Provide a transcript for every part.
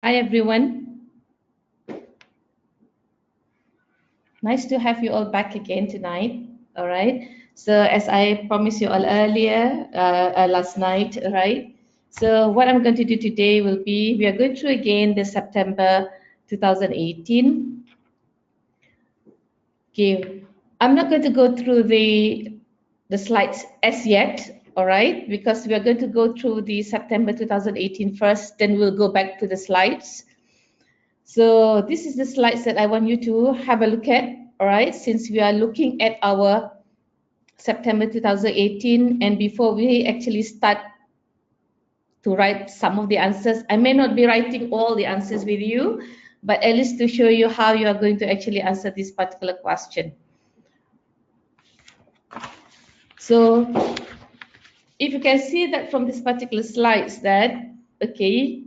Hi everyone. Nice to have you all back again tonight. All right. So as I promised you all earlier, last night, right? So what I'm going to do today will be, we are going through again the September 2018. Okay. I'm not going to go through the slides as yet, all right? Because we are going to go through the September 2018 first, then we'll go back to the slides. So this is the slides that I want you to have a look at, all right? Since we are looking at our September 2018, and before we actually start to write some of the answers, I may not be writing all the answers with you, but at least to show you how you are going to actually answer this particular question. So if you can see that from this particular slides that, okay,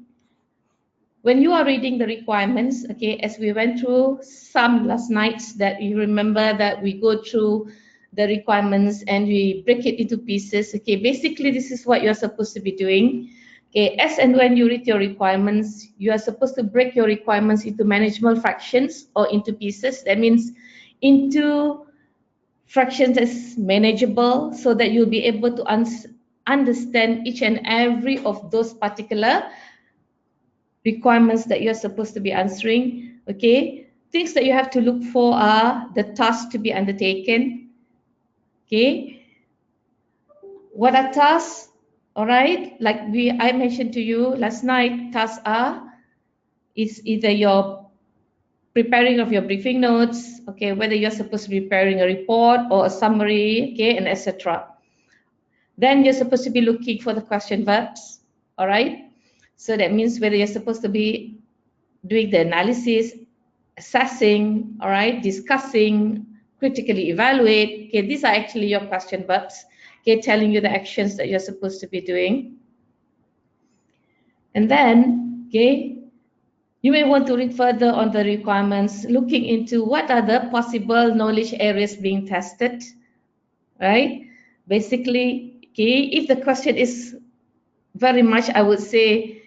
when you are reading the requirements, okay, as we went through some last nights, that you remember that we go through the requirements and we break it into pieces. Okay, basically this is what you're supposed to be doing. Okay, as and when you read your requirements, you are supposed to break your requirements into manageable fractions or into pieces. That means into fractions as manageable, so that you'll be able to understand each and every of those particular requirements that you're supposed to be answering. Okay, things that you have to look for are the tasks to be undertaken. Okay, what are tasks? All right, like I mentioned to you last night, tasks is either your preparing of your briefing notes, okay, whether you're supposed to be preparing a report or a summary, okay, and etc. Then you're supposed to be looking for the question verbs, all right? So that means whether you're supposed to be doing the analysis, assessing, all right, discussing, critically evaluate. Okay, these are actually your question verbs, okay, telling you the actions that you're supposed to be doing. And then, okay, you may want to read further on the requirements, looking into what are the possible knowledge areas being tested, right? Basically, okay, if the question is very much, I would say,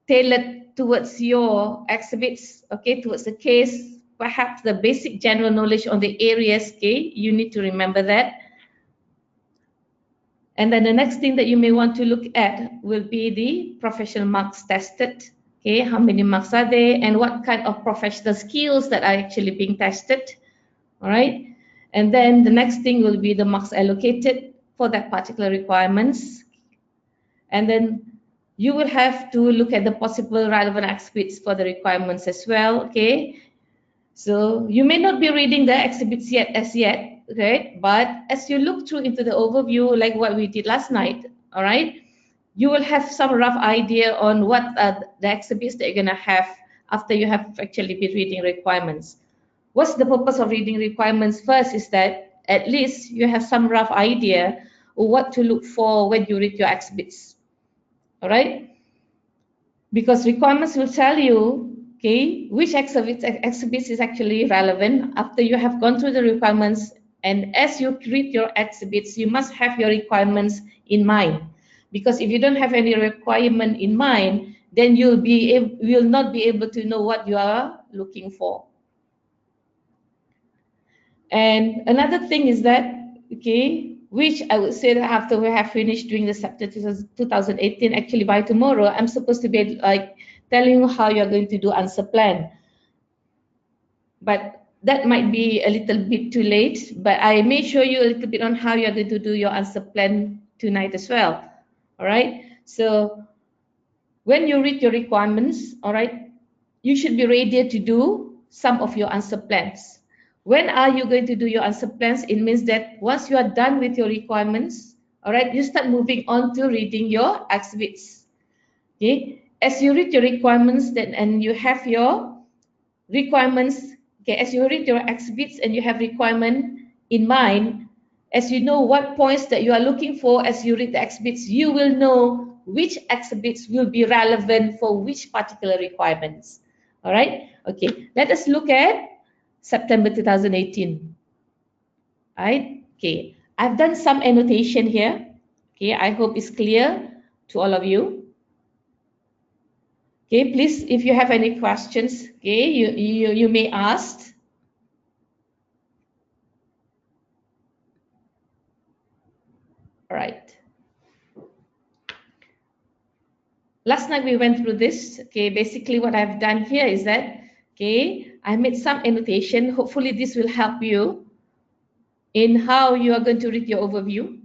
tailored towards your exhibits, okay, towards the case, perhaps the basic general knowledge on the areas, okay, you need to remember that. And then the next thing that you may want to look at will be the professional marks tested. Okay, how many marks are there and what kind of professional skills that are actually being tested, all right? And then the next thing will be the marks allocated for that particular requirements. And then you will have to look at the possible relevant exhibits for the requirements as well, okay? So you may not be reading the exhibits yet, okay? But as you look through into the overview, like what we did last night, all right? You will have some rough idea on what are the exhibits that you're gonna have after you have actually been reading requirements. What's the purpose of reading requirements? First is that at least you have some rough idea of what to look for when you read your exhibits. All right, because requirements will tell you, okay, which exhibits is actually relevant after you have gone through the requirements. And as you read your exhibits, you must have your requirements in mind, because if you don't have any requirement in mind, then you'll not be able to know what you are looking for. And another thing is that, okay, which I would say that after we have finished doing the September 2018, actually by tomorrow, I'm supposed to be like telling you how you're going to do answer plan. But that might be a little bit too late, but I may show you a little bit on how you're going to do your answer plan tonight as well. All right. So when you read your requirements, all right, you should be ready to do some of your answer plans. When are you going to do your answer plans? It means that once you are done with your requirements, all right, you start moving on to reading your exhibits. Okay, as you read your requirements, then and you have your requirements. Okay, as you read your exhibits and you have requirement in mind, as you know what points that you are looking for as you read the exhibits, you will know which exhibits will be relevant for which particular requirements. All right. Okay, let us look at September 2018. Right? Okay, I've done some annotation here. Okay, I hope it's clear to all of you. Okay, please, if you have any questions, okay, you may ask. All right. Last night we went through this. Okay, basically what I've done here is that, okay, I made some annotation. Hopefully this will help you in how you are going to read your overview.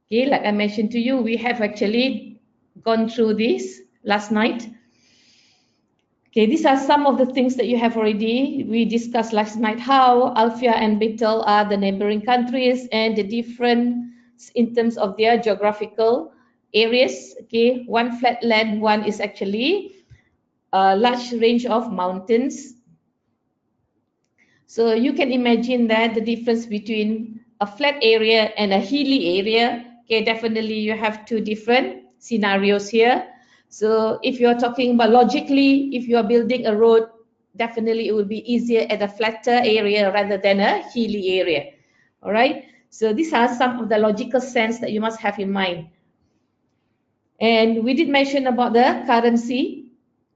Okay, like I mentioned to you, we have actually gone through this last night. Okay, these are some of the things that you have already. We discussed last night how Alfia and Betel are the neighboring countries and the difference in terms of their geographical areas. Okay, one flat land, one is actually a large range of mountains. So you can imagine that the difference between a flat area and a hilly area, okay, definitely you have two different scenarios here. So if you're talking about logically, if you are building a road, definitely it will be easier at a flatter area rather than a hilly area. All right. So these are some of the logical sense that you must have in mind. And we did mention about the currency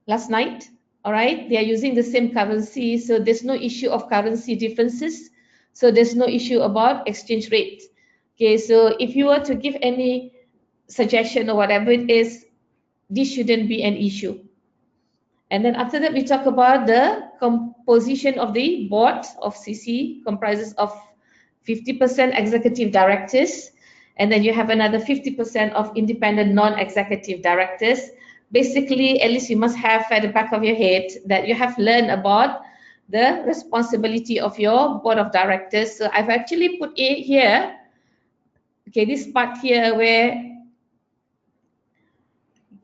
last night. All right, they are using the same currency, so there's no issue of currency differences. So there's no issue about exchange rate. Okay, so if you were to give any suggestion or whatever it is, this shouldn't be an issue. And then after that, we talk about the composition of the board of CC, comprises of 50% executive directors, and then you have another 50% of independent non-executive directors. Basically, at least you must have at the back of your head that you have learned about the responsibility of your board of directors. So I've actually put it here, okay, this part here where,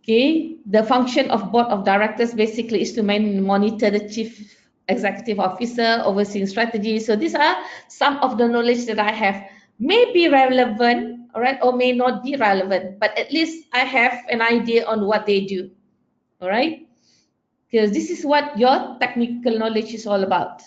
okay, the function of board of directors basically is to monitor the chief executive officer, overseeing strategy. So these are some of the knowledge that I have. May be relevant, all right, or may not be relevant, but at least I have an idea on what they do, all right? Because this is what your technical knowledge is all about.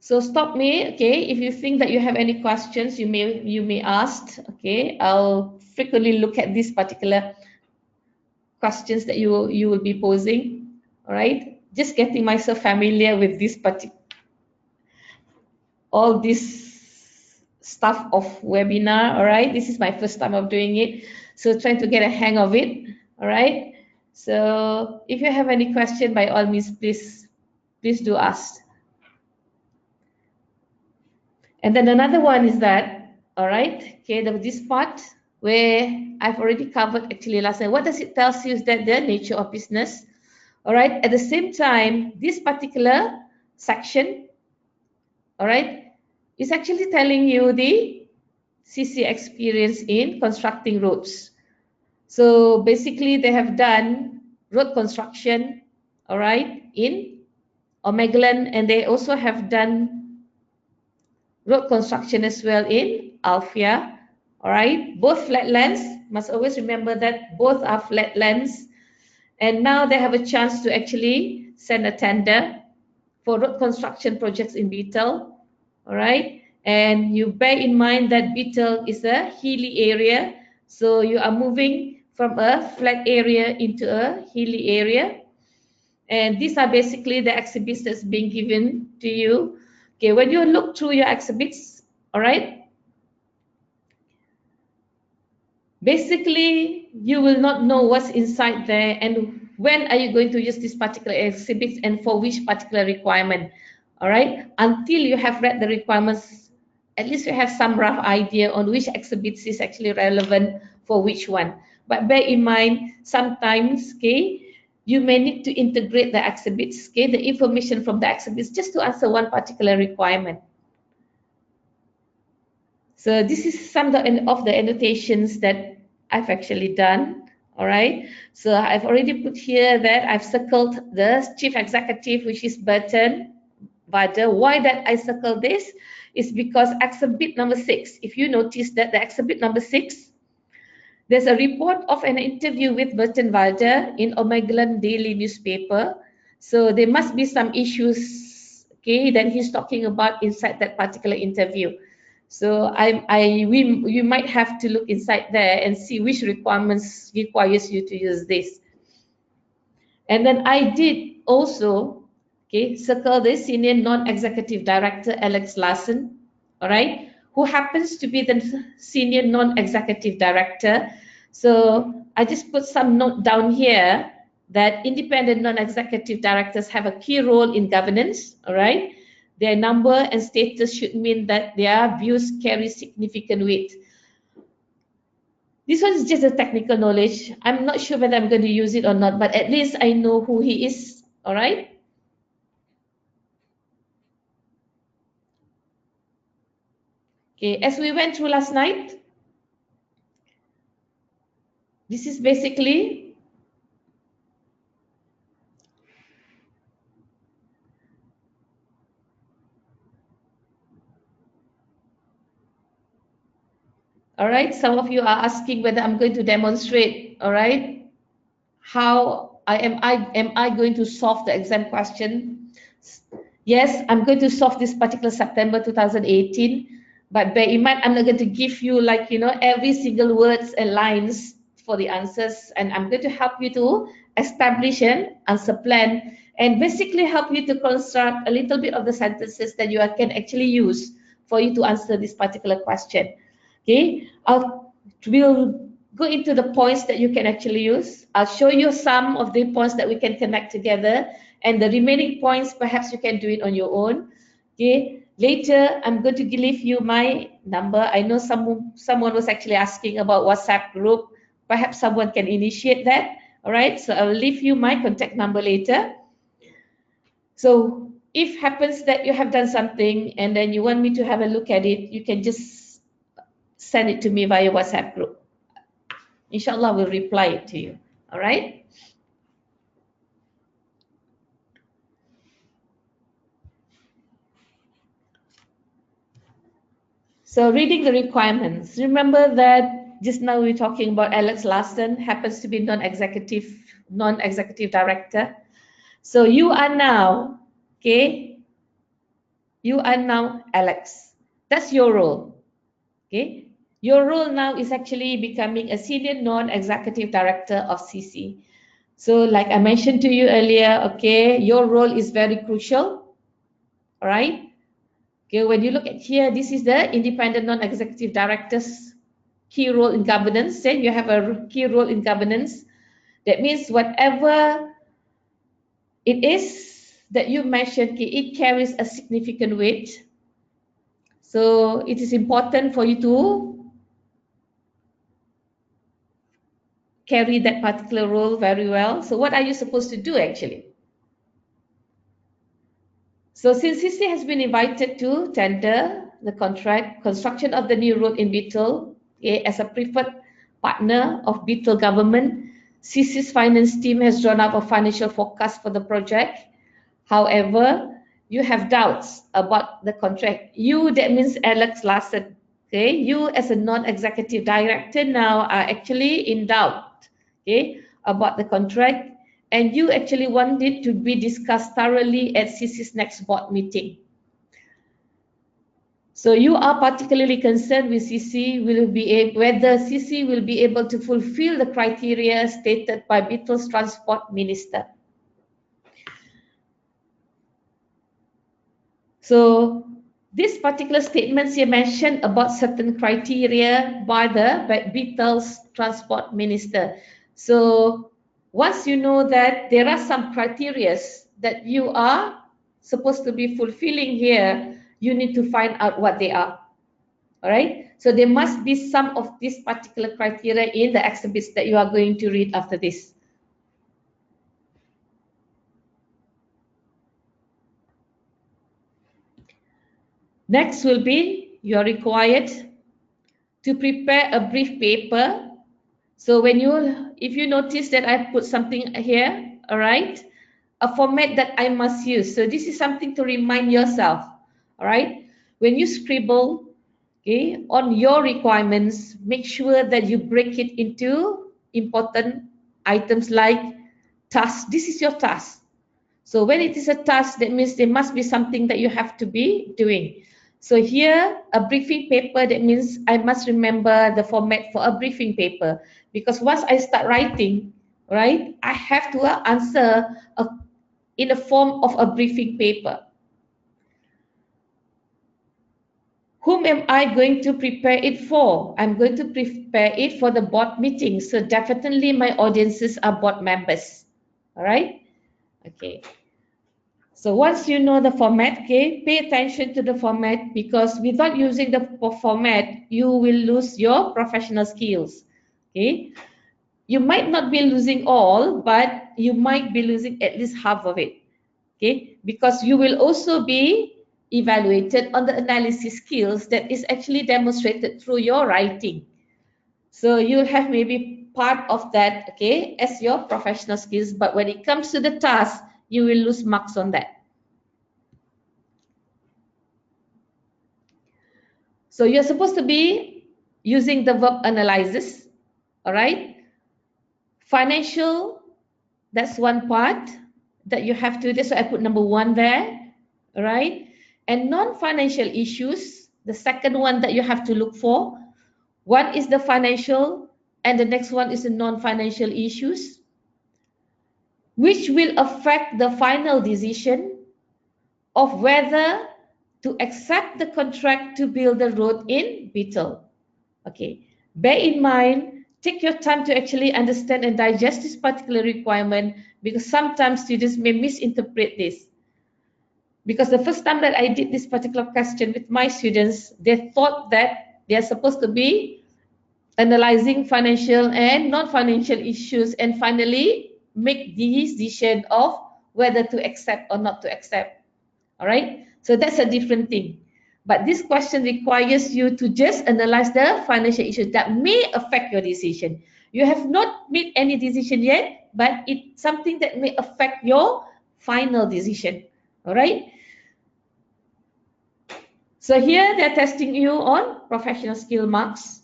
So stop me, okay? If you think that you have any questions, you may ask, okay? I'll frequently look at this particular questions that you will be posing. All right, just getting myself familiar with this all this stuff of webinar. All right, this is my first time of doing it, so trying to get a hang of it. All right, so if you have any question, by all means, please do ask. And then another one is that, all right, okay, this part where I've already covered actually last night. What does it tell you is that the nature of business. All right, at the same time, this particular section, all right, is actually telling you the CC experience in constructing roads. So basically, they have done road construction, all right, in Omegaland, and they also have done road construction as well in Alfia, all right, both flatlands. Must always remember that both are flatlands. And now they have a chance to actually send a tender for road construction projects in Betel. All right. And you bear in mind that Betel is a hilly area. So you are moving from a flat area into a hilly area. And these are basically the exhibits that's being given to you. Okay, when you look through your exhibits, all right, basically you will not know what's inside there and when are you going to use this particular exhibits and for which particular requirement, all right, until you have read the requirements. At least you have some rough idea on which exhibits is actually relevant for which one. But bear in mind, sometimes, okay, you may need to integrate the exhibits, okay, the information from the exhibits just to answer one particular requirement. So this is some of the annotations that I've actually done. All right. So I've already put here that I've circled the chief executive, which is Burton Vader. Why that I circled this is because exhibit number 6. If you notice that the exhibit number 6, there's a report of an interview with Burton Vader in Omegaland Daily newspaper. So there must be some issues, okay, that he's talking about inside that particular interview. So we might have to look inside there and see which requirements requires you to use this. And then I did also, okay, circle this senior non-executive director Alex Larson, all right, who happens to be the senior non-executive director. So I just put some note down here that independent non-executive directors have a key role in governance, all right. Their number and status should mean that their views carry significant weight. This one is just a technical knowledge. I'm not sure whether I'm going to use it or not, but at least I know who he is, all right? Okay, as we went through last night, this is basically all right. Some of you are asking whether I'm going to demonstrate, all right, how am I going to solve the exam question? Yes, I'm going to solve this particular September 2018, but bear in mind I'm not going to give you like every single words and lines for the answers, and I'm going to help you to establish an answer plan and basically help you to construct a little bit of the sentences that you can actually use for you to answer this particular question. Okay, we'll go into the points that you can actually use. I'll show you some of the points that we can connect together, and the remaining points perhaps you can do it on your own. Okay, later I'm going to leave you my number. I know someone was actually asking about WhatsApp group. Perhaps someone can initiate that. All right, so I'll leave you my contact number later. So if happens that you have done something and then you want me to have a look at it, you can just send it to me via WhatsApp group. Inshallah, we'll reply it to you. All right. So reading the requirements. Remember that just now we're talking about Alex Larson, happens to be non-executive director. So you are now, okay, you are now Alex. That's your role. Okay. Your role now is actually becoming a senior non-executive director of CC. So like I mentioned to you earlier, okay, your role is very crucial. All right. Okay, when you look at here, this is the independent non-executive director's key role in governance. Then you have a key role in governance. That means whatever it is that you mentioned, okay, it carries a significant weight. So it is important for you to carry that particular role very well. So what are you supposed to do actually? So since CC has been invited to tender the contract, construction of the new road in Beetle, okay, as a preferred partner of Beetle government, CC's finance team has drawn up a financial forecast for the project. However, you have doubts about the contract. You, that means Alex Larson, okay, you as a non-executive director now are actually in doubt, okay, about the contract, and you actually want it to be discussed thoroughly at CC's next board meeting. So you are particularly concerned with CC whether CC will be able to fulfill the criteria stated by Beetle's transport minister. So this particular statements here mentioned about certain criteria by the Beetle's transport minister. So once you know that there are some criteria that you are supposed to be fulfilling here, you need to find out what they are. All right. So there must be some of these particular criteria in the exhibits that you are going to read after this. Next will be you are required to prepare a brief paper. So if you notice that I put something here, all right, a format that I must use. So this is something to remind yourself, all right. When you scribble, okay, on your requirements, make sure that you break it into important items like task. This is your task. So when it is a task, that means there must be something that you have to be doing. So here, a briefing paper, that means I must remember the format for a briefing paper, because once I start writing, right, I have to answer in the form of a briefing paper. Whom am I going to prepare it for? I'm going to prepare it for the board meeting. So definitely my audiences are board members. All right. Okay. So once you know the format, okay, pay attention to the format, because without using the format, you will lose your professional skills. Okay. You might not be losing all, but you might be losing at least half of it. Okay. Because you will also be evaluated on the analysis skills that is actually demonstrated through your writing. So you'll have maybe part of that, okay, as your professional skills, but when it comes to the task, you will lose marks on that. So you're supposed to be using the verb analysis, all right? Financial, that's one part that you have to do. So I put number 1 there, all right? And non-financial issues, the second one that you have to look for. One is the financial, and the next one is the non-financial issues, which will affect the final decision of whether to accept the contract to build the road in Beetle. Okay, bear in mind, take your time to actually understand and digest this particular requirement, because sometimes students may misinterpret this. Because the first time that I did this particular question with my students, they thought that they are supposed to be analyzing financial and non-financial issues and finally make the decision of whether to accept or not to accept. All right, so that's a different thing. But this question requires you to just analyze the financial issues that may affect your decision. You have not made any decision yet, but it's something that may affect your final decision. All right. So here they're testing you on professional skill marks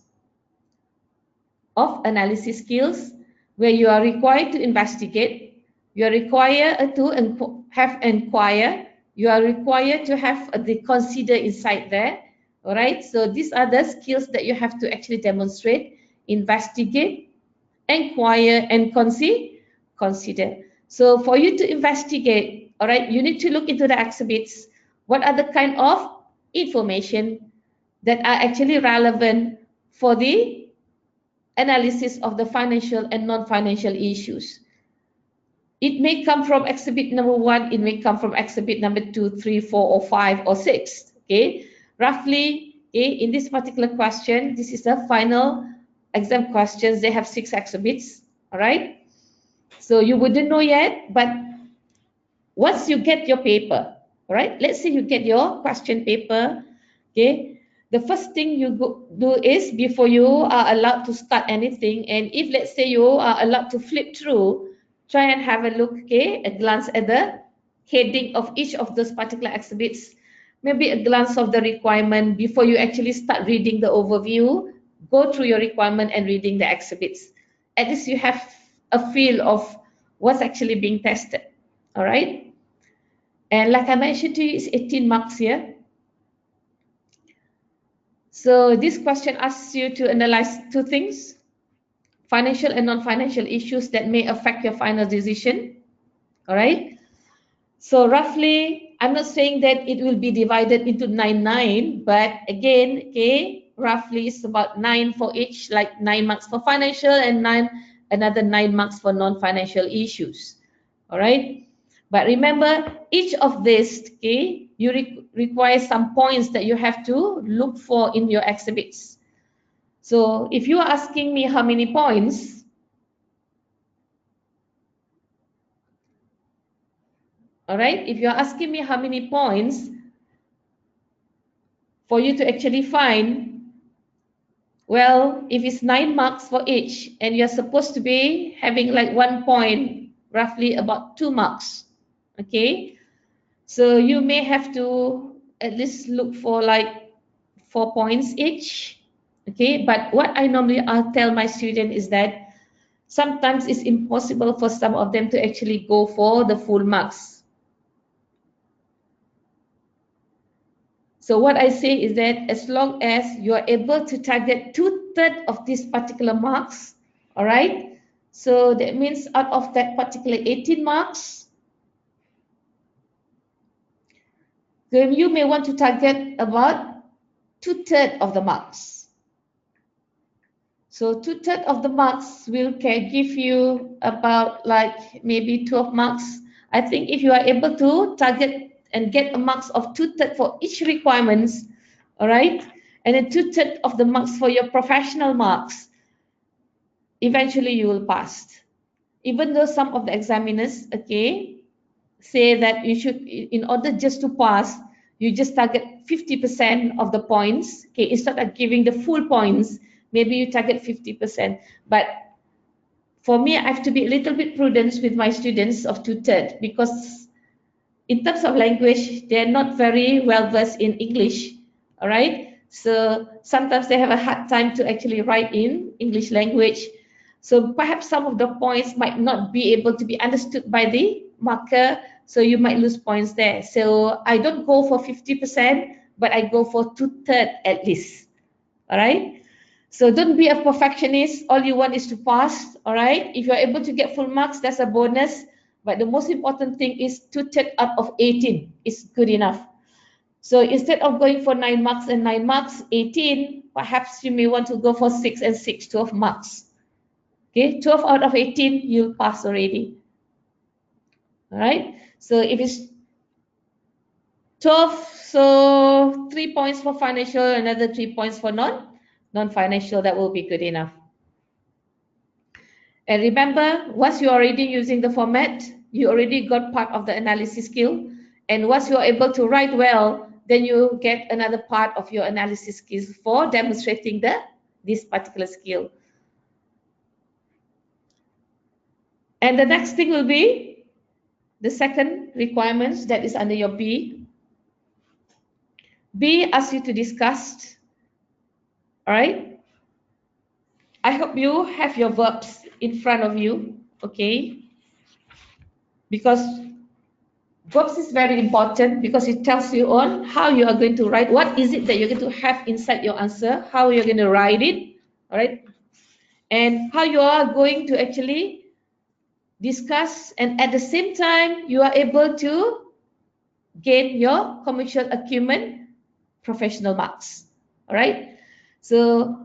of analysis skills, where you are required to investigate, you are required to have inquire, you are required to have the consider inside there. All right, so these are the skills that you have to actually demonstrate: investigate, inquire, and consider. So for you to investigate, all right, you need to look into the exhibits. What are the kind of information that are actually relevant for the analysis of the financial and non-financial issues? It may come from exhibit number 1, it may come from exhibit number 2, 3, 4, or 5, or 6. Okay, roughly, okay, in this particular question, this is the final exam questions. They have 6 exhibits. All right, so you wouldn't know yet, but once you get your paper, all right, let's say you get your question paper, okay, the first thing you do is, before you are allowed to start anything, and if let's say you are allowed to flip through, try and have a look, okay, a glance at the heading of each of those particular exhibits, maybe a glance of the requirement before you actually start reading the overview. Go through your requirement and reading the exhibits. At least you have a feel of what's actually being tested. All right, and like I mentioned to you, it's 18 marks here. So this question asks you to analyze 2 things: financial and non-financial issues that may affect your final decision. All right, so roughly, I'm not saying that it will be divided into 9, but again, okay, roughly it's about 9 for each, like 9 marks for financial and another 9 marks for non-financial issues. All right, but remember, each of these, okay, you require some points that you have to look for in your exhibits. So if you are asking me how many points, all right, if you're asking me how many points for you to actually find, well, if it's 9 marks for each, and you're supposed to be having like 1 point, roughly about 2 marks, okay? So you may have to at least look for like 4 points each, okay? But what I normally tell my student is that sometimes it's impossible for some of them to actually go for the full marks. So what I say is that as long as you are able to target 2/3 of these particular marks, all right? So that means out of that particular 18 marks, then you may want to target about 2/3 of the marks. So 2/3 of the marks can give you about like maybe 12 marks. I think if you are able to target and get a marks of 2/3 for each requirements, all right, and then 2/3 of the marks for your professional marks, eventually you will pass. Even though some of the examiners, okay, say that you should, in order just to pass, you just target 50% of the points, okay, instead of giving the full points, maybe you target 50%. But for me, I have to be a little bit prudent with my students of 2/3 because in terms of language, they're not very well versed in English, all right? So sometimes they have a hard time to actually write in English language. So perhaps some of the points might not be able to be understood by the marker, so you might lose points there. So I don't go for 50%, but I go for 2/3 at least, all right? So don't be a perfectionist. All you want is to pass, all right? If you're able to get full marks, that's a bonus. But the most important thing is 2/3 out of 18 is good enough. So instead of going for 9 marks and 9 marks, 18, perhaps you may want to go for 6 and 6, 12 marks. Okay, 12 out of 18, you'll pass already. All right, so if it's 12, so 3 points for financial, another 3 points for non-financial, that will be good enough. And remember, once you're already using the format, you already got part of the analysis skill. And once you're able to write well, then you get another part of your analysis skills for demonstrating this particular skill. And the next thing will be the second requirements that is under your B. B asks you to discuss, all right? I hope you have your verbs in front of you, okay? Because verbs is very important because it tells you on how you are going to write, what is it that you're going to have inside your answer, how you're going to write it, all right? And how you are going to actually discuss, and at the same time, you are able to gain your commercial acumen professional marks, all right? So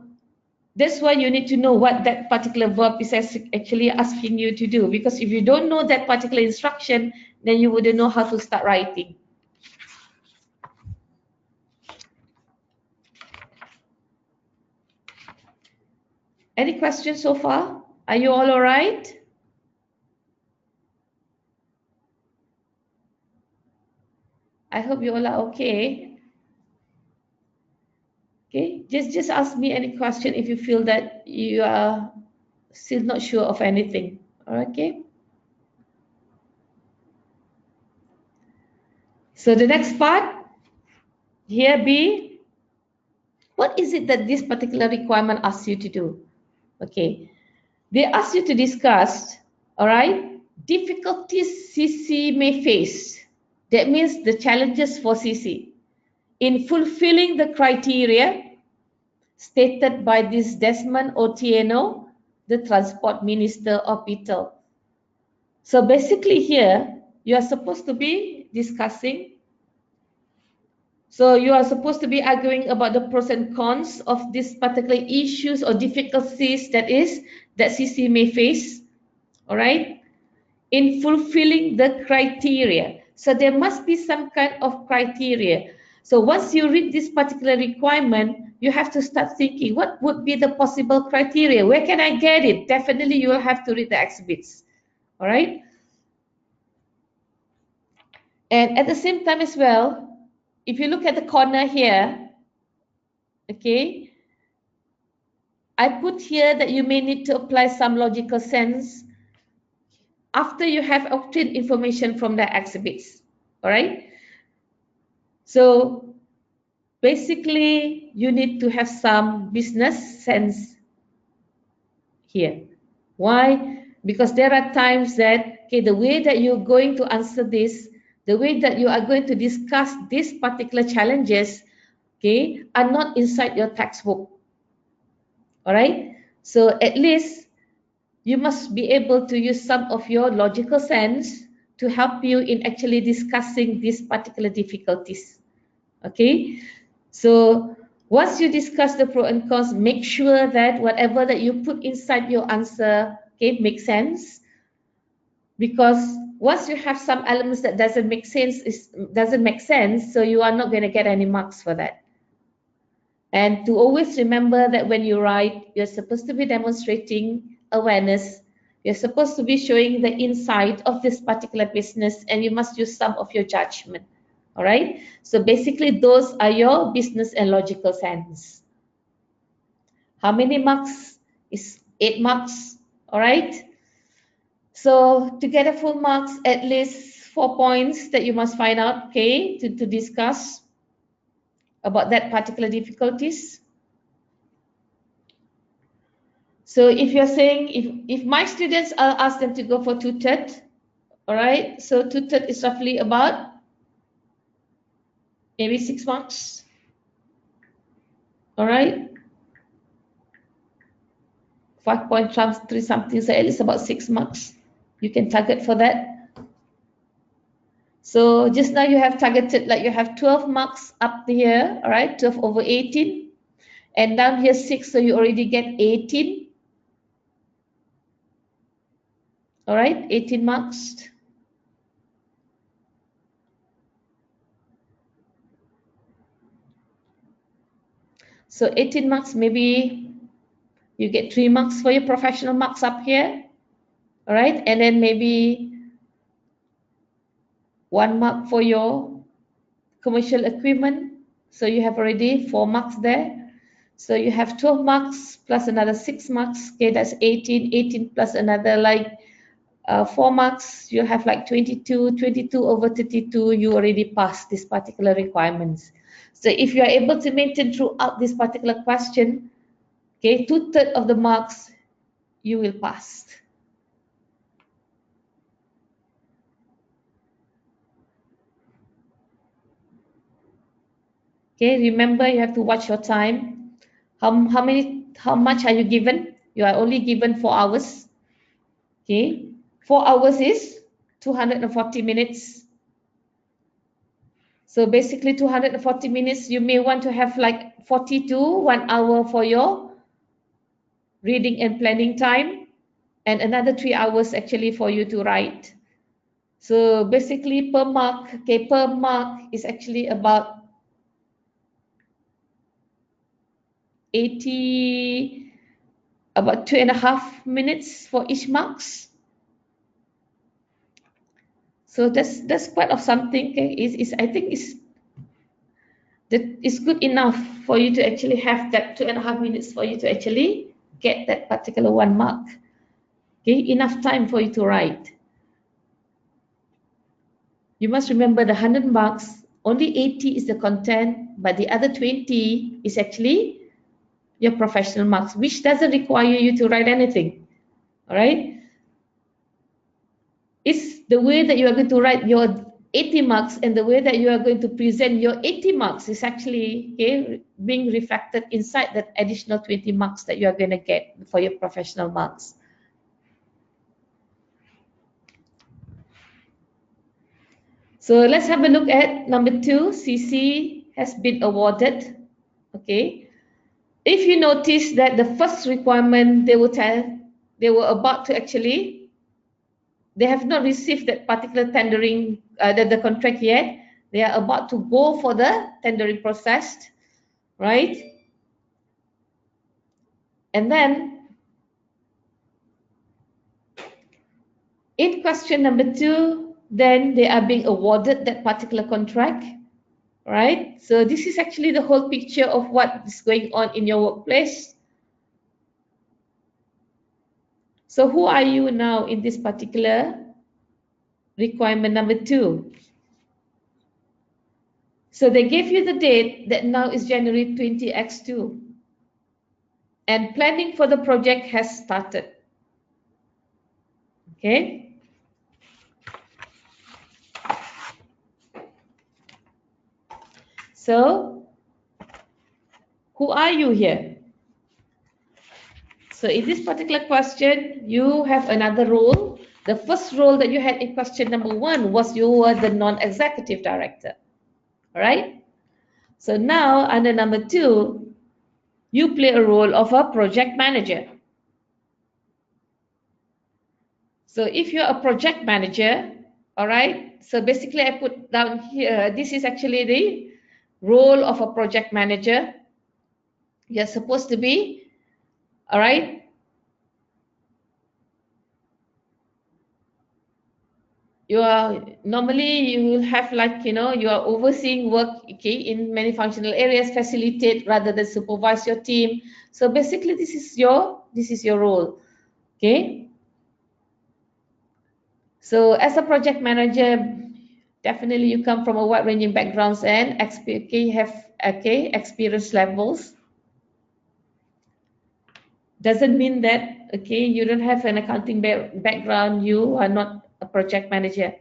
that's why you need to know what that particular verb is actually asking you to do, because if you don't know that particular instruction, then you wouldn't know how to start writing. Any questions so far? Are you all right? I hope you all are okay. Okay, just ask me any question if you feel that you are still not sure of anything. Okay. So the next part here be, what is it that this particular requirement asks you to do? Okay, they ask you to discuss, all right, difficulties CC may face. That means the challenges for CC in fulfilling the criteria stated by this Desmond Otieno, the Transport Minister of Betel. So basically here, you are supposed to be discussing, so you are supposed to be arguing about the pros and cons of these particular issues or difficulties that CC may face, all right, in fulfilling the criteria. So there must be some kind of criteria. So once you read this particular requirement, you have to start thinking, what would be the possible criteria? Where can I get it? Definitely you will have to read the exhibits, all right? And at the same time as well, if you look at the corner here, okay, I put here that you may need to apply some logical sense after you have obtained information from the exhibits, all right? So basically, you need to have some business sense here. Why? Because there are times that, okay, the way that you're going to answer this, the way that you are going to discuss these particular challenges okay, are not inside your textbook. All right. So at least you must be able to use some of your logical sense to help you in actually discussing these particular difficulties. Okay. So once you discuss the pro and cons, make sure that whatever that you put inside your answer, okay, makes sense. Because once you have some elements that doesn't make sense, so you are not going to get any marks for that. And to always remember that when you write, you're supposed to be demonstrating awareness. You're supposed to be showing the insight of this particular business, and you must use some of your judgment. All right. So basically, those are your business and logical sense. How many marks? Is 8 marks. All right. So to get a full marks, at least 4 points that you must find out, okay, to discuss about that particular difficulties. So if you're saying, if my students, I'll ask them to go for tutored, all right? So tutored is roughly about maybe 6 marks, all right? 5.3 something, so at least about 6 marks. You can target for that. So just now you have targeted, like you have 12 marks up here, all right? 12 over 18. And down here 6, so you already get 18. All right, 18 marks. So 18 marks, maybe you get 3 marks for your professional marks up here. All right, and then maybe 1 mark for your commercial equipment. So you have already 4 marks there. So you have 12 marks plus another 6 marks. Okay, that's 18. 18 plus another like 4 marks. You have like 22. 22 over 32. You already passed this particular requirements. So if you are able to maintain throughout this particular question, okay, 2/3 of the marks you will pass. Okay, remember you have to watch your time. How much are you given? You are only given 4 hours. Okay, 4 hours is 240 minutes. So basically 240 minutes, you may want to have like 42, 1 hour for your reading and planning time, and another 3 hours actually for you to write. So basically per mark, okay, per mark is actually about 80, about 2.5 minutes for each marks. So that's quite of something. Okay, I think it's good enough for you to actually have that 2.5 minutes for you to actually get that particular 1 mark. Okay, enough time for you to write. You must remember the 100 marks, only 80 is the content, but the other 20 is actually your professional marks, which doesn't require you to write anything. All right. It's the way that you are going to write your 80 marks and the way that you are going to present your 80 marks is actually, okay, being reflected inside that additional 20 marks that you are going to get for your professional marks. So let's have a look at number 2. CC has been awarded. Okay. If you notice that the first requirement they were about to actually, they have not received that particular tendering, the contract yet. They are about to go for the tendering process, right? And then in question number 2, then they are being awarded that particular contract, right? So this is actually the whole picture of what is going on in your workplace. So who are you now in this particular requirement number 2? So they gave you the date that now is January 20x2, and planning for the project has started. Okay. So Who are you here? So in this particular question, you have another role. The first role that you had in question number 1 was you were the non-executive director. All right? So now under number 2, you play a role of a project manager. So if you're a project manager, all right, so basically I put down here, this is actually the role of a project manager. You're supposed to be, all right, normally you will have like, you are overseeing work, okay, in many functional areas, facilitate rather than supervise your team. So basically this is your role, okay. So as a project manager, definitely you come from a wide ranging backgrounds and have experience levels. Doesn't mean that, okay, you don't have an accounting background, you are not a project manager,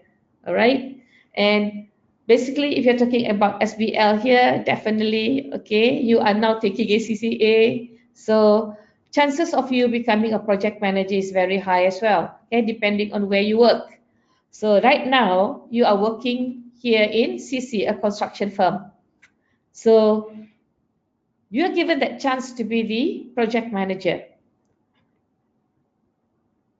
all right? And basically, if you're talking about SBL here, definitely, okay, you are now taking ACCA, so chances of you becoming a project manager is very high as well, okay, depending on where you work. So right now, you are working here in CC, a construction firm. So you are given that chance to be the project manager.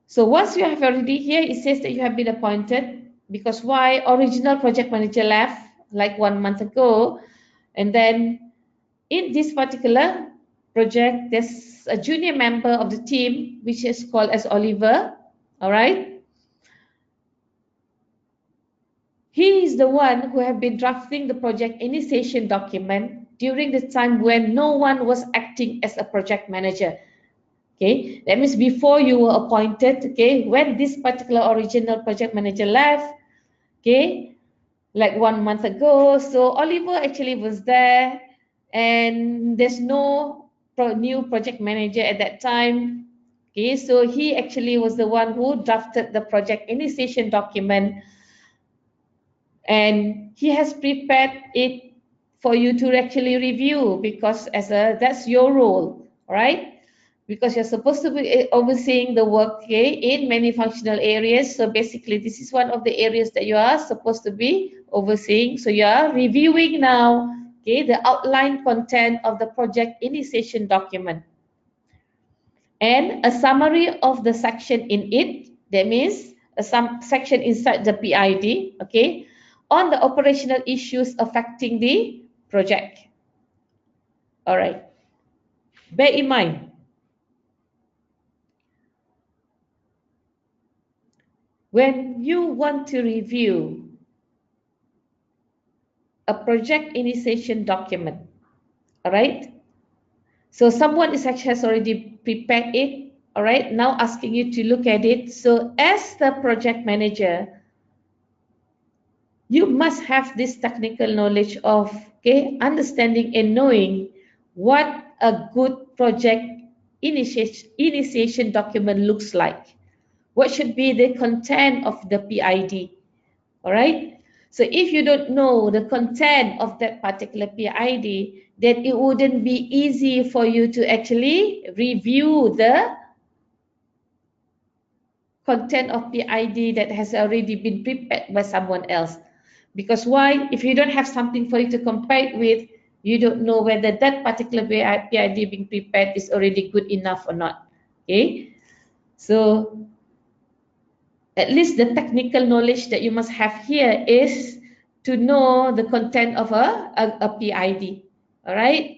So once you have already here, it says that you have been appointed, because why? Original project manager left like 1 month ago. And then in this particular project, there's a junior member of the team, which is called as Oliver. All right. He is the one who have been drafting the project initiation document during the time when no one was acting as a project manager. Okay, that means before you were appointed, okay, when this particular original project manager left, okay, like 1 month ago, so Oliver actually was there, and there's no new project manager at that time. Okay, so he actually was the one who drafted the project initiation document, and he has prepared it for you to actually review, because that's your role, right? Because you're supposed to be overseeing the work, okay, in many functional areas. So basically, this is one of the areas that you are supposed to be overseeing. So you are reviewing now, okay, the outline content of the project initiation document and a summary of the section in it. That means some section inside the PID, okay, on the operational issues affecting the project. All right. Bear in mind, when you want to review a project initiation document, all right? So someone has already prepared it, all right? Now asking you to look at it. So as the project manager, you must have this technical knowledge of, okay, understanding and knowing what a good project initiation document looks like. What should be the content of the PID, all right? So if you don't know the content of that particular PID, then it wouldn't be easy for you to actually review the content of PID that has already been prepared by someone else. Because why? If you don't have something for you to compare it with, you don't know whether that particular PID being prepared is already good enough or not. Okay? So at least the technical knowledge that you must have here is to know the content of a PID. All right?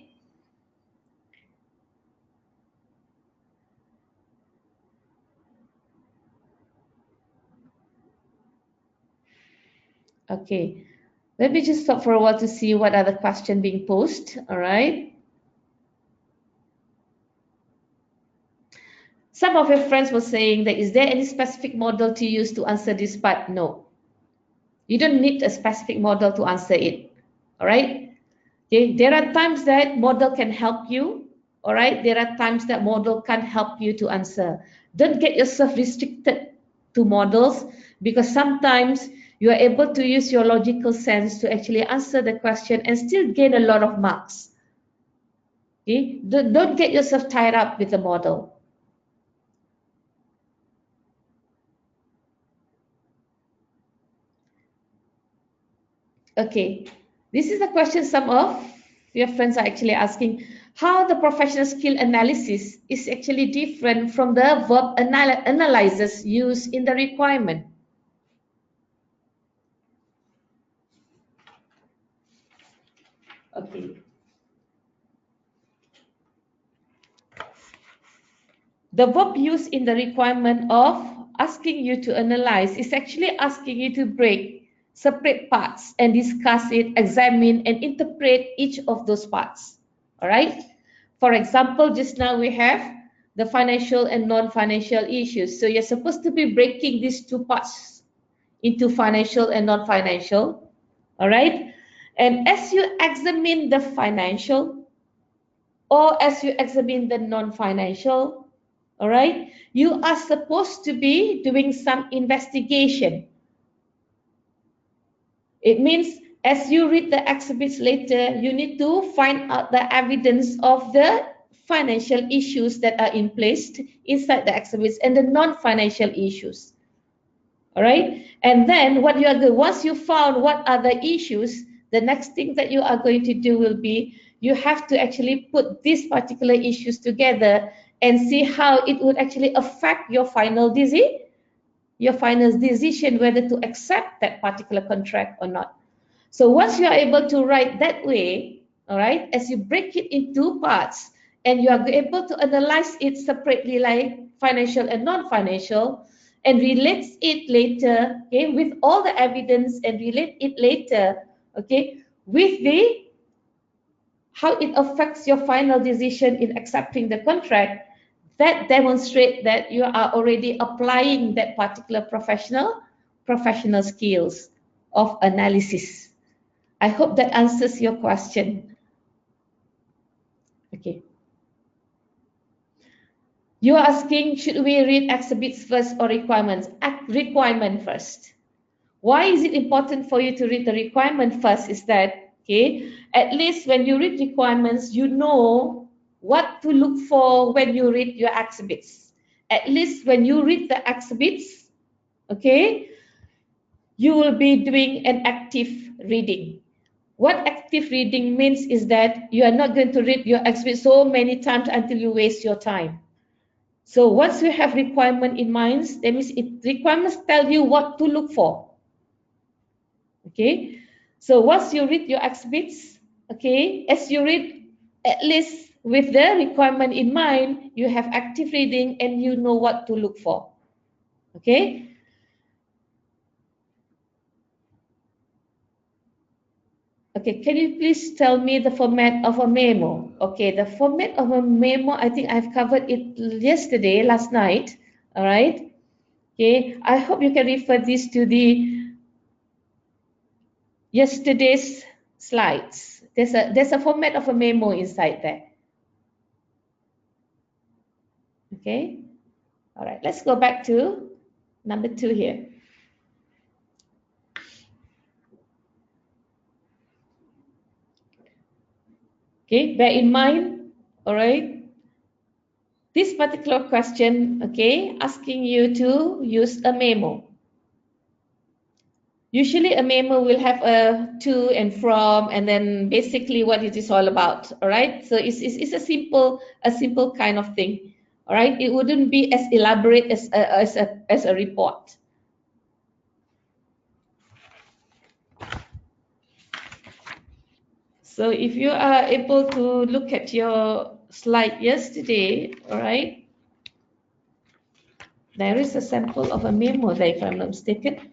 Okay. Let me just stop for a while to see what other question being posed. All right. Some of your friends were saying that, is there any specific model to use to answer this part? No. You don't need a specific model to answer it. All right. Okay. There are times that model can help you. All right. There are times that model can't help you to answer. Don't get yourself restricted to models, because sometimes you are able to use your logical sense to actually answer the question and still gain a lot of marks. Okay, don't get yourself tied up with the model. Okay, this is the question some of your friends are actually asking, how the professional skill analysis is actually different from the verb analyzers used in the requirement. Okay. The verb used in the requirement of asking you to analyze is actually asking you to break separate parts and discuss it, examine and interpret each of those parts. All right. For example, just now we have the financial and non-financial issues. So you're supposed to be breaking these two parts into financial and non-financial. All right. And as you examine the financial or as you examine the non-financial, all right, you are supposed to be doing some investigation. It means as you read the exhibits later, you need to find out the evidence of the financial issues that are in place inside the exhibits and the non-financial issues. All right, and then what you are doing, once you found what are the issues, the next thing that you are going to do will be you have to actually put these particular issues together and see how it would actually affect your final decision whether to accept that particular contract or not. So once you are able to write that way, all right, as you break it into parts and you are able to analyze it separately like financial and non-financial and relates it later, okay, with all the evidence and relate it later, okay, with the how it affects your final decision in accepting the contract, that demonstrates that you are already applying that particular professional skills of analysis. I hope that answers your question. Okay. You are asking, should we read exhibits first or requirements? Requirement first. Why is it important for you to read the requirement first? Is that, okay, at least when you read requirements, you know what to look for when you read your exhibits. At least when you read the exhibits, okay, you will be doing an active reading. What active reading means is that you are not going to read your exhibit so many times until you waste your time. So once you have requirement in mind, that means requirements tell you what to look for. Okay, so once you read your exhibits, okay, as you read, at least with the requirement in mind, you have active reading and you know what to look for. Okay. Okay, can you please tell me the format of a memo? Okay, the format of a memo, I think I've covered it yesterday, last night. All right. Okay, I hope you can refer this to the yesterday's slides. There's a format of a memo inside there. Okay. All right, let's go back to number 2 here. Okay, bear in mind, all right, this particular question, okay, asking you to use a memo. Usually a memo will have a to and from and then basically what it is all about, all right? So it's a simple kind of thing, all right? It wouldn't be as elaborate as a report. So if you are able to look at your slide yesterday, all right, there is a sample of a memo there, if I'm not mistaken.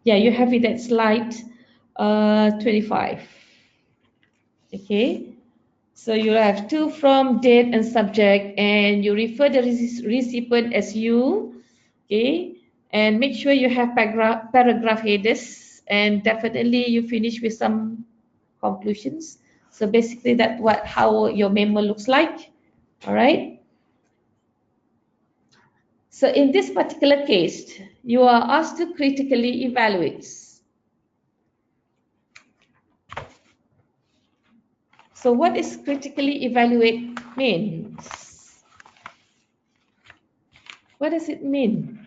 Yeah, you have it at slide 25. Okay, so you have to, from, date and subject, and you refer the recipient as you. Okay, and make sure you have paragraph headers, and definitely you finish with some conclusions. So basically that's how your memo looks like. All right. So in this particular case, you are asked to critically evaluate. So what is critically evaluate means? What does it mean?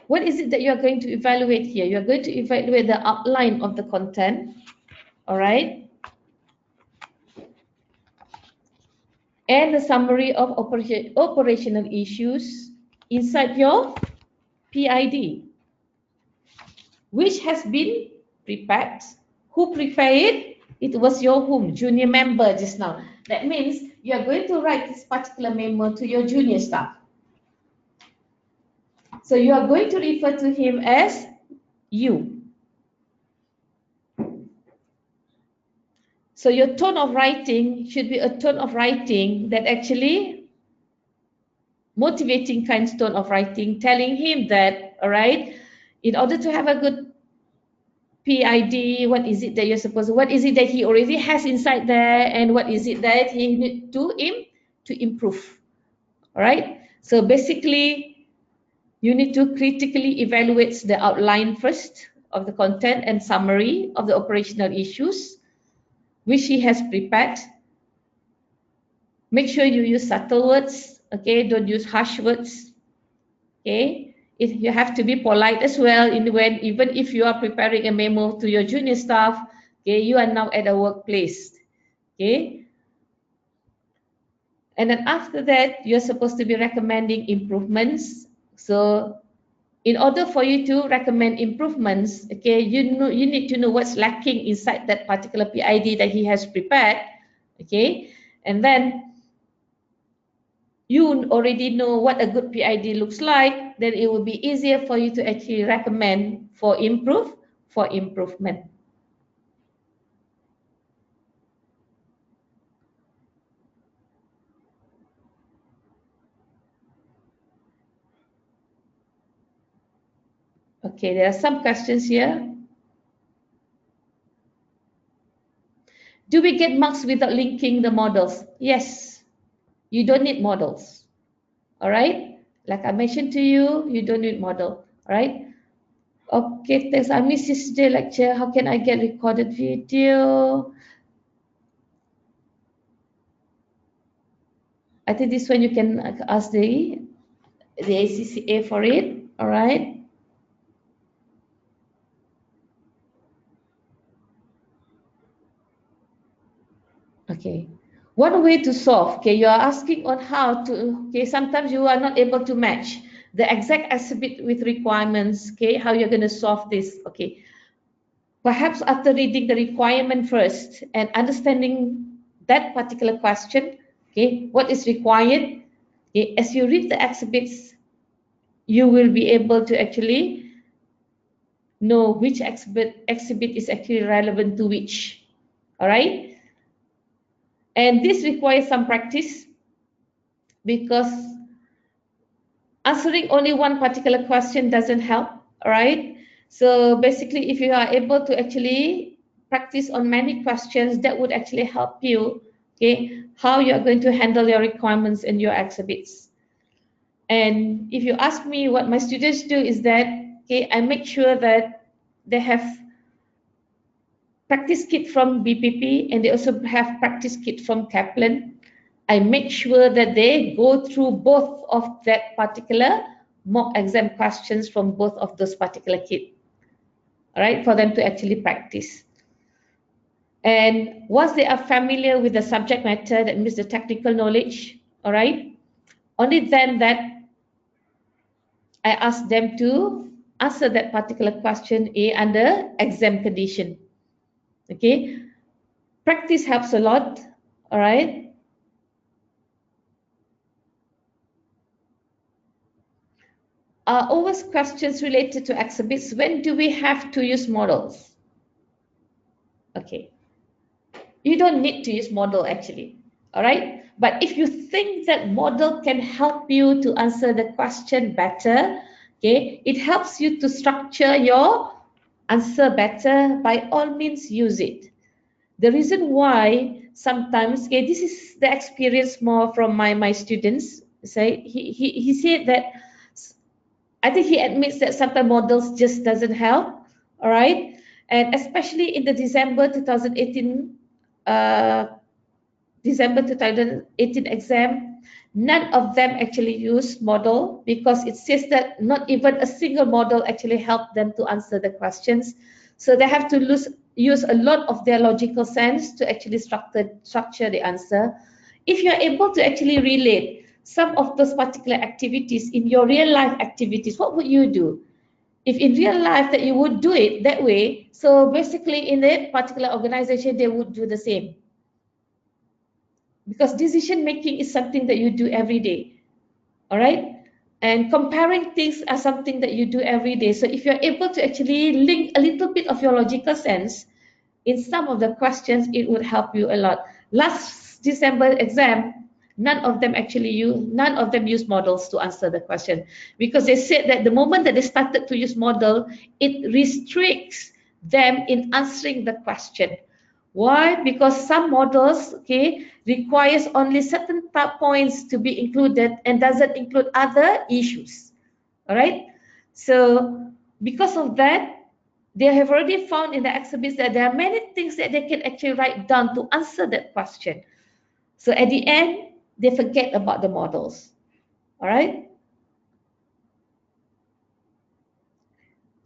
What is it that you are going to evaluate here? You are going to evaluate the outline of the content, all right? And the summary of operational issues inside your PID, which has been prepared. Who prepared it? It was your whom? Junior member just now. That means you are going to write this particular memo to your junior staff. So you are going to refer to him as you. So your tone of writing should be a tone of writing that actually motivating kind of tone of writing, telling him that, all right, in order to have a good PID, what is it that you're supposed to, what is it that he already has inside there, and what is it that he need to improve, all right? So basically, you need to critically evaluate the outline first of the content and summary of the operational issues, which he has prepared. Make sure you use subtle words, okay? Don't use harsh words, okay? You have to be polite as well even if you are preparing a memo to your junior staff, okay? You are now at a workplace, okay? And then after that, you're supposed to be recommending improvements. So in order for you to recommend improvements, okay, you need to know what's lacking inside that particular PID that he has prepared, okay? And then you already know what a good PID looks like, then it will be easier for you to actually recommend for improvement. Okay, there are some questions here. Do we get marks without linking the models? Yes, you don't need models. All right, like I mentioned to you, you don't need model. All right. Okay, thanks. I missed yesterday lecture. How can I get recorded video? I think this one you can ask the ACCA for it. All right. Okay. One way to solve, okay, you are asking on how to, okay, sometimes you are not able to match the exact exhibit with requirements, okay, how you're going to solve this, okay. Perhaps after reading the requirement first and understanding that particular question, okay, what is required, okay, as you read the exhibits, you will be able to actually know which exhibit is actually relevant to which, all right. And this requires some practice because answering only one particular question doesn't help, all right? So basically, if you are able to actually practice on many questions, that would actually help you, okay, how you are going to handle your requirements and your exhibits. And if you ask me, what my students do is that, okay, I make sure that they have practice kit from BPP and they also have practice kit from Kaplan. I make sure that they go through both of that particular mock exam questions from both of those particular kit, all right, for them to actually practice. And once they are familiar with the subject matter, that means the technical knowledge, all right, only then that I ask them to answer that particular question under exam condition, okay. Practice helps a lot, all right. Always questions related to exhibits. When do we have to use models? Okay, you don't need to use model actually, all right. But if you think that model can help you to answer the question better, okay, it helps you to structure your answer better, by all means use it. The reason why sometimes, okay, this is the experience more from my students, say he said that I think he admits that sometimes models just doesn't help, all right? And especially in the December 2018 exam, none of them actually use model because it says that not even a single model actually helped them to answer the questions. So they have to use a lot of their logical sense to actually structure the answer. If you're able to actually relate some of those particular activities in your real life activities, what would you do? If in real life that you would do it that way, so basically in that particular organization, they would do the same. Because decision making is something that you do every day, all right? And comparing things are something that you do every day. So if you're able to actually link a little bit of your logical sense in some of the questions, it would help you a lot. Last December exam, none of them use models to answer the question, because they said that the moment that they started to use model, it restricts them in answering the question. Why? Because some models, okay, requires only certain points to be included and doesn't include other issues. All right. So because of that, they have already found in the exhibits that there are many things that they can actually write down to answer that question. So at the end, they forget about the models. All right.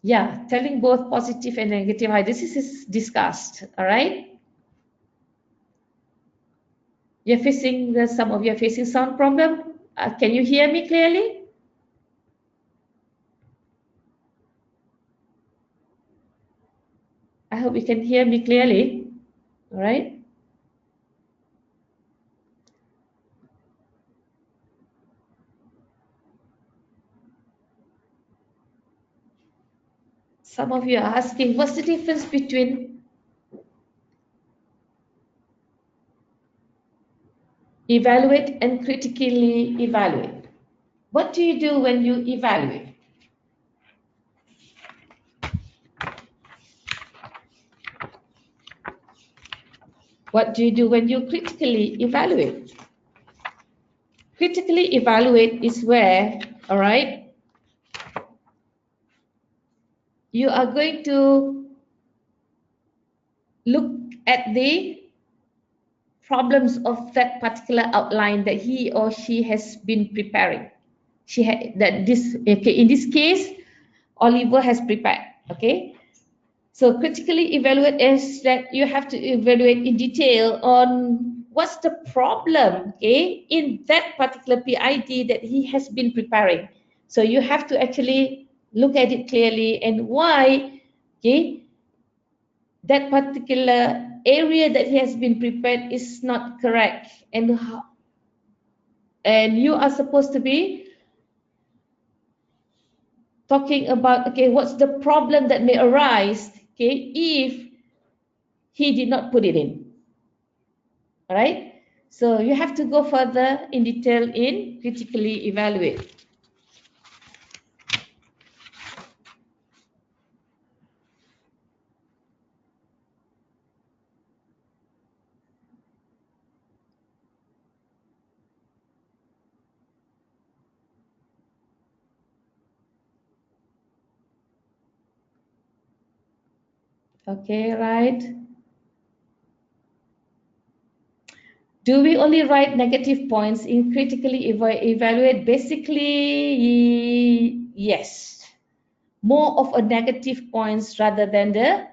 Yeah, telling both positive and negative. This is discussed. All right. Some of you are facing sound problem. Can you hear me clearly? I hope you can hear me clearly. All right. Some of you are asking, what's the difference between evaluate and critically evaluate? What do you do when you evaluate? What do you do when you critically evaluate? Critically evaluate is where, all right, you are going to look at the problems of that particular outline that he or she has been preparing. In this case, Oliver has prepared. Okay, so critically evaluate is that you have to evaluate in detail on what's the problem, okay, in that particular PID that he has been preparing. So you have to actually look at it clearly and why, okay, that particular area that he has been prepared is not correct, and you are supposed to be talking about, okay, what's the problem that may arise, okay, if he did not put it in. All right. So you have to go further in detail in critically evaluate. Okay, right. Do we only write negative points in critically evaluate? Basically, yes. More of a negative points rather than the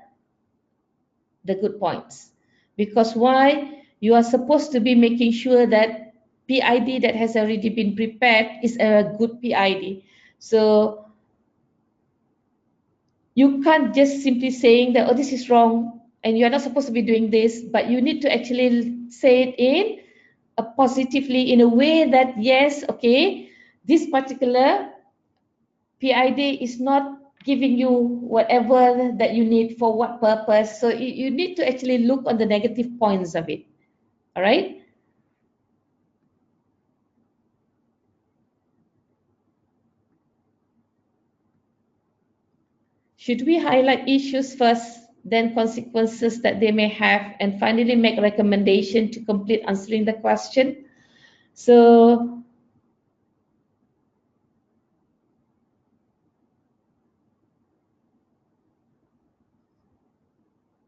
good points. Because why? You are supposed to be making sure that PID that has already been prepared is a good PID. So you can't just simply saying that, oh, this is wrong and you're not supposed to be doing this, but you need to actually say it in a positively, in a way that, yes, okay, this particular PID is not giving you whatever that you need for what purpose. So you need to actually look on the negative points of it. All right. Should we highlight issues first, then consequences that they may have, and finally make recommendation to complete answering the question? So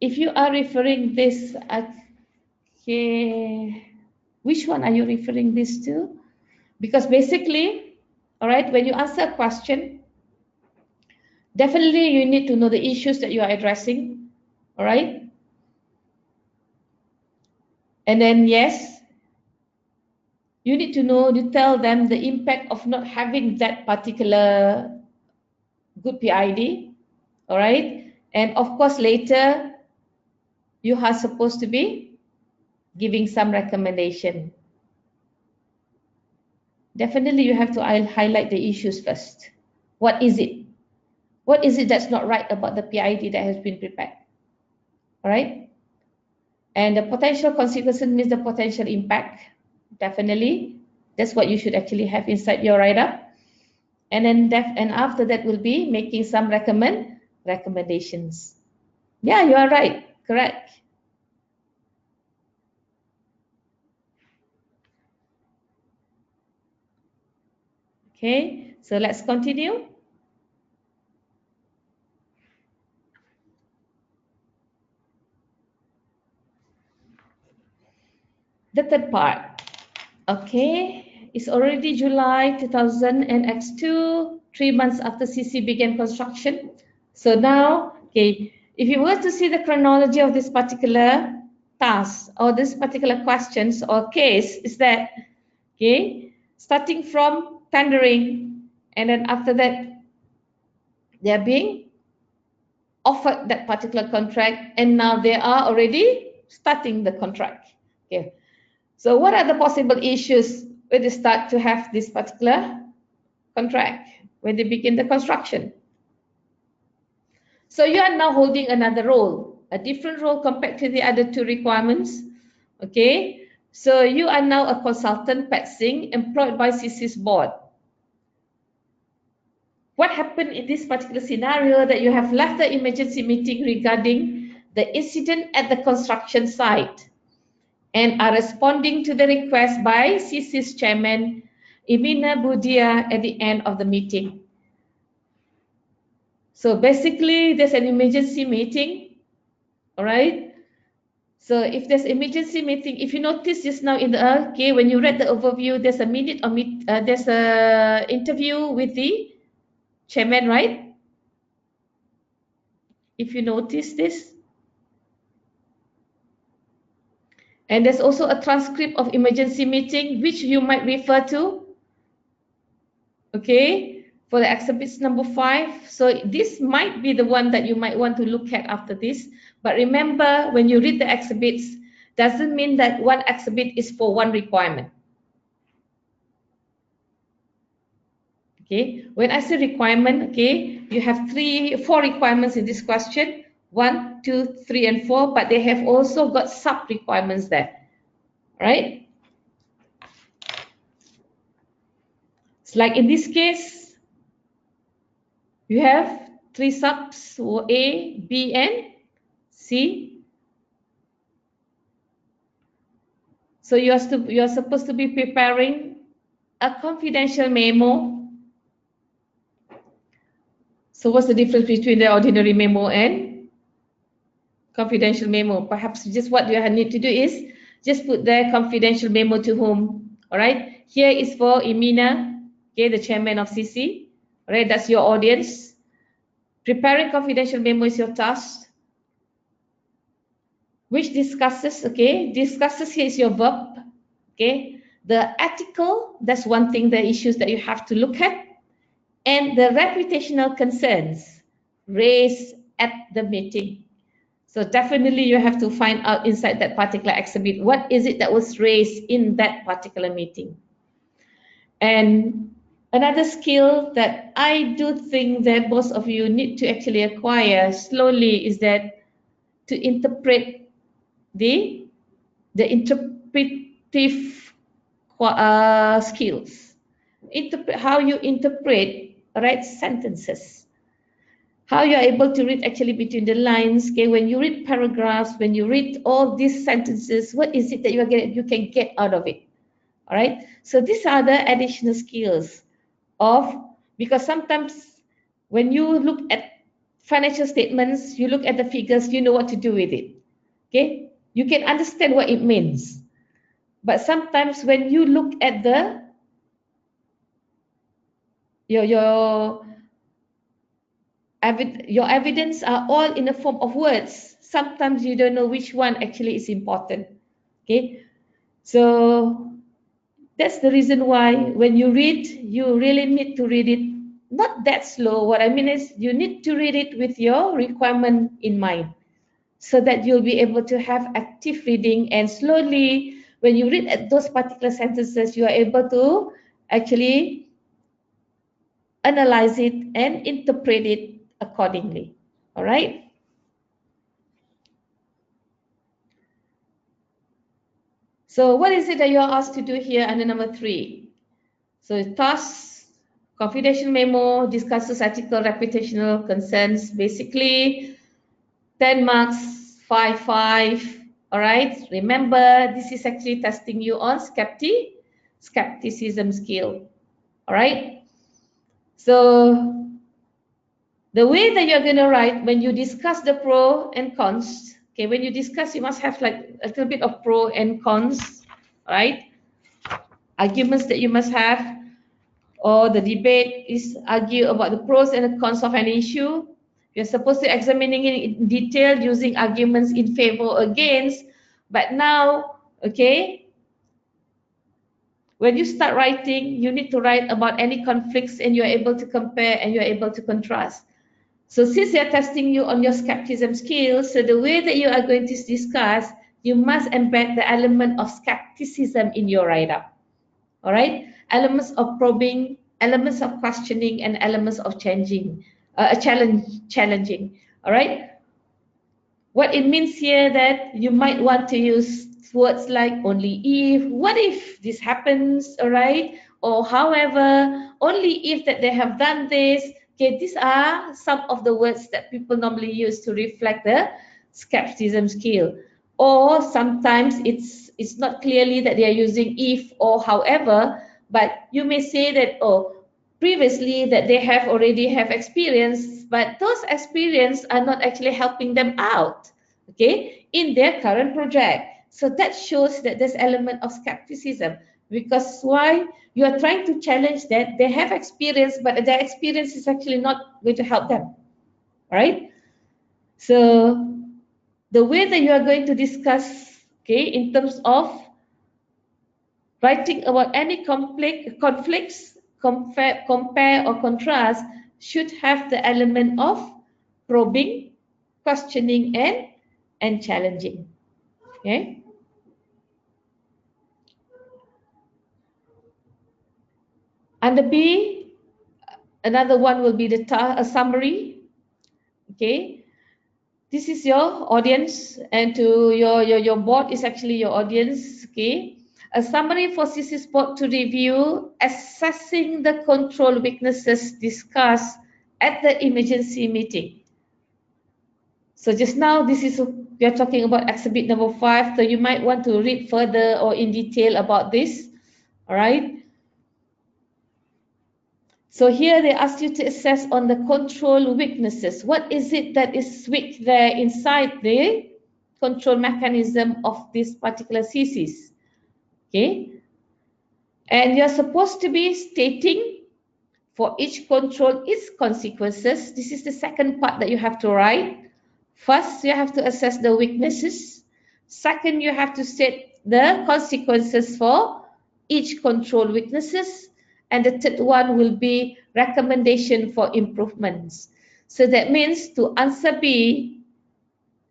if you are referring this, okay, which one are you referring this to? Because basically, all right, when you answer a question, definitely you need to know the issues that you are addressing, all right? And then yes, you need to know, to tell them the impact of not having that particular good PID, all right? And of course, later, you are supposed to be giving some recommendation. Definitely, you have to highlight the issues first. What is it? What is it that's not right about the PID that has been prepared? All right? And the potential consequences means the potential impact. Definitely, that's what you should actually have inside your write-up. And then after that will be making some recommendations. Yeah, you are right. Correct. Okay, so let's continue. The third part. Okay, it's already July 2000 and X2, 3 months after CC began construction. So now, okay, if you were to see the chronology of this particular task or this particular questions or case, is that, okay, starting from tendering, and then after that, they are being offered that particular contract, and now they are already starting the contract. Okay. So what are the possible issues when they start to have this particular contract, when they begin the construction? So you are now holding another role, a different role compared to the other two requirements. Okay, so you are now a consultant PETSing employed by CC's board. What happened in this particular scenario that you have left the emergency meeting regarding the incident at the construction site and are responding to the request by CC's chairman, Imina Budia, at the end of the meeting. So basically, there's an emergency meeting, all right? So if there's emergency meeting, if you notice just now in the, okay, when you read the overview, there's a minute or there's a interview with the chairman, right? If you notice this. And there's also a transcript of emergency meeting, which you might refer to, okay, for the exhibits number 5. So this might be the one that you might want to look at after this. But remember, when you read the exhibits, doesn't mean that one exhibit is for one requirement. Okay, when I say requirement, okay, you have 4 requirements in this question, 1, 2, 3, and 4, but they have also got sub requirements there, right? It's like in this case, you have 3 subs, A, B, and C. So you are supposed to be preparing a confidential memo. So what's the difference between the ordinary memo and confidential memo? Perhaps just what you need to do is just put the confidential memo to whom. All right. Here is for Imina, okay, the chairman of CC. All right, that's your audience. Preparing confidential memo is your task, which discusses, okay, discusses here is your verb, okay. The article, that's one thing, the issues that you have to look at, and the reputational concerns raised at the meeting. So definitely you have to find out inside that particular exhibit, what is it that was raised in that particular meeting. And another skill that I do think that most of you need to actually acquire slowly is that to interpret the interpretive skills. How you interpret, right, sentences. How you are able to read actually between the lines. Okay, when you read paragraphs, when you read all these sentences, what is it that you can get out of it? All right. So these are the additional skills of, because sometimes when you look at financial statements, you look at the figures, you know what to do with it. Okay, you can understand what it means. But sometimes when you look at the your evidence are all in the form of words. Sometimes you don't know which one actually is important. Okay, so that's the reason why when you read, you really need to read it not that slow. What I mean is you need to read it with your requirement in mind, so that you'll be able to have active reading, and slowly when you read at those particular sentences, you are able to actually analyze it and interpret it accordingly. All right. So what is it that you are asked to do here under number 3? So task, confidential memo, discusses article reputational concerns, basically 10 marks, 5, 5. All right. Remember, this is actually testing you on skepticism skill. All right. So the way that you're going to write when you discuss the pro and cons, okay, when you discuss, you must have like a little bit of pro and cons, right? Arguments that you must have, or the debate is argue about the pros and the cons of an issue. You're supposed to examining it in detail using arguments in favor or against. But now, okay, when you start writing, you need to write about any conflicts, and you're able to compare and you're able to contrast. So since they're testing you on your skepticism skills, so the way that you are going to discuss, you must embed the element of skepticism in your write-up. All right? Elements of probing, elements of questioning, and elements of challenging. All right? What it means here that you might want to use words like only if, what if this happens, all right? Or however, only if that they have done this. Okay, these are some of the words that people normally use to reflect the skepticism skill. Or sometimes it's not clearly that they are using if or however, but you may say that, oh, previously that they have already have experience, but those experience are not actually helping them out, okay, in their current project. So that shows that there's element of skepticism, because why? You are trying to challenge that they have experience, but their experience is actually not going to help them, right? So the way that you are going to discuss, okay, in terms of writing about any conflicts, compare or contrast, should have the element of probing, questioning, and challenging. Okay. Under B, another one will be the summary. Okay. This is your audience, and to your board is actually your audience. Okay. A summary for CC's board to review, assessing the control weaknesses discussed at the emergency meeting. So just now, this is we are talking about exhibit number 5. So you might want to read further or in detail about this. All right. So here they ask you to assess on the control weaknesses. What is it that is weak there inside the control mechanism of this particular CCs? Okay. And you're supposed to be stating for each control its consequences. This is the second part that you have to write. First, you have to assess the weaknesses. Second, you have to state the consequences for each control weaknesses. And the third one will be recommendation for improvements. So that means to answer B,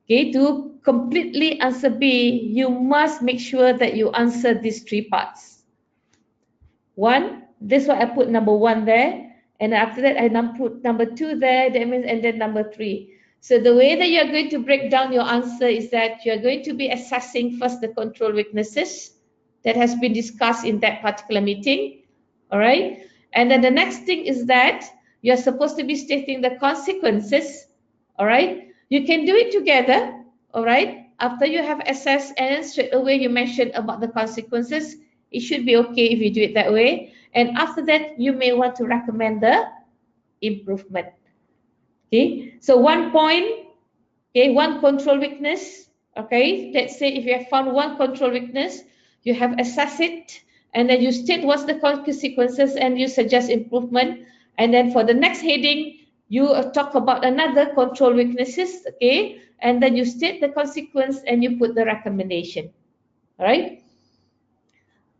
okay, to completely answer B, you must make sure that you answer these 3 parts. 1, that's why I put number 1 there. And after that, I put number 2 there, that means, and then number 3. So the way that you're going to break down your answer is that you're going to be assessing first the control weaknesses that has been discussed in that particular meeting. All right. And then the next thing is that you're supposed to be stating the consequences. All right. You can do it together. All right. After you have assessed and straight away you mention about the consequences, it should be okay if you do it that way. And after that, you may want to recommend the improvement. Okay. So 1 point, okay, one control weakness, okay. Let's say if you have found one control weakness, you have assessed it, and then you state what's the consequences and you suggest improvement. And then for the next heading, you talk about another control weaknesses, okay, and then you state the consequence and you put the recommendation. All right.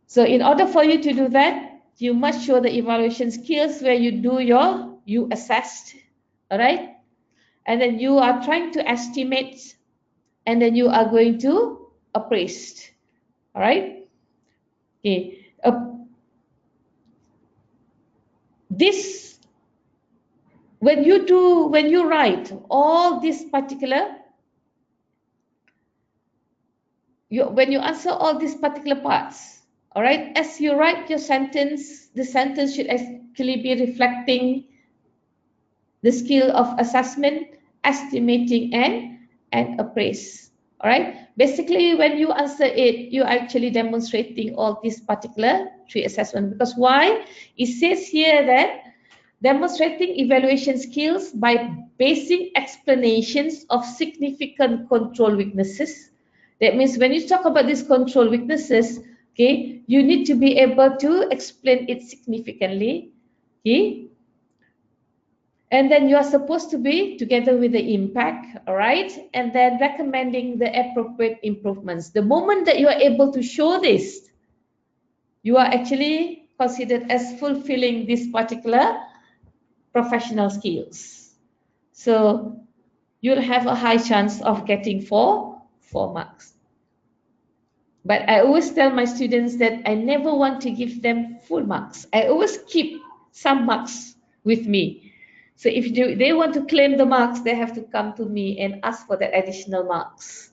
So in order for you to do that, you must show the evaluation skills where you assessed, all right, and then you are trying to estimate, and then you are going to appraise, all right. Okay. This when you write all this particular when you answer all these particular parts, all right, as you write your sentence, the sentence should actually be reflecting the skill of assessment, estimating, and appraise. All right. Basically, when you answer it, you're actually demonstrating all these particular three assessments. Because why? It says here that demonstrating evaluation skills by basing explanations of significant control weaknesses. That means when you talk about these control weaknesses, okay, you need to be able to explain it significantly, okay. And then you are supposed to be together with the impact, all right, and then recommending the appropriate improvements. The moment that you are able to show this, you are actually considered as fulfilling this particular professional skills. So you'll have a high chance of getting four marks. But I always tell my students that I never want to give them full marks. I always keep some marks with me. So if they want to claim the marks, they have to come to me and ask for that additional marks.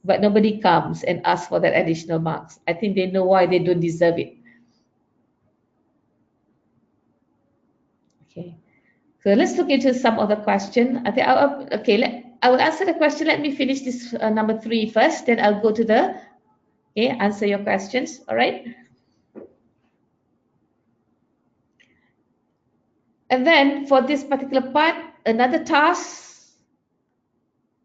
But nobody comes and asks for that additional marks. I think they know why they don't deserve it. Okay. So let's look into some other question. I think I will answer the question. Let me finish this number 3 first, then I'll go to the answer your questions. All right. And then for this particular part, another task.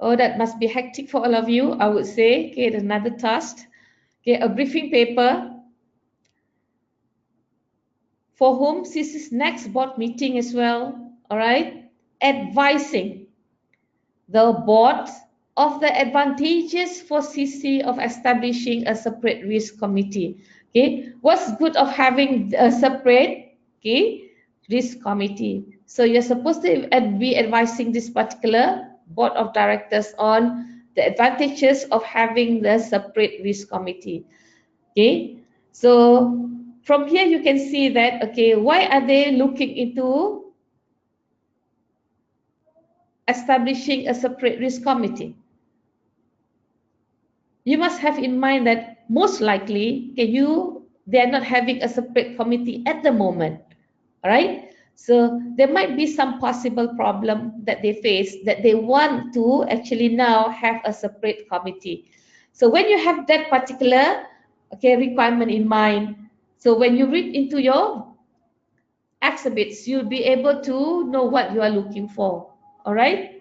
Oh, that must be hectic for all of you, I would say. Okay, another task. Okay, a briefing paper for whom this is next board meeting as well. All right, advising the board of the advantages for CC of establishing a separate risk committee. Okay, what's good of having a separate risk committee? So you're supposed to be advising this particular board of directors on the advantages of having the separate risk committee. Okay, so from here you can see that, okay, why are they looking into establishing a separate risk committee? You must have in mind that most likely they are not having a separate committee at the moment. All right, so there might be some possible problem that they face that they want to actually now have a separate committee. So when you have that particular requirement in mind, so when you read into your exhibits, you'll be able to know what you are looking for. All right.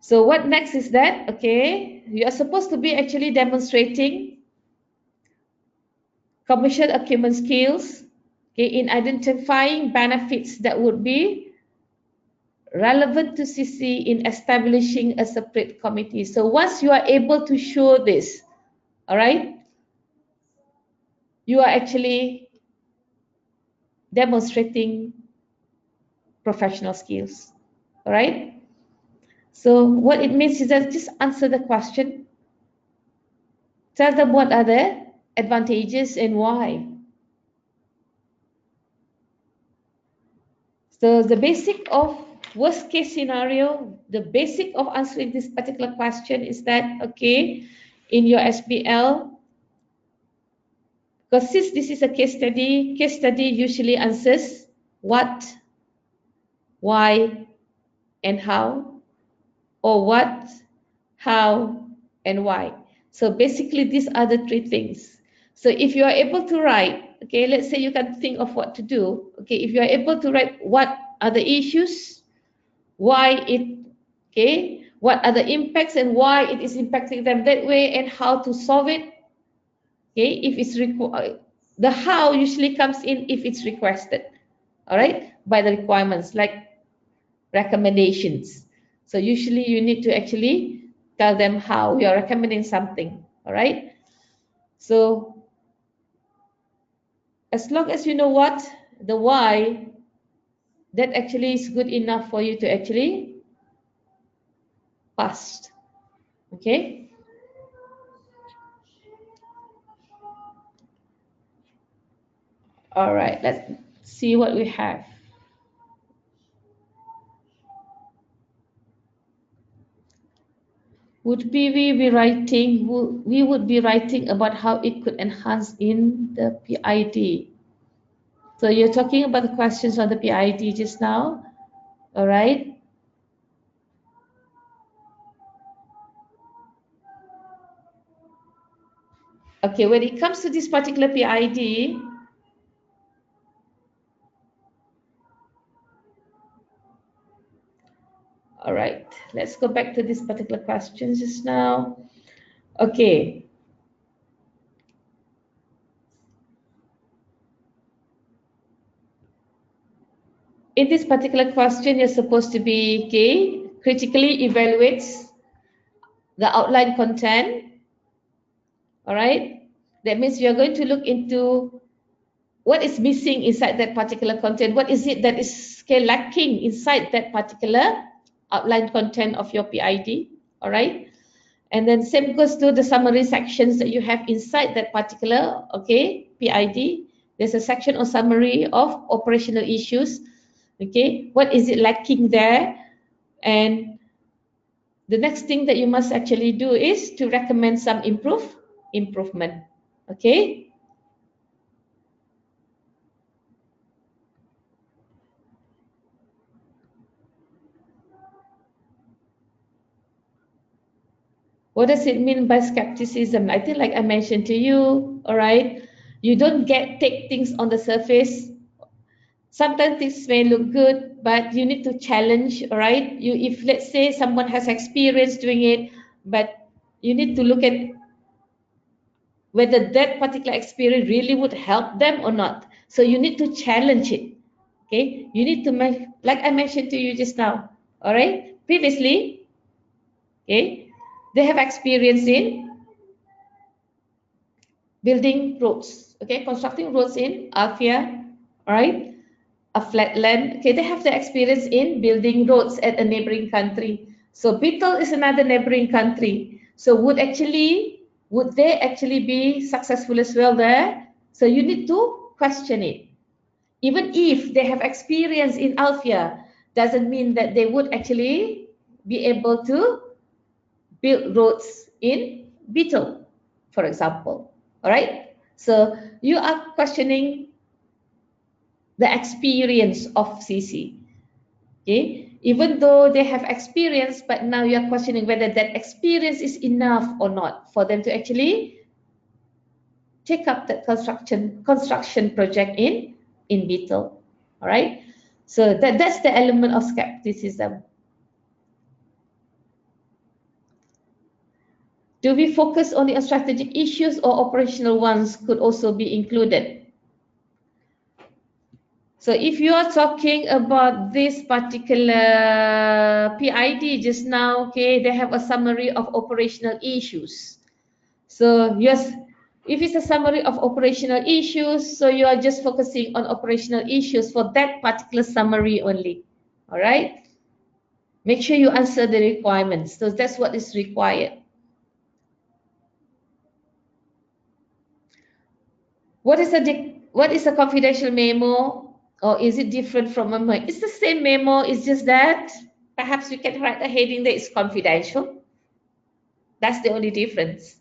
So what next is that, okay, you are supposed to be actually demonstrating commercial acumen skills, okay, in identifying benefits that would be relevant to CC in establishing a separate committee. So once you are able to show this, all right, you are actually demonstrating professional skills. All right. So what it means is that just answer the question. Tell them what are the advantages and why. So the basic of worst case scenario, the basic of answering this particular question is that, okay, in your SBL, because since this is a case study usually answers what, why, and how, or what, how, and why. So basically, these are the three things. So if you are able to write, okay, let's say you can think of what to do. Okay, if you are able to write what are the issues, why it, okay, what are the impacts and why it is impacting them that way and how to solve it. Okay, if it's required, the how usually comes in if it's requested, all right, by the requirements like recommendations. So usually you need to actually tell them how you are recommending something, all right. So as long as you know what the why, that actually is good enough for you to actually pass. Okay. All right, let's see what we have. Would we be writing, we would be writing about how it could enhance in the PID. So you're talking about the questions on the PID just now, all right? Okay, when it comes to this particular PID, all right, let's go back to this particular question just now. Okay. In this particular question, you're supposed to be, okay, critically evaluates the outline content, all right? That means you're going to look into what is missing inside that particular content. What is it that is, okay, lacking inside that particular outline content of your PID, all right? And then same goes to the summary sections that you have inside that particular, okay, PID. There's a section or summary of operational issues, okay? What is it lacking there? And the next thing that you must actually do is to recommend some improvement, okay? What does it mean by skepticism? I think, like I mentioned to you, all right, you don't take things on the surface. Sometimes things may look good, but you need to challenge, all right? If let's say someone has experience doing it, but you need to look at whether that particular experience really would help them or not. So you need to challenge it, okay? You need to make, like I mentioned to you just now, all right? Previously, okay, they have experience in building roads, okay, constructing roads in Alfia, right? A flat land. Okay, they have the experience in building roads at a neighboring country. So Beetle is another neighboring country. So would they actually be successful as well there? So you need to question it. Even if they have experience in Alfia, doesn't mean that they would actually be able to build roads in Beetle, for example. All right. So you are questioning the experience of CC. Okay, even though they have experience, but now you are questioning whether that experience is enough or not for them to actually take up that construction project in Beetle. All right. So that's the element of skepticism. Do we focus only on strategic issues or operational ones could also be included? So if you are talking about this particular PID just now, okay, they have a summary of operational issues. So yes, if it's a summary of operational issues, so you are just focusing on operational issues for that particular summary only. All right. Make sure you answer the requirements. So that's what is required. What is a confidential memo, or is it different from a memo? It's the same memo. It's just that perhaps we can write a heading that is confidential. That's the only difference.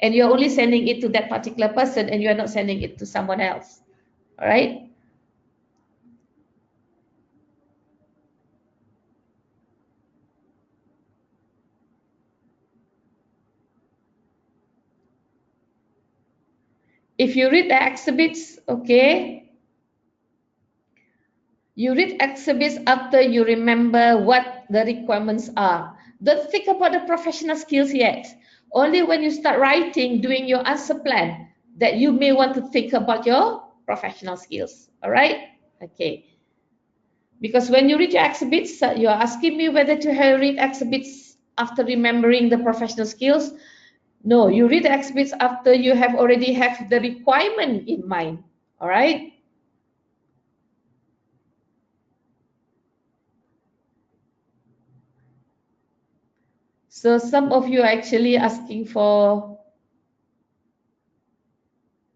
And you're only sending it to that particular person, and you're not sending it to someone else. All right. If you read the exhibits, okay, you read exhibits after you remember what the requirements are. Don't think about the professional skills yet. Only when you start writing, doing your answer plan, that you may want to think about your professional skills. All right? Okay. Because when you read your exhibits, you are asking me whether to read exhibits after remembering the professional skills. No, you read the exhibits after you have already have the requirement in mind. All right? So some of you are actually asking for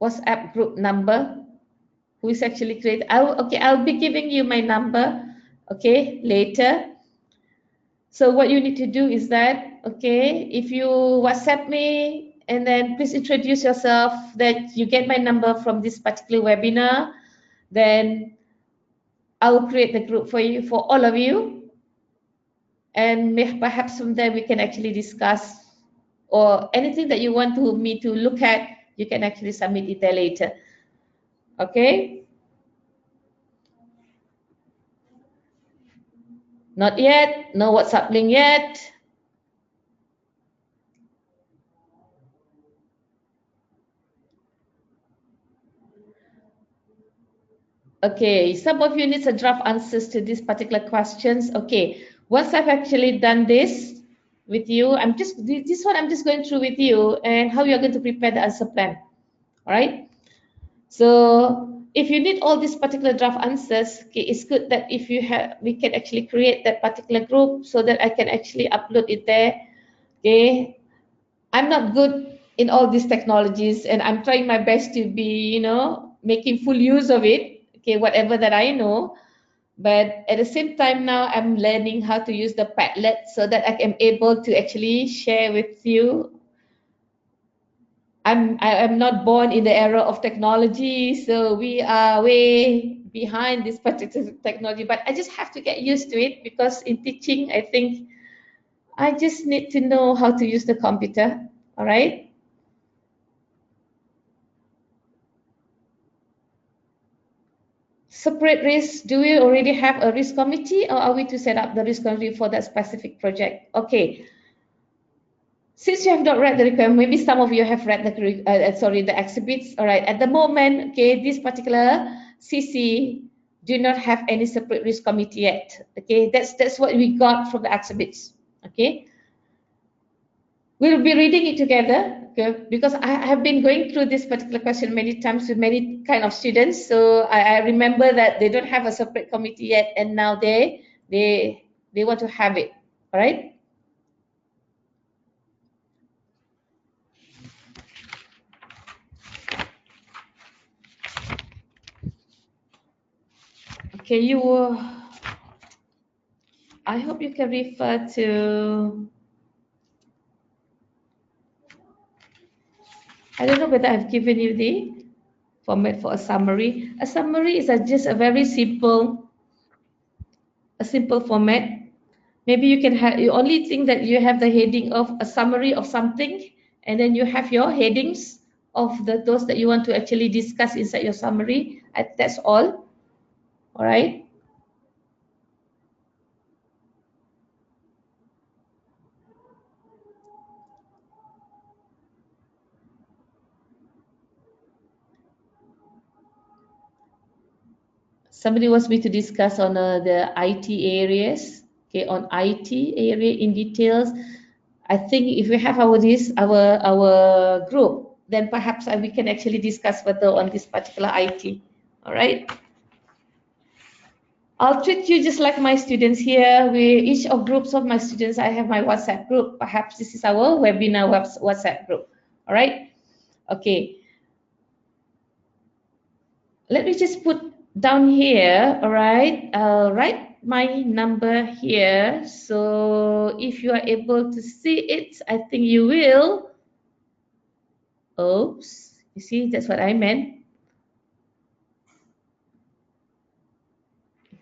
WhatsApp group number. Who is actually created? I'll be giving you my number, okay, later. So what you need to do is that, okay, if you WhatsApp me and then please introduce yourself that you get my number from this particular webinar, then I will create the group for you, for all of you, and perhaps from there we can actually discuss, or anything that you want me to look at, you can actually submit it there later. Okay? Not yet, no WhatsApp link yet. Okay, some of you need a draft answers to these particular questions. Okay, once I've actually done this with you, this one I'm just going through with you and how you're going to prepare the answer plan. All right. So if you need all these particular draft answers, okay, it's good that if you have, we can actually create that particular group so that I can actually upload it there. Okay, I'm not good in all these technologies, and I'm trying my best to be, making full use of it. Okay, whatever that I know. But at the same time now, I'm learning how to use the Padlet so that I am able to actually share with you. I am not born in the era of technology, so we are way behind this particular technology. But I just have to get used to it because in teaching, I think I just need to know how to use the computer. All right. Separate risk, do we already have a risk committee or are we to set up the risk committee for that specific project? Okay. Since you have not read the requirement, maybe some of you have read the exhibits. All right. At the moment, okay, this particular CC do not have any separate risk committee yet. Okay, that's what we got from the exhibits. Okay. We'll be reading it together, okay, because I have been going through this particular question many times with many kind of students. So I remember that they don't have a separate committee yet, and now they want to have it. All right. Okay, I hope you can refer to. I don't know whether I've given you the format for a summary. A summary is just a very simple format. Maybe you can have, you only think that you have the heading of a summary of something, and then you have your headings of those that you want to actually discuss inside your summary. That's all. All right. Somebody wants me to discuss on the IT areas. Okay, on IT area in details. I think if we have our group, then perhaps we can actually discuss further on this particular IT. All right. I'll treat you just like my students here. Each of groups of my students, I have my WhatsApp group. Perhaps this is our webinar WhatsApp group. All right. Okay. Let me just put down here. All right. I'll write my number here. So if you are able to see it, I think you will. Oops. You see, that's what I meant.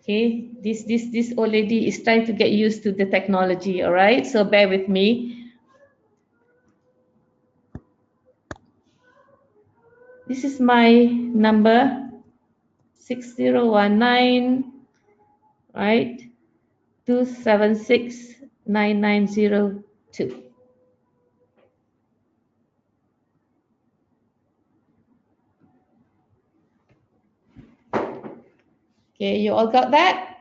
Okay, this old lady is trying to get used to the technology. All right, so bear with me. This is my number 6019, right? 2769902. Okay, you all got that?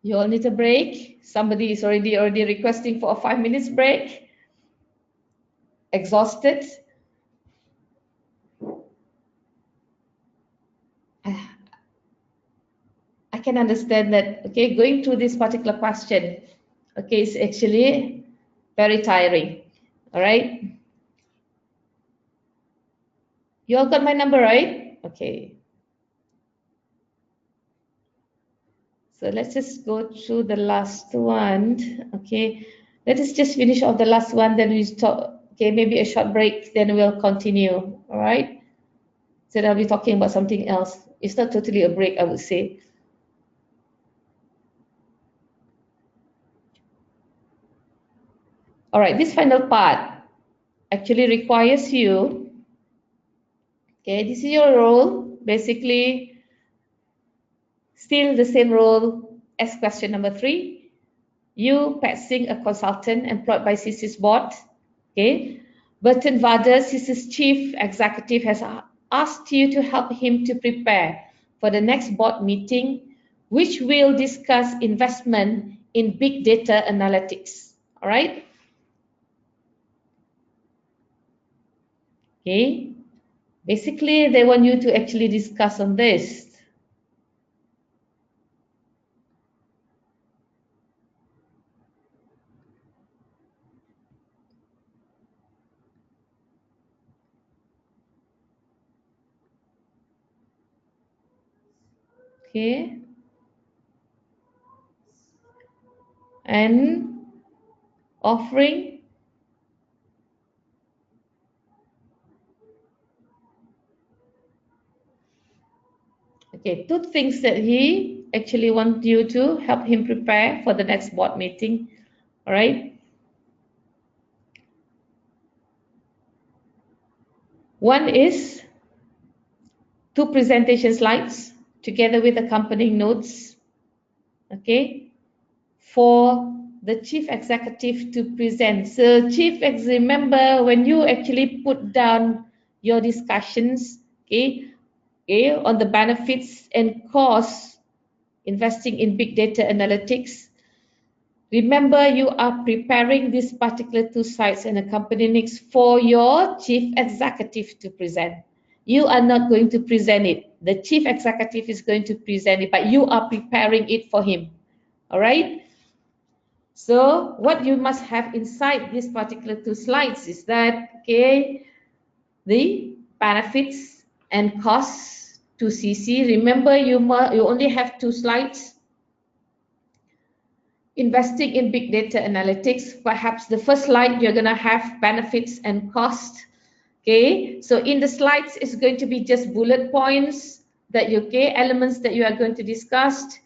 You all need a break. Somebody is already requesting for a 5 minutes break. Exhausted. I can understand that, okay, going through this particular question, okay, is actually very tiring. All right. You all got my number, right? Okay. So let's just go through the last one. Okay. Let us just finish off the last one, then we talk. Okay, maybe a short break, then we'll continue. All right. So I'll be talking about something else. It's not totally a break, I would say. All right, this final part actually requires you, okay, this is your role, basically still the same role as question number 3. You, Pat Singh, a consultant employed by CC's board, okay, Burton Vader, CC's chief executive, has asked you to help him to prepare for the next board meeting, which will discuss investment in big data analytics. All right. Okay. Basically, they want you to actually discuss on this. Okay. And offering. Okay, 2 things that he actually wants you to help him prepare for the next board meeting. All right. One is 2 presentation slides together with accompanying notes. Okay. For the chief executive to present. So remember when you actually put down your discussions, okay, on the benefits and costs investing in big data analytics. Remember, you are preparing these particular 2 slides and accompanying for your chief executive to present. You are not going to present it. The chief executive is going to present it, but you are preparing it for him. All right. So what you must have inside these particular 2 slides is that, okay, the benefits and costs to CC. Remember, you only have 2 slides. Investing in big data analytics, perhaps the first slide you're going to have benefits and cost. Okay, so in the slides it's going to be just bullet points that you, okay, elements that you are going to discuss,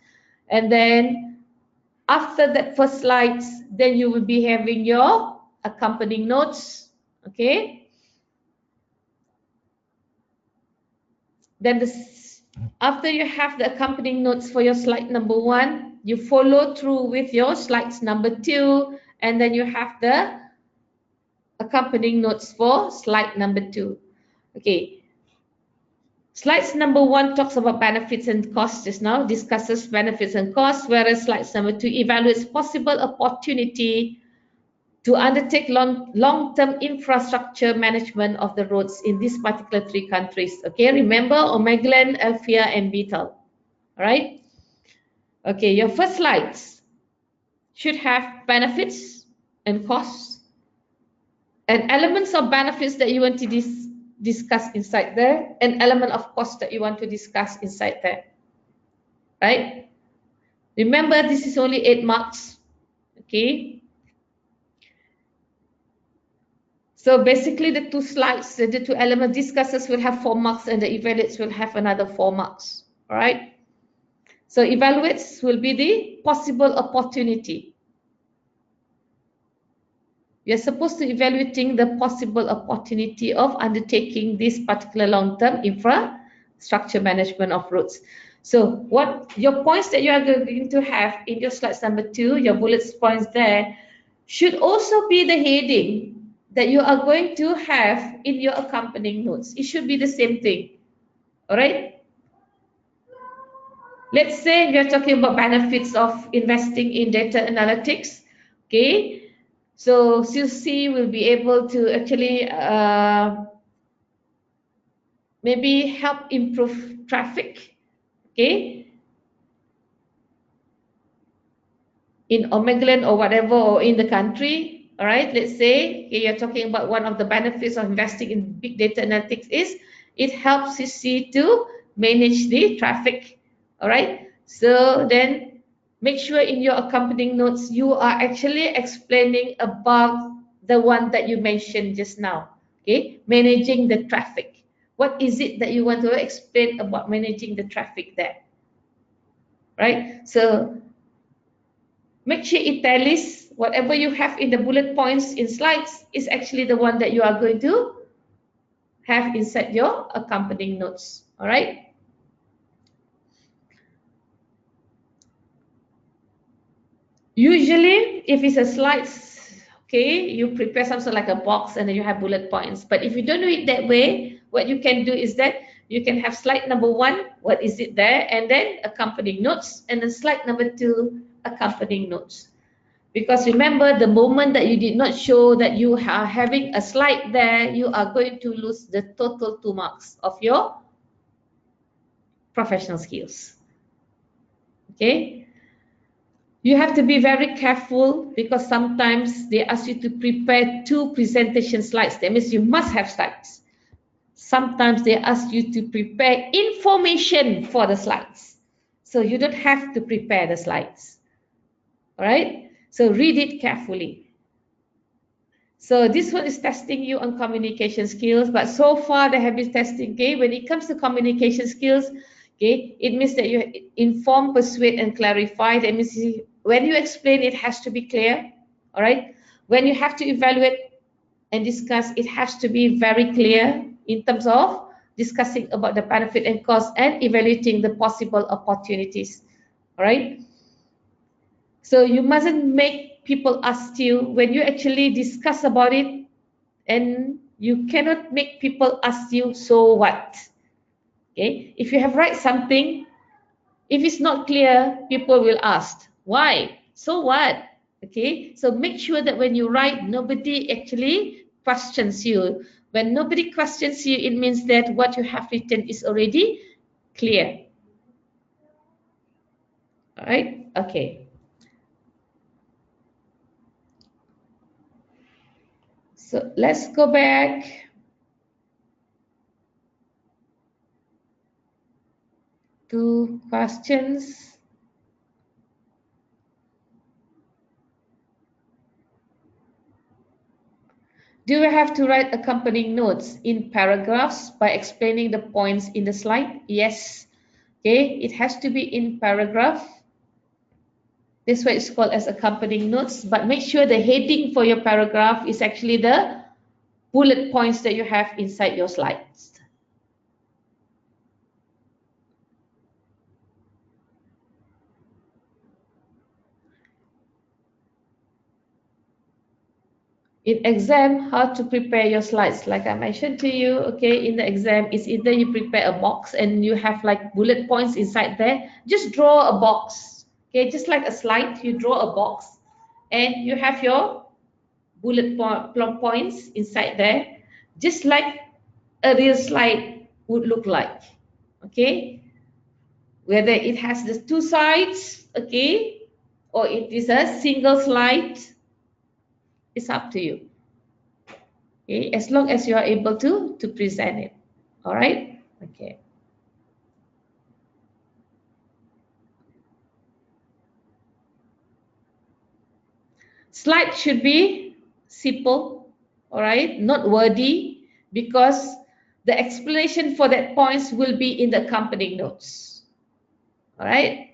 and then after that first slides, then you will be having your accompanying notes. Okay, then after you have the accompanying notes for your slide number 1, you follow through with your slides number 2, and then you have the accompanying notes for slide number 2. Okay. Slides number 1 talks about benefits and costs just now, discusses benefits and costs, whereas slides number 2 evaluates possible opportunity to undertake long-term infrastructure management of the roads in these particular 3 countries. Okay, remember Omeglen, Alfia, and Beetle. All right. Okay, your first slides should have benefits and costs and elements of benefits that you want to discuss inside there, and element of cost that you want to discuss inside there. Right? Remember, this is only 8 marks. Okay. So basically the two slides, the two elements, discussers will have 4 marks and the evaluates will have another 4 marks. All right. So evaluates will be the possible opportunity. You're supposed to evaluating the possible opportunity of undertaking this particular long-term infrastructure management of roads. So what your points that you are going to have in your slides number 2, your bullet points there, should also be the heading that you are going to have in your accompanying notes. It should be the same thing. All right. Let's say we are talking about benefits of investing in data analytics. Okay. So CC will be able to actually maybe help improve traffic, okay, in Omegaland or whatever, or in the country. All right, let's say, okay, you're talking about one of the benefits of investing in big data analytics is it helps CC to manage the traffic. All right, so then make sure in your accompanying notes you are actually explaining about the one that you mentioned just now, okay, managing the traffic. What is it that you want to explain about managing the traffic there? Right, so make sure it tallies whatever you have in the bullet points in slides is actually the one that you are going to have inside your accompanying notes. All right. Usually, if it's a slides, okay, you prepare something like a box and then you have bullet points. But if you don't do it that way, what you can do is that you can have slide number 1, what is it there, and then accompanying notes, and then slide number 2, accompanying notes. Because remember, the moment that you did not show that you are having a slide there, you are going to lose the total 2 marks of your professional skills. Okay. You have to be very careful because sometimes they ask you to prepare 2 presentation slides. That means you must have slides. Sometimes they ask you to prepare information for the slides. So you don't have to prepare the slides. All right. So read it carefully. So this one is testing you on communication skills, but so far they have been testing, okay, when it comes to communication skills, okay, it means that you inform, persuade, and clarify. That means when you explain, it has to be clear, all right? When you have to evaluate and discuss, it has to be very clear in terms of discussing about the benefit and cost and evaluating the possible opportunities, all right? So you mustn't make people ask you when you actually discuss about it, and you cannot make people ask you, so what? Okay, if you have write something, if it's not clear, people will ask, why? So what? Okay, so make sure that when you write, nobody actually questions you. When nobody questions you, it means that what you have written is already clear. All right, okay. So let's go back to questions. Do we have to write accompanying notes in paragraphs by explaining the points in the slide? Yes. Okay, it has to be in paragraph. This way it's called as accompanying notes, but make sure the heading for your paragraph is actually the bullet points that you have inside your slides. In exam, how to prepare your slides? Like I mentioned to you, okay, in the exam, it's either you prepare a box and you have like bullet points inside there. Just draw a box, okay, just like a slide, you draw a box and you have your bullet points inside there, just like a real slide would look like, okay? Whether it has the 2 sides, okay, or it is a single slide, it's up to you. Okay, as long as you are able to present it. All right, okay. Slide should be simple, all right, not wordy, because the explanation for that points will be in the accompanying notes, all right.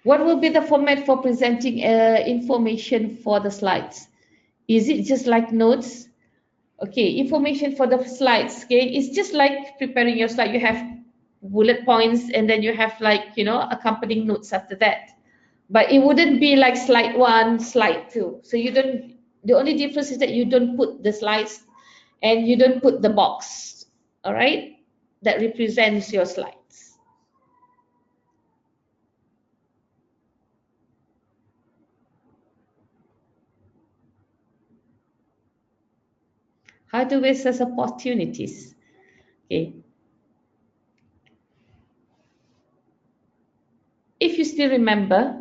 What will be the format for presenting information for the slides? Is it just like notes? Okay, information for the slides, okay, it's just like preparing your slide. You have bullet points and then you have, like, you know, accompanying notes after that. But it wouldn't be like slide 1, slide 2. So you don't, the only difference is that you don't put the slides and you don't put the box, all right, that represents your slides. How to assess opportunities? Okay. If you still remember,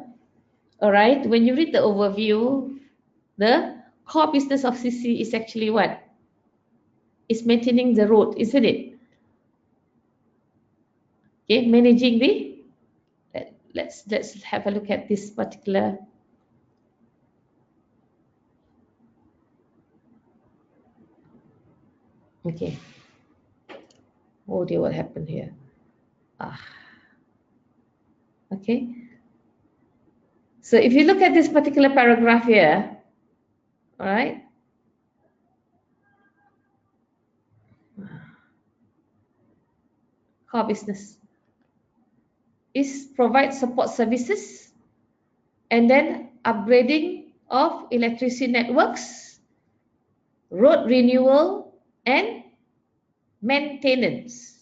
all right, when you read the overview, the core business of CC is actually what? It's maintaining the road, isn't it? Okay, managing the, let's have a look at this particular. Okay. Oh dear, what happened here? Okay. So if you look at this particular paragraph here, all right, core business is provide support services and then upgrading of electricity networks, road renewal, and maintenance.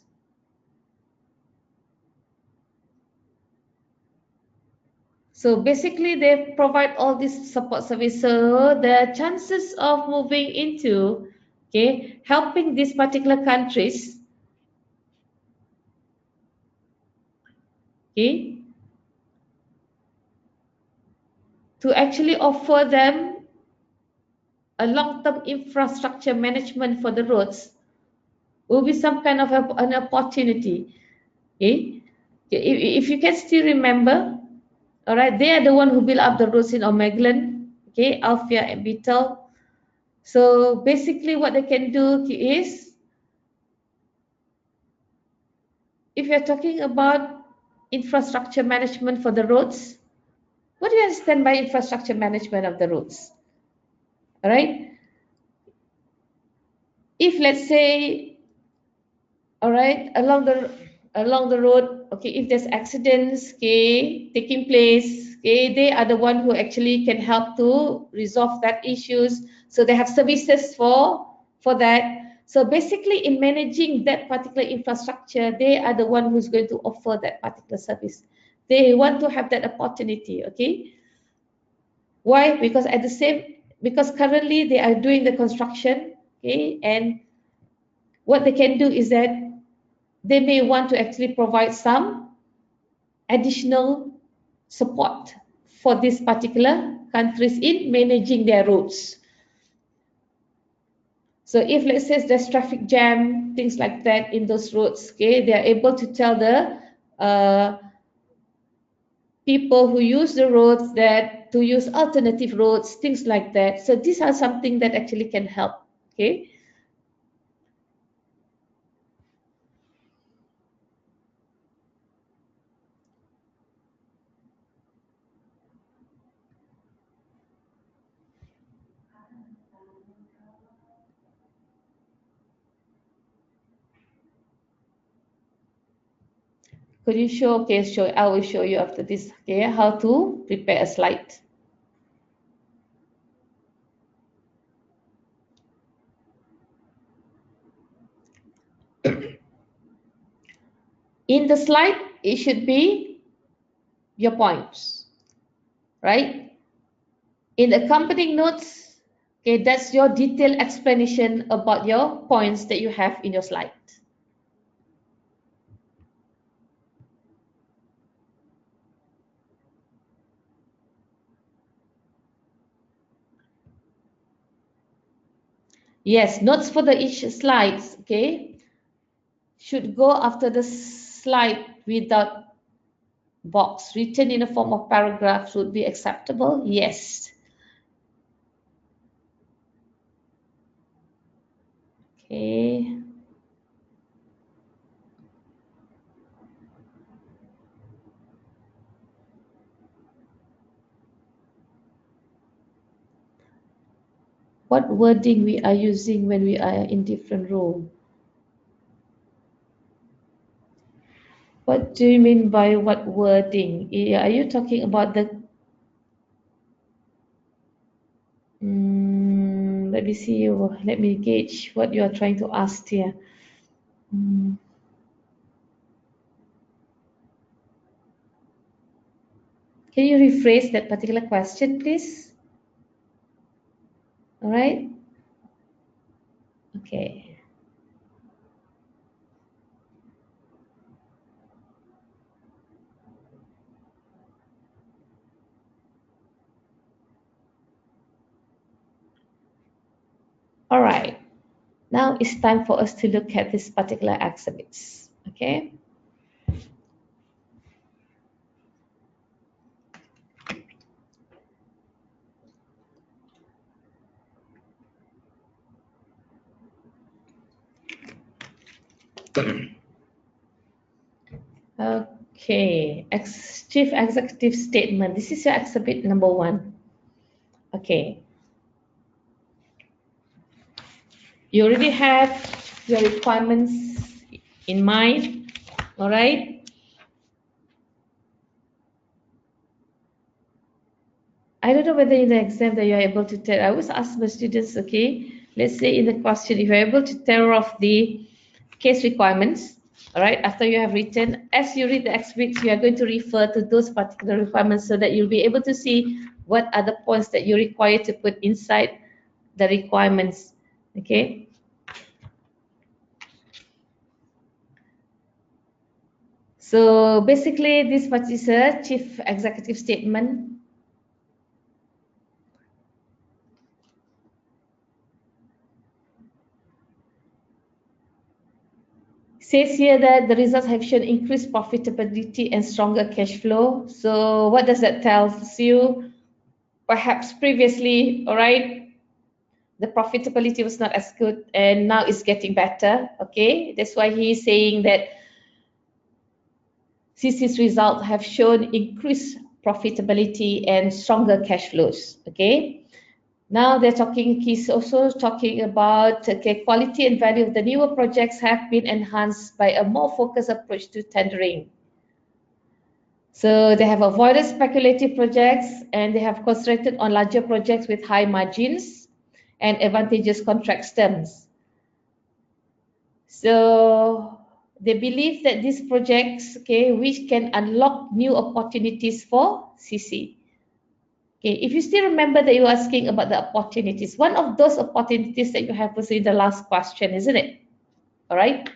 So basically they provide all this support service. So the chances of moving into, okay, helping these particular countries, okay, to actually offer them a long-term infrastructure management for the roads will be some kind of an opportunity. Okay? If you can still remember, all right, they are the one who built up the roads in Omeglin, okay, Alfia and Beetle. So basically what they can do is, if you're talking about infrastructure management for the roads, what do you understand by infrastructure management of the roads? All right. If let's say, all right, along the road, okay, if there's accidents, okay, taking place, okay, they are the one who actually can help to resolve that issues. So they have services for that. So basically, in managing that particular infrastructure, they are the one who's going to offer that particular service. They want to have that opportunity, okay. Why? Because currently they are doing the construction, okay, and what they can do is that they may want to actually provide some additional support for these particular countries in managing their roads. So if let's say there's traffic jam, things like that in those roads, okay, they are able to tell the people who use the roads that to use alternative roads, things like that. So these are something that actually can help, okay. Could you show, okay, I will show you after this, okay, how to prepare a slide. In the slide, it should be your points, right? In the accompanying notes, okay, that's your detailed explanation about your points that you have in your slide. Yes, notes for the each slides, okay? should go after the slide without box. Written in the form of paragraphs would be acceptable? Yes. Okay. What wording we are using when we are in different room? What do you mean by what wording? Are you talking about the let me see, let me gauge what you are trying to ask here. Mm. Can you rephrase that particular question, please? All right. Okay. All right. Now it's time for us to look at this particular exhibits. Okay. Okay, Chief Executive Statement. This is your exhibit number 1. Okay. You already have your requirements in mind, all right? I don't know whether in the exam that you're able to tell. I always ask my students, okay, let's say in the question, if you're able to tear off the case requirements, all right, after you have written, as you read the exhibits, you are going to refer to those particular requirements so that you'll be able to see what are the points that you require to put inside the requirements, okay? So basically, this much is a chief executive statement. Says here that the results have shown increased profitability and stronger cash flow. So what does that tell you? Perhaps previously, all right, the profitability was not as good and now it's getting better. Okay, that's why he's saying that CC's results have shown increased profitability and stronger cash flows. Okay. Now he's also talking about quality and value of the newer projects have been enhanced by a more focused approach to tendering. So they have avoided speculative projects and they have concentrated on larger projects with high margins and advantageous contract terms. So they believe that these projects, which can unlock new opportunities for CC. Okay, if you still remember that you're asking about the opportunities, one of those opportunities that you have was in the last question, isn't it? All right.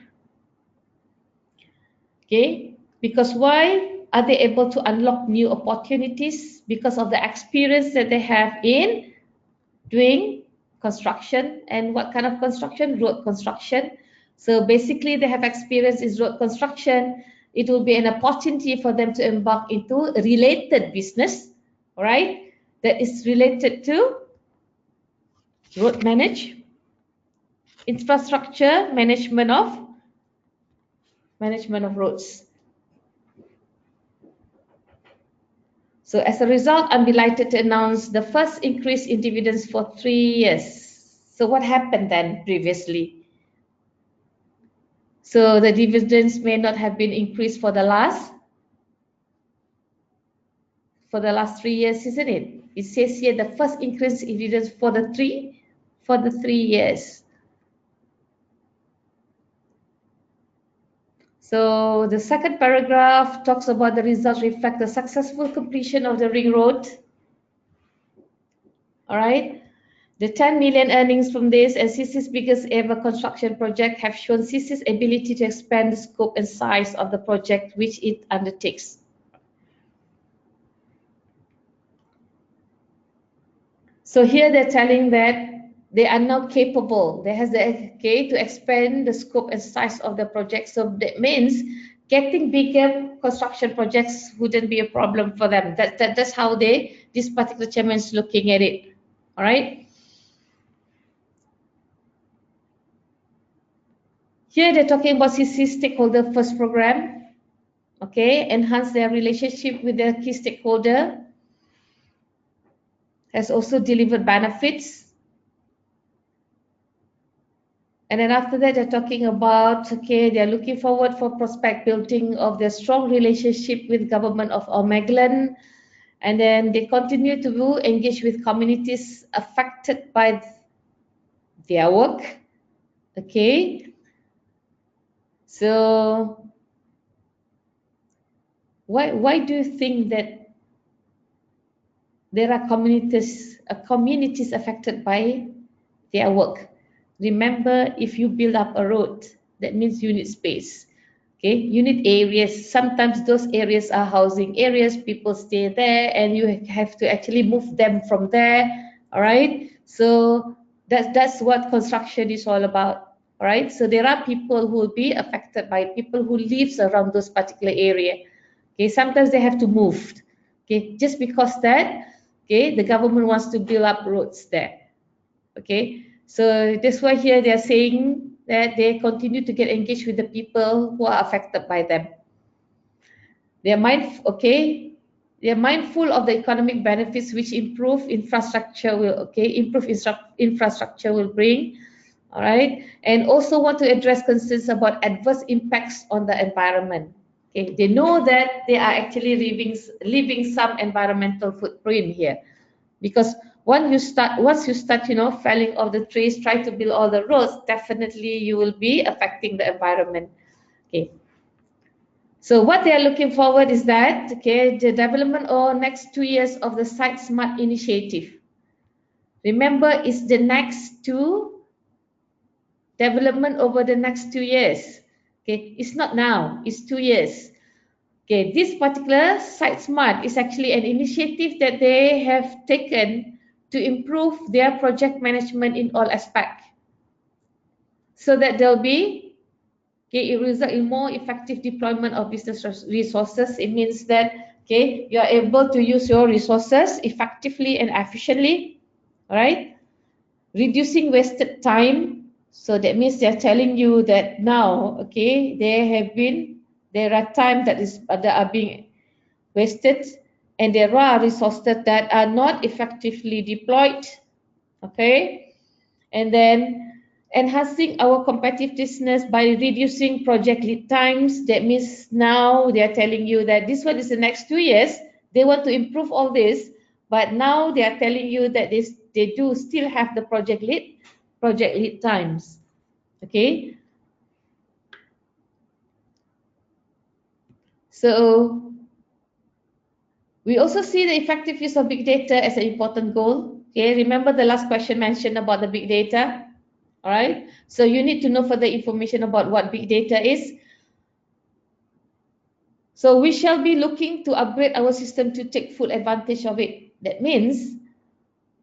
Okay, because why are they able to unlock new opportunities? Because of the experience that they have in doing construction. And what kind of construction? Road construction. So basically they have experience in road construction. It will be an opportunity for them to embark into a related business, all right, that is related to road infrastructure, management of roads. So as a result, I'm delighted to announce the first increase in dividends for 3 years. So what happened then previously? So the dividends may not have been increased for the last 3 years, isn't it? It says here the first increase in dividends for the 3 years. So the second paragraph talks about the results reflect the successful completion of the ring road. All right. The 10 million earnings from this and CC's biggest ever construction project have shown CC's ability to expand the scope and size of the project which it undertakes. So here they're telling that they are now capable. They has the okay to expand the scope and size of the project. So that means getting bigger construction projects wouldn't be a problem for them. That's how this particular chairman is looking at it. All right. Here they're talking about CC stakeholder first program. Okay, enhance their relationship with their key stakeholder. Has also delivered benefits. And then after that, they're talking about, okay, they're looking forward for prospect building of their strong relationship with government of Omaglan. And then they continue to engage with communities affected by their work. Okay. So why do you think that there are communities affected by their work? Remember, if you build up a road, that means you need space. Okay, you need areas. Sometimes those areas are housing areas, people stay there, and you have to actually move them from there. All right. So that's what construction is all about. All right. So there are people who will be affected by people who lives around those particular area. Okay, sometimes they have to move. Okay, just because that, okay, the government wants to build up roads there. Okay, so that's why here they are saying that they continue to get engaged with the people who are affected by them. They are mindful, okay, they are mindful of the economic benefits which improve infrastructure will bring. All right, and also want to address concerns about adverse impacts on the environment. Okay, they know that they are actually leaving some environmental footprint here, because once you start, felling off the trees, try to build all the roads, definitely you will be affecting the environment. Okay. So what they are looking forward is that, okay, the development over next 2 years of the Site Smart initiative. Remember, it's the next development over the next 2 years. Okay, it's not now, it's 2 years. Okay, this particular Site Smart is actually an initiative that they have taken to improve their project management in all aspects, so that there'll be, okay, it result in more effective deployment of business resources. It means that, okay, you are able to use your resources effectively and efficiently, all right, reducing wasted time. So that means they're telling you that now, okay, there are time that are being wasted, and there are resources that are not effectively deployed. Okay, and then enhancing our competitiveness by reducing project lead times. That means now they are telling you that this one is the next 2 years. They want to improve all this, but now they are telling you that they do still have the project lead times. Okay, so we also see the effective use of big data as an important goal. Okay, remember the last question mentioned about the big data. All right, so you need to know further information about what big data is. So we shall be looking to upgrade our system to take full advantage of it. That means,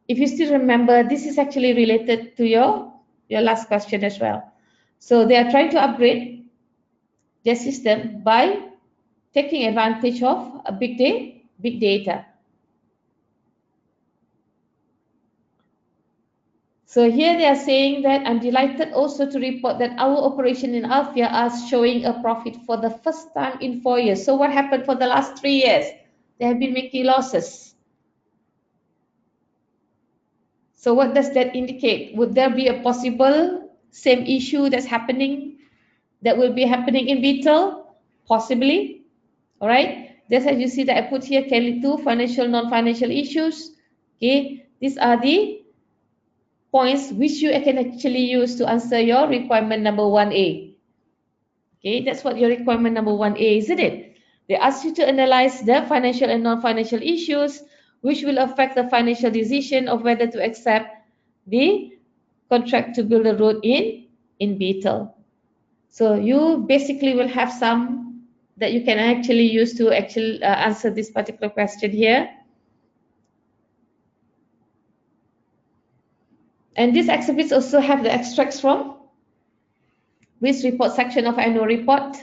if you still remember, this is actually related to your last question as well. So they are trying to upgrade their system by taking advantage of a big data. So here they are saying that I'm delighted also to report that our operation in Althea are showing a profit for the first time in 4 years. So what happened for the last 3 years? They have been making losses. So what does that indicate? Would there be a possible same issue that will be happening in Beetle? Possibly. All right. That's why you see that I put here can lead to financial, non-financial issues. Okay. These are the points which you can actually use to answer your requirement number 1A. Okay, that's what your requirement number 1A, isn't it? They ask you to analyze the financial and non-financial issues which will affect the financial decision of whether to accept the contract to build a road in Beetle. So you basically will have some that you can actually use to actually answer this particular question here. And these exhibits also have the extracts from risk report section of annual report.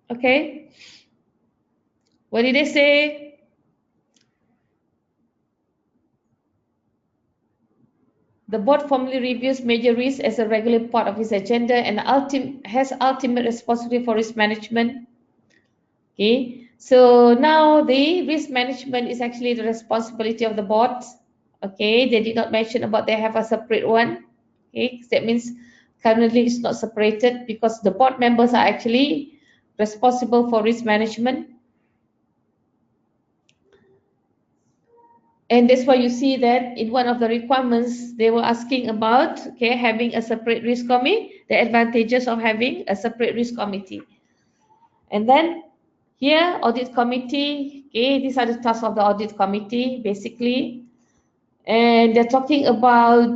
Okay. What did they say? The board formally reviews major risks as a regular part of its agenda and has ultimate responsibility for risk management. Okay, so now the risk management is actually the responsibility of the board. Okay, they did not mention about they have a separate one. Okay, that means currently it's not separated because the board members are actually responsible for risk management. And that's why you see that in one of the requirements, they were asking about, okay, having a separate risk committee, the advantages of having a separate risk committee. And then here, audit committee, okay, these are the tasks of the audit committee, basically. And they're talking about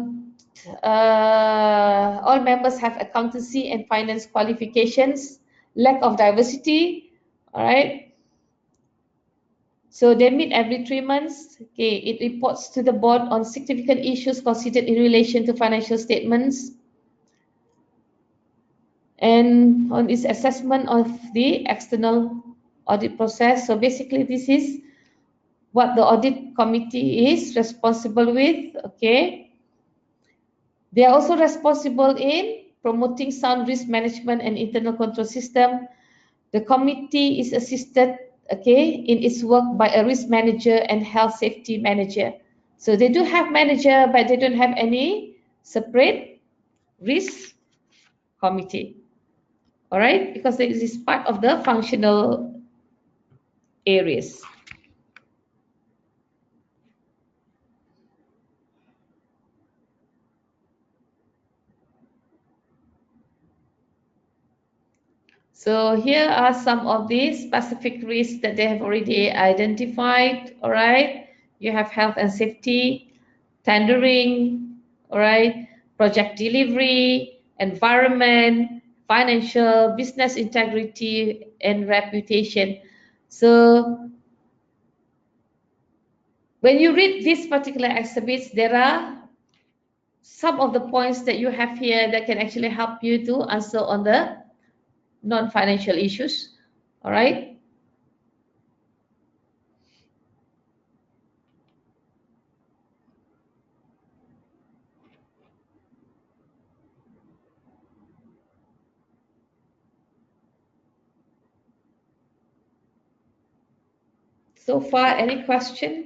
all members have accountancy and finance qualifications, lack of diversity, all right. So they meet every 3 months. Okay, it reports to the board on significant issues considered in relation to financial statements and on its assessment of the external audit process. So basically, this is what the audit committee is responsible with. Okay, they are also responsible in promoting sound risk management and internal control system. The committee is assisted, okay, in its work by a risk manager and health safety manager. So they do have manager, but they don't have any separate risk committee. All right, because this is part of the functional areas. So here are some of the specific risks that they have already identified. All right, you have health and safety, tendering, all right, project delivery, environment, financial, business integrity, and reputation. So when you read these particular exhibits, there are some of the points that you have here that can actually help you to answer on the non-financial issues. All right. So far, any question?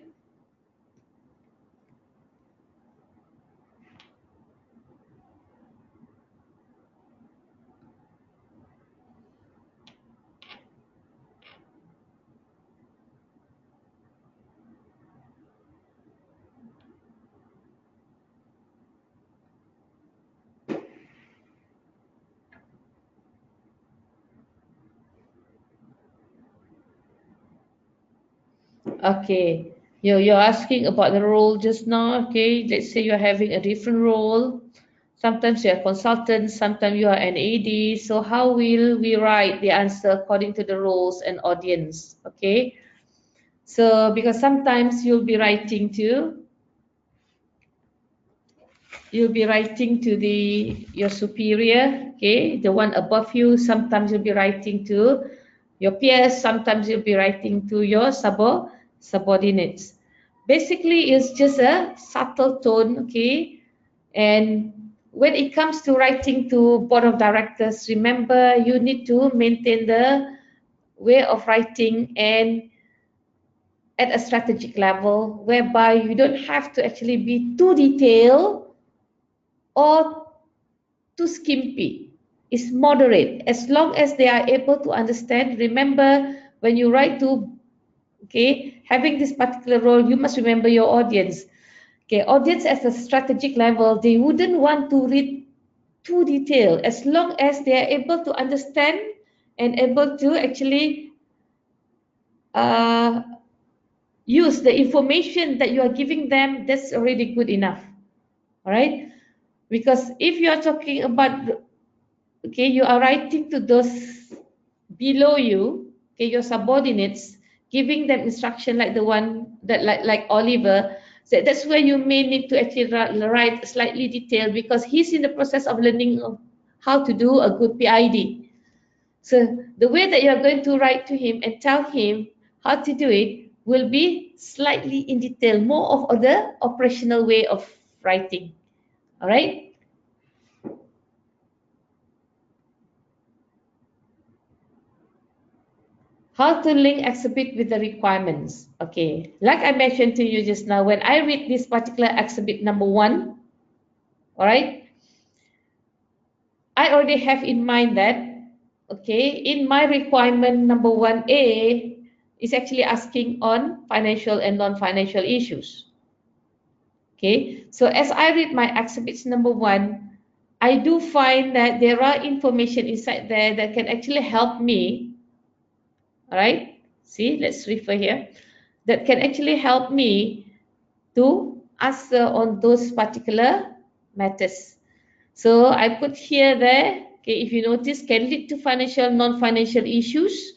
Okay, you're asking about the role just now. Okay, let's say you're having a different role. Sometimes you're a consultant, sometimes you are an AD. So how will we write the answer according to the roles and audience? Okay, so because sometimes you'll be writing to your superior, okay, the one above you. Sometimes you'll be writing to your peers. Sometimes you'll be writing to your subordinates. Basically, it's just a subtle tone, okay. And when it comes to writing to board of directors, remember you need to maintain the way of writing and at a strategic level, whereby you don't have to actually be too detailed or too skimpy. It's moderate as long as they are able to understand. Remember, when you write to, okay, having this particular role, you must remember your audience. Okay, audience at a strategic level, they wouldn't want to read too detailed as long as they are able to understand and able to actually uh, use the information that you are giving them. That's already good enough. All right, because if you are talking about, okay, you are writing to those below you, okay, your subordinates, giving them instruction like the one that like Oliver. So that's where you may need to actually write slightly detailed, because he's in the process of learning how to do a good PID. So the way that you're going to write to him and tell him how to do it will be slightly in detail, more of the operational way of writing. All right. How to link exhibit with the requirements. Okay, like I mentioned to you just now, when I read this particular exhibit number 1, all right, I already have in mind that, okay, in my requirement number 1A is actually asking on financial and non-financial issues. Okay, so as I read my exhibits number 1, I do find that there are information inside there that can actually help me. All right, see, let's refer here. That can actually help me to answer on those particular matters. So I put here there, okay, if you notice, can lead to financial, non-financial issues,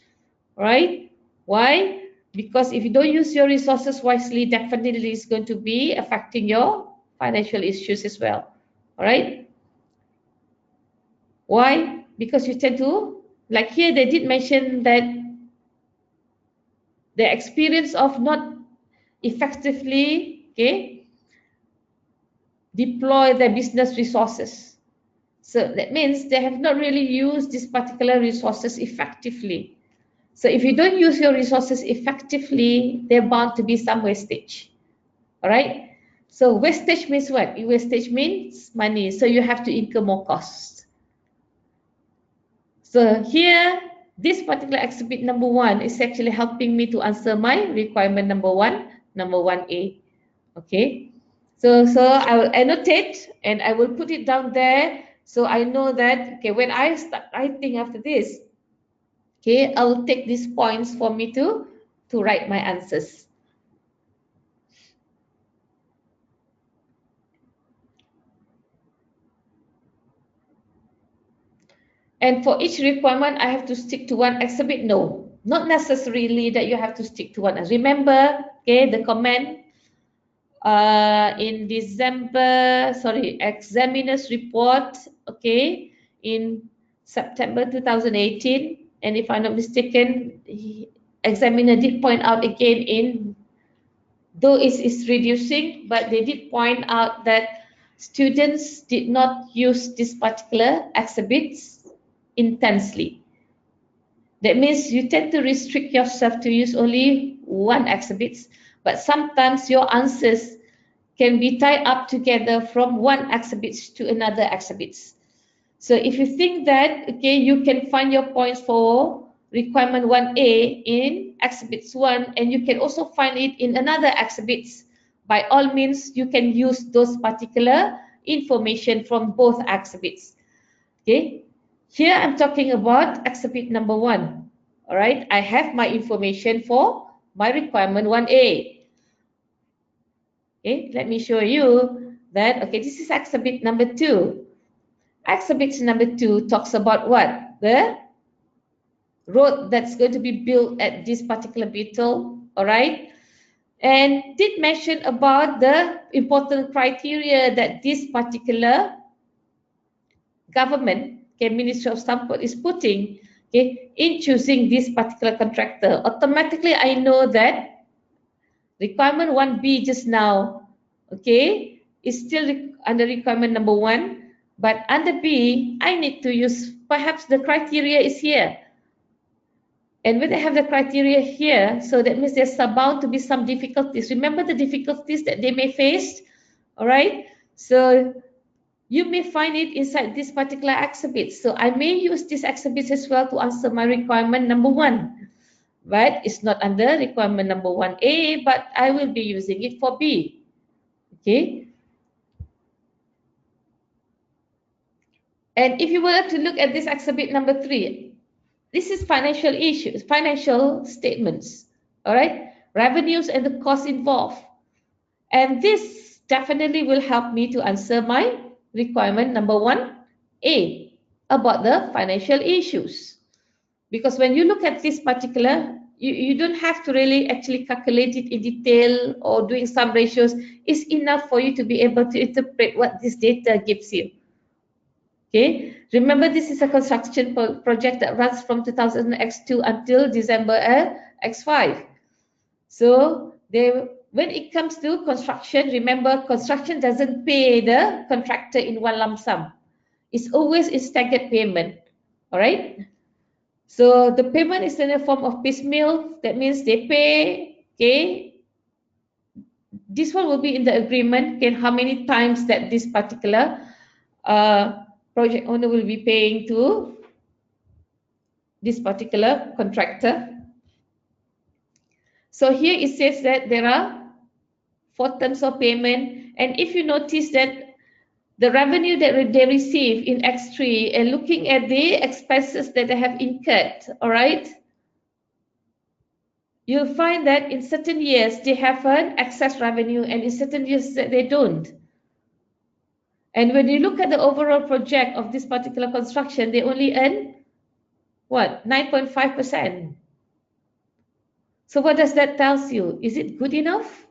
right? Why? Because if you don't use your resources wisely, definitely it's going to be affecting your financial issues as well, all right? Why? Because you tend to, like here they did mention that the experience of not effectively, okay, deploy their business resources. So that means they have not really used these particular resources effectively. So if you don't use your resources effectively, they're bound to be some wastage. All right. So wastage means what? Wastage means money. So you have to incur more costs. So here, this particular exhibit number 1 is actually helping me to answer my requirement number 1A. Okay. So I will annotate and I will put it down there, so I know that, okay, when I start writing after this, okay, I will take these points for me to write my answers. And for each requirement, I have to stick to one exhibit? No, not necessarily that you have to stick to one. Remember, okay, the comment in December, sorry, examiner's report, okay, in September 2018, and if I'm not mistaken, examiner did point out again in, though it's reducing, but they did point out that students did not use this particular exhibits intensely. That means you tend to restrict yourself to use only one exhibits, but sometimes your answers can be tied up together from one exhibits to another exhibits. So if you think that, okay, you can find your points for requirement 1A in exhibits 1, and you can also find it in another exhibits, by all means, you can use those particular information from both exhibits. Okay, here I'm talking about exhibit number 1. All right, I have my information for my requirement 1A. Okay, let me show you that. Okay, this is exhibit number 2. Exhibit number 2 talks about what? The road that's going to be built at this particular beetle, all right? And did mention about the important criteria that this particular government, okay, Ministry of Transport is putting, okay, in choosing this particular contractor. Automatically, I know that requirement 1B just now, okay, is still under requirement number 1, but under B, I need to use, perhaps the criteria is here. And when I have the criteria here, so that means there's bound to be some difficulties. Remember the difficulties that they may face, all right? So you may find it inside this particular exhibit. So I may use this exhibit as well to answer my requirement number 1. But it's not under requirement number 1A, but I will be using it for B. Okay. And if you were to look at this exhibit number 3, this is financial issues, financial statements, all right? Revenues and the costs involved. And this definitely will help me to answer my requirement number 1A about the financial issues. Because when you look at this particular, you don't have to really actually calculate it in detail or doing some ratios. It's enough for you to be able to interpret what this data gives you. Okay, remember this is a construction project that runs from 2000 X2 until December X5. So when it comes to construction, remember construction doesn't pay the contractor in one lump sum. It's always in staggered payment. All right. So the payment is in a form of piecemeal. That means they pay. Okay. This one will be in the agreement. Okay, how many times that this particular project owner will be paying to this particular contractor. So here it says that there are 4 terms of payment, and if you notice that the revenue that they receive in X3 and looking at the expenses that they have incurred, all right, you'll find that in certain years they have an excess revenue and in certain years that they don't. And when you look at the overall project of this particular construction, they only earn what? 9.5%. So what does that tell you? Is it good enough?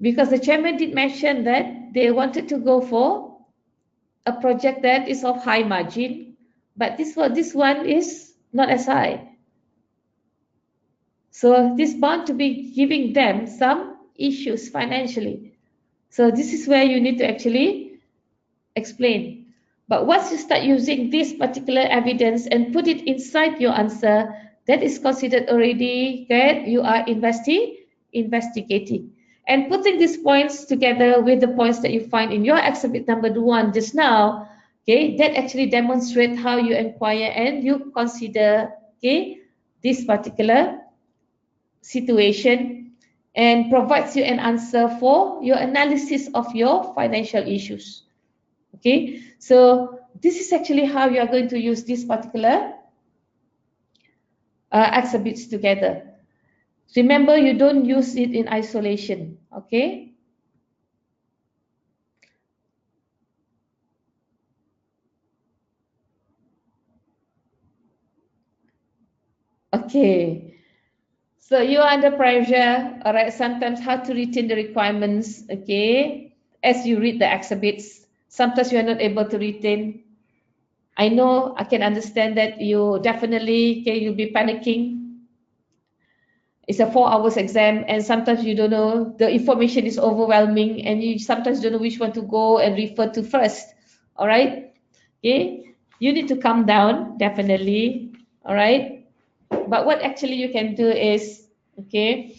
Because the chairman did mention that they wanted to go for a project that is of high margin, but this one is not as high. So this bound to be giving them some issues financially. So this is where you need to actually explain. But once you start using this particular evidence and put it inside your answer, that is considered already that you are investigating. And putting these points together with the points that you find in your exhibit number 1 just now, okay, that actually demonstrates how you inquire and you consider, okay, this particular situation and provides you an answer for your analysis of your financial issues. Okay, so this is actually how you are going to use this particular exhibits together. Remember, you don't use it in isolation. Okay. Okay. So you are under pressure, all right, sometimes how to retain the requirements, okay, as you read the exhibits. Sometimes you are not able to retain. I know, I can understand that you definitely, okay, you'll be panicking. It's a 4 hours exam and sometimes you don't know, the information is overwhelming and you sometimes don't know which one to go and refer to first, all right, okay. You need to calm down, definitely, all right. But what actually you can do is, okay,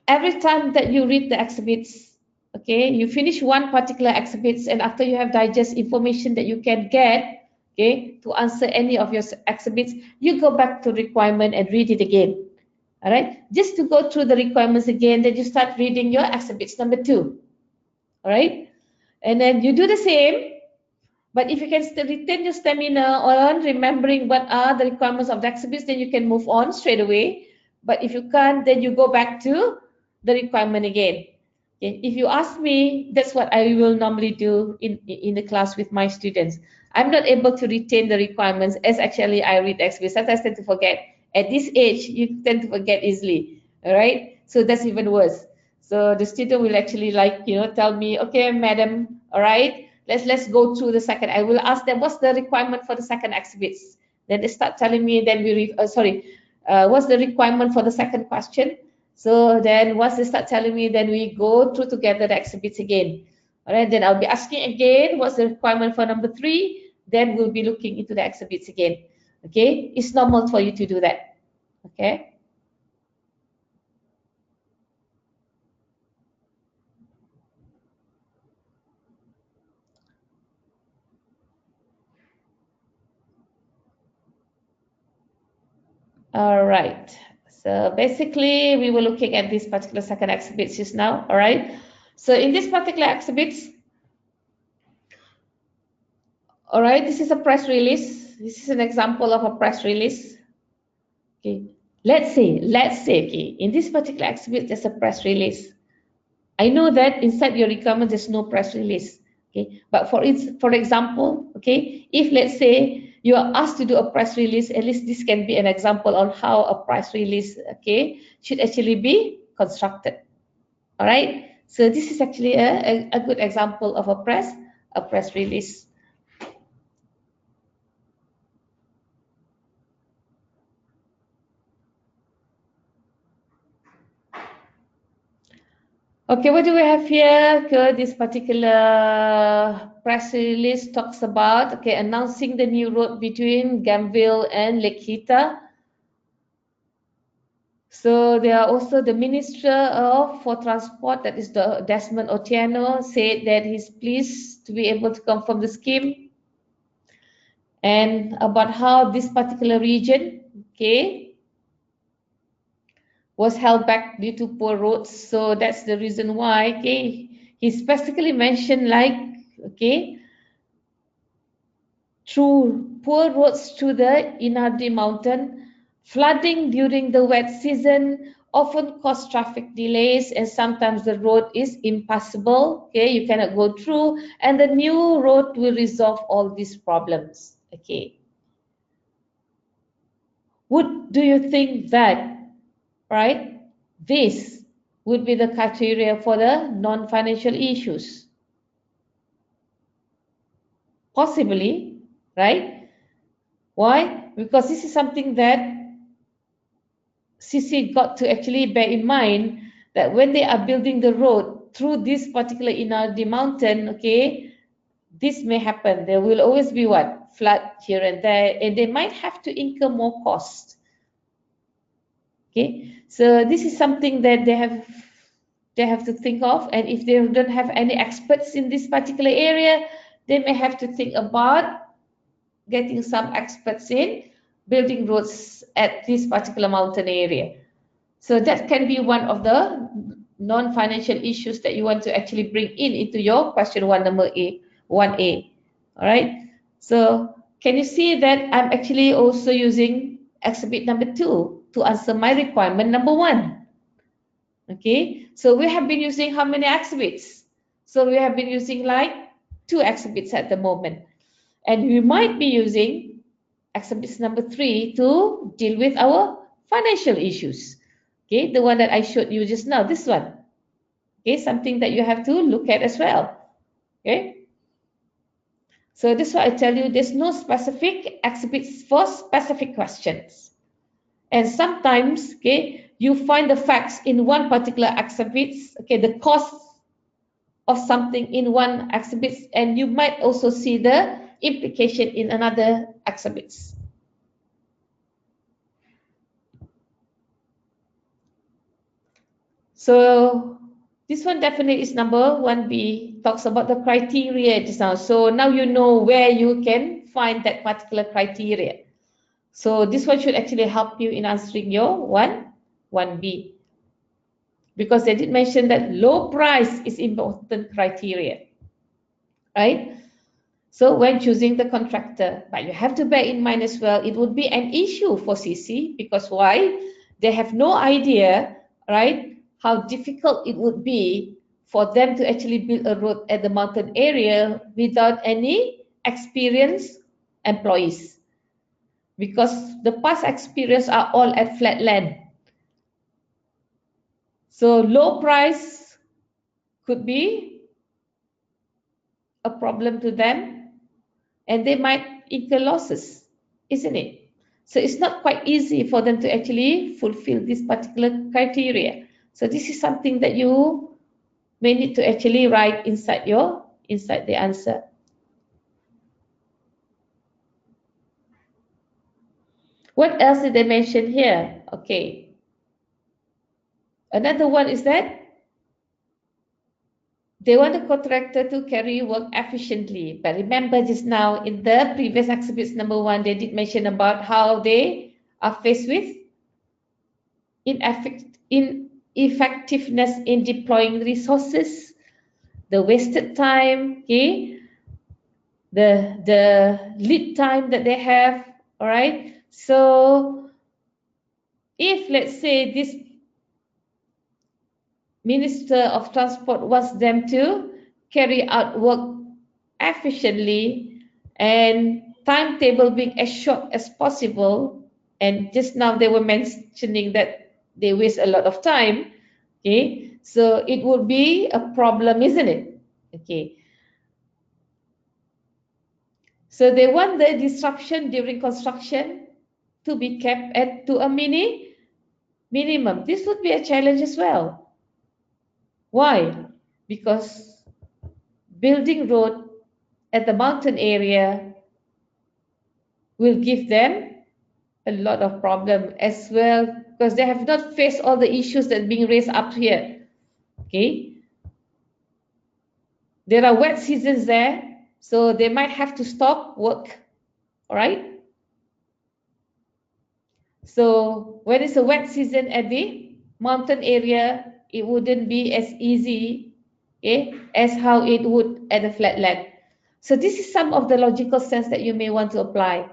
every time that you read the exhibits, okay, you finish one particular exhibits and after you have digest information that you can get, okay, to answer any of your exhibits, you go back to requirement and read it again. All right, just to go through the requirements again, then you start reading your exhibits number 2. All right, and then you do the same. But if you can still retain your stamina on remembering what are the requirements of the exhibits, then you can move on straight away. But if you can't, then you go back to the requirement again. Okay. If you ask me, that's what I will normally do in the class with my students. I'm not able to retain the requirements as actually I read exhibits. Sometimes I tend to forget. At this age, you tend to forget easily. All right. So that's even worse. So the student will actually tell me, okay, madam, all right, let's go through the second. I will ask them what's the requirement for the second exhibits. Then they start telling me. Then what's the requirement for the second question? So then once they start telling me, then we go through together the exhibits again. All right. Then I'll be asking again, what's the requirement for number 3? Then we'll be looking into the exhibits again. Okay. It's normal for you to do that. Okay. All right. So basically, we were looking at this particular second exhibits just now. All right. So in this particular exhibits, all right, this is a press release. This is an example of a press release. Okay. Let's say, okay, in this particular exhibit, there's a press release. I know that inside your requirement, there's no press release. Okay. But for example, okay, if let's say you are asked to do a press release, at least this can be an example on how a press release, okay, should actually be constructed. All right. So this is actually a good example of a press release. Okay, what do we have here? Okay, this particular press release talks about, okay, announcing the new road between Gamville and Lekita. So there are also the Minister for Transport, that is the Desmond Otieno, said that he's pleased to be able to confirm the scheme and about how this particular region, okay, was held back due to poor roads. So that's the reason why, okay, he specifically mentioned like, okay, through poor roads through the Inardi mountain, flooding during the wet season often cause traffic delays and sometimes the road is impassable, okay, you cannot go through, and the new road will resolve all these problems, okay. Do you think that, right, this would be the criteria for the non-financial issues? Possibly, right? Why? Because this is something that CC got to actually bear in mind, that when they are building the road through this particular Inardi mountain, okay, this may happen. There will always be what? Flood here and there, and they might have to incur more cost. Okay, so this is something that they have to think of, and if they don't have any experts in this particular area, they may have to think about getting some experts in building roads at this particular mountain area. So that can be one of the non-financial issues that you want to actually bring into your question 1 number 1A. All right. So can you see that I'm actually also using exhibit number 2 to answer my requirement number 1. Okay. So we have been using how many exhibits? So we have been using like 2 exhibits at the moment. And we might be using exhibit number 3 to deal with our financial issues. Okay, the one that I showed you just now, this one. Okay, something that you have to look at as well. Okay, so this is why I tell you there's no specific exhibits for specific questions. And sometimes, okay, you find the facts in one particular exhibit, okay, the cost of something in one exhibit, and you might also see the implication in another exhibits. So this one definitely is number 1B, talks about the criteria just now. So now you know where you can find that particular criteria. So this one should actually help you in answering your 1B. Because they did mention that low price is important criteria, right? So when choosing the contractor, but you have to bear in mind as well, it would be an issue for CC, because why? They have no idea, right, how difficult it would be for them to actually build a road at the mountain area without any experienced employees, because the past experience are all at flat land. So low price could be a problem to them, and they might incur losses, isn't it? So it's not quite easy for them to actually fulfill this particular criteria. So this is something that you may need to actually write inside the answer. What else did they mention here? Okay. Another one is that they want the contractor to carry work efficiently. But remember just now in the previous exhibits number 1, they did mention about how they are faced with ineffectiveness in deploying resources, the wasted time, okay, the lead time that they have. All right. So if let's say this Minister of Transport wants them to carry out work efficiently, and timetable being as short as possible, and just now they were mentioning that they waste a lot of time, okay, so it would be a problem, isn't it? Okay, so they want the disruption during construction to be kept at to a minimum. This would be a challenge as well. Why? Because building road at the mountain area will give them a lot of problem as well, because they have not faced all the issues that are being raised up here. Okay, there are wet seasons there, so they might have to stop work. All right, so when it's a wet season at the mountain area, it wouldn't be as easy, okay, as how it would at the flatland. So this is some of the logical sense that you may want to apply.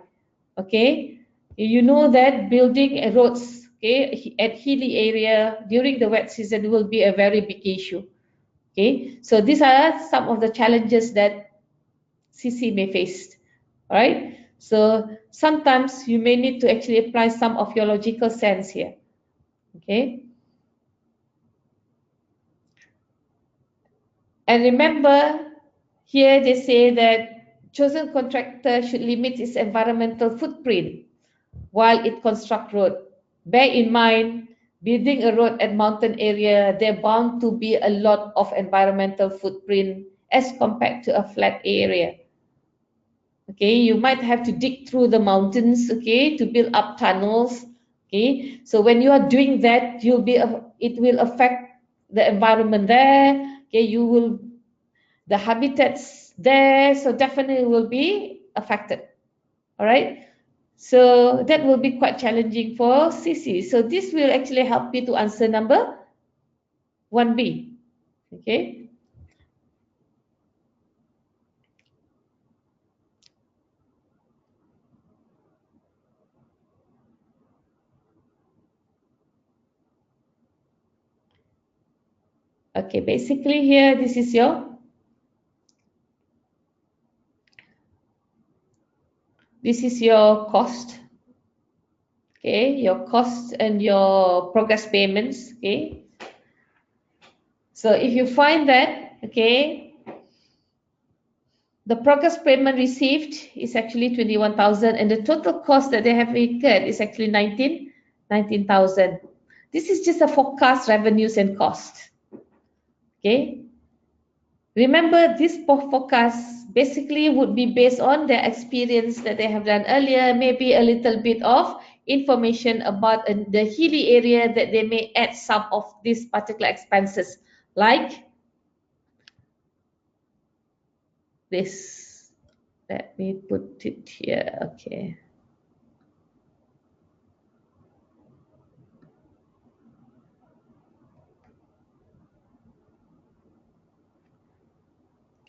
Okay, you know that building roads, okay, at hilly area during the wet season will be a very big issue. Okay, so these are some of the challenges that CC may face. All right, so sometimes you may need to actually apply some of your logical sense here. Okay, and remember here they say that chosen contractor should limit its environmental footprint while it construct road. Bear in mind, building a road at mountain area, there bound to be a lot of environmental footprint as compared to a flat area. Okay, you might have to dig through the mountains, okay, to build up tunnels. Okay, so when you are doing that, it will affect the environment there. Okay, the habitats there, so definitely will be affected. All right, so that will be quite challenging for CC. So this will actually help you to answer number 1B. Okay. Okay, basically here, this is your cost. Okay, your cost and your progress payments. Okay. So if you find that, okay, the progress payment received is actually 21,000 and the total cost that they have incurred is actually 19,000. This is just a forecast revenues and cost. Okay. Remember, this forecast basically would be based on their experience that they have done earlier, maybe a little bit of information about the hilly area that they may add some of these particular expenses, like this. Let me put it here. Okay.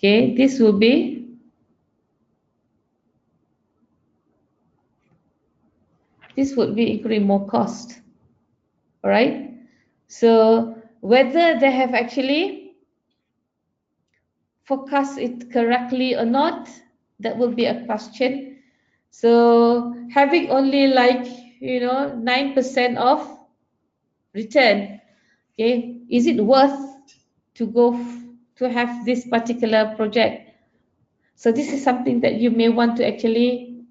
Okay, this will be incurring more cost. All right. So whether they have actually forecast it correctly or not, that will be a question. So having only 9% of return, okay, is it worth to go to have this particular project? So this is something that you may want to actually,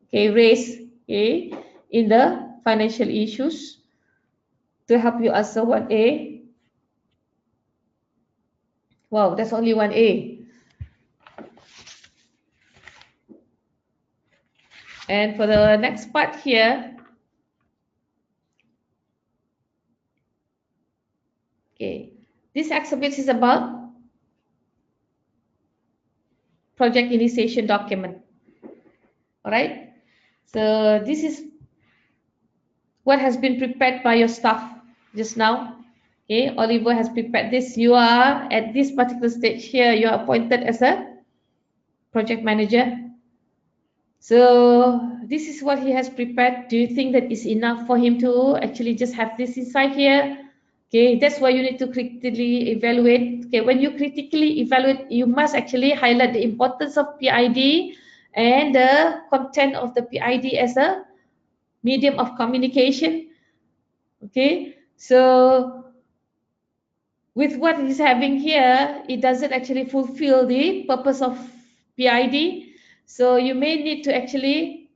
okay, raise, okay, in the financial issues to help you answer 1A. Wow, that's only 1A. And for the next part here, okay, this exhibit is about project initiation document. All right, so this is what has been prepared by your staff just now. Okay, Oliver has prepared this. You are at this particular stage here, you are appointed as a project manager. So this is what he has prepared. Do you think that is enough for him to actually just have this inside here? Okay, that's why you need to critically evaluate. Okay, when you critically evaluate, you must actually highlight the importance of PID and the content of the PID as a medium of communication. Okay, so with what he's having here, it doesn't actually fulfill the purpose of PID. So you may need to actually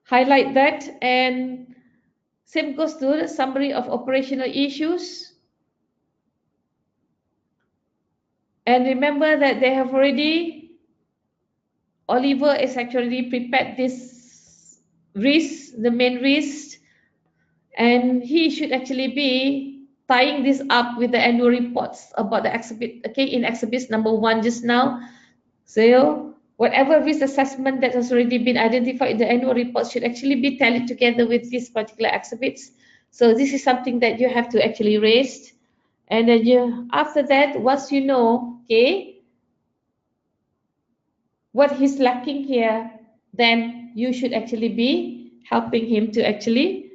highlight that, and same goes to the summary of operational issues. And remember that they have already, Oliver is actually prepared this risk, the main risk, and he should actually be tying this up with the annual reports about the exhibit, okay, in exhibit number 1 just now. So whatever risk assessment that has already been identified in the annual report should actually be tallied together with these particular exhibits. So this is something that you have to actually raise. And then after that, once you know, okay, what he's lacking here, then you should actually be helping him to actually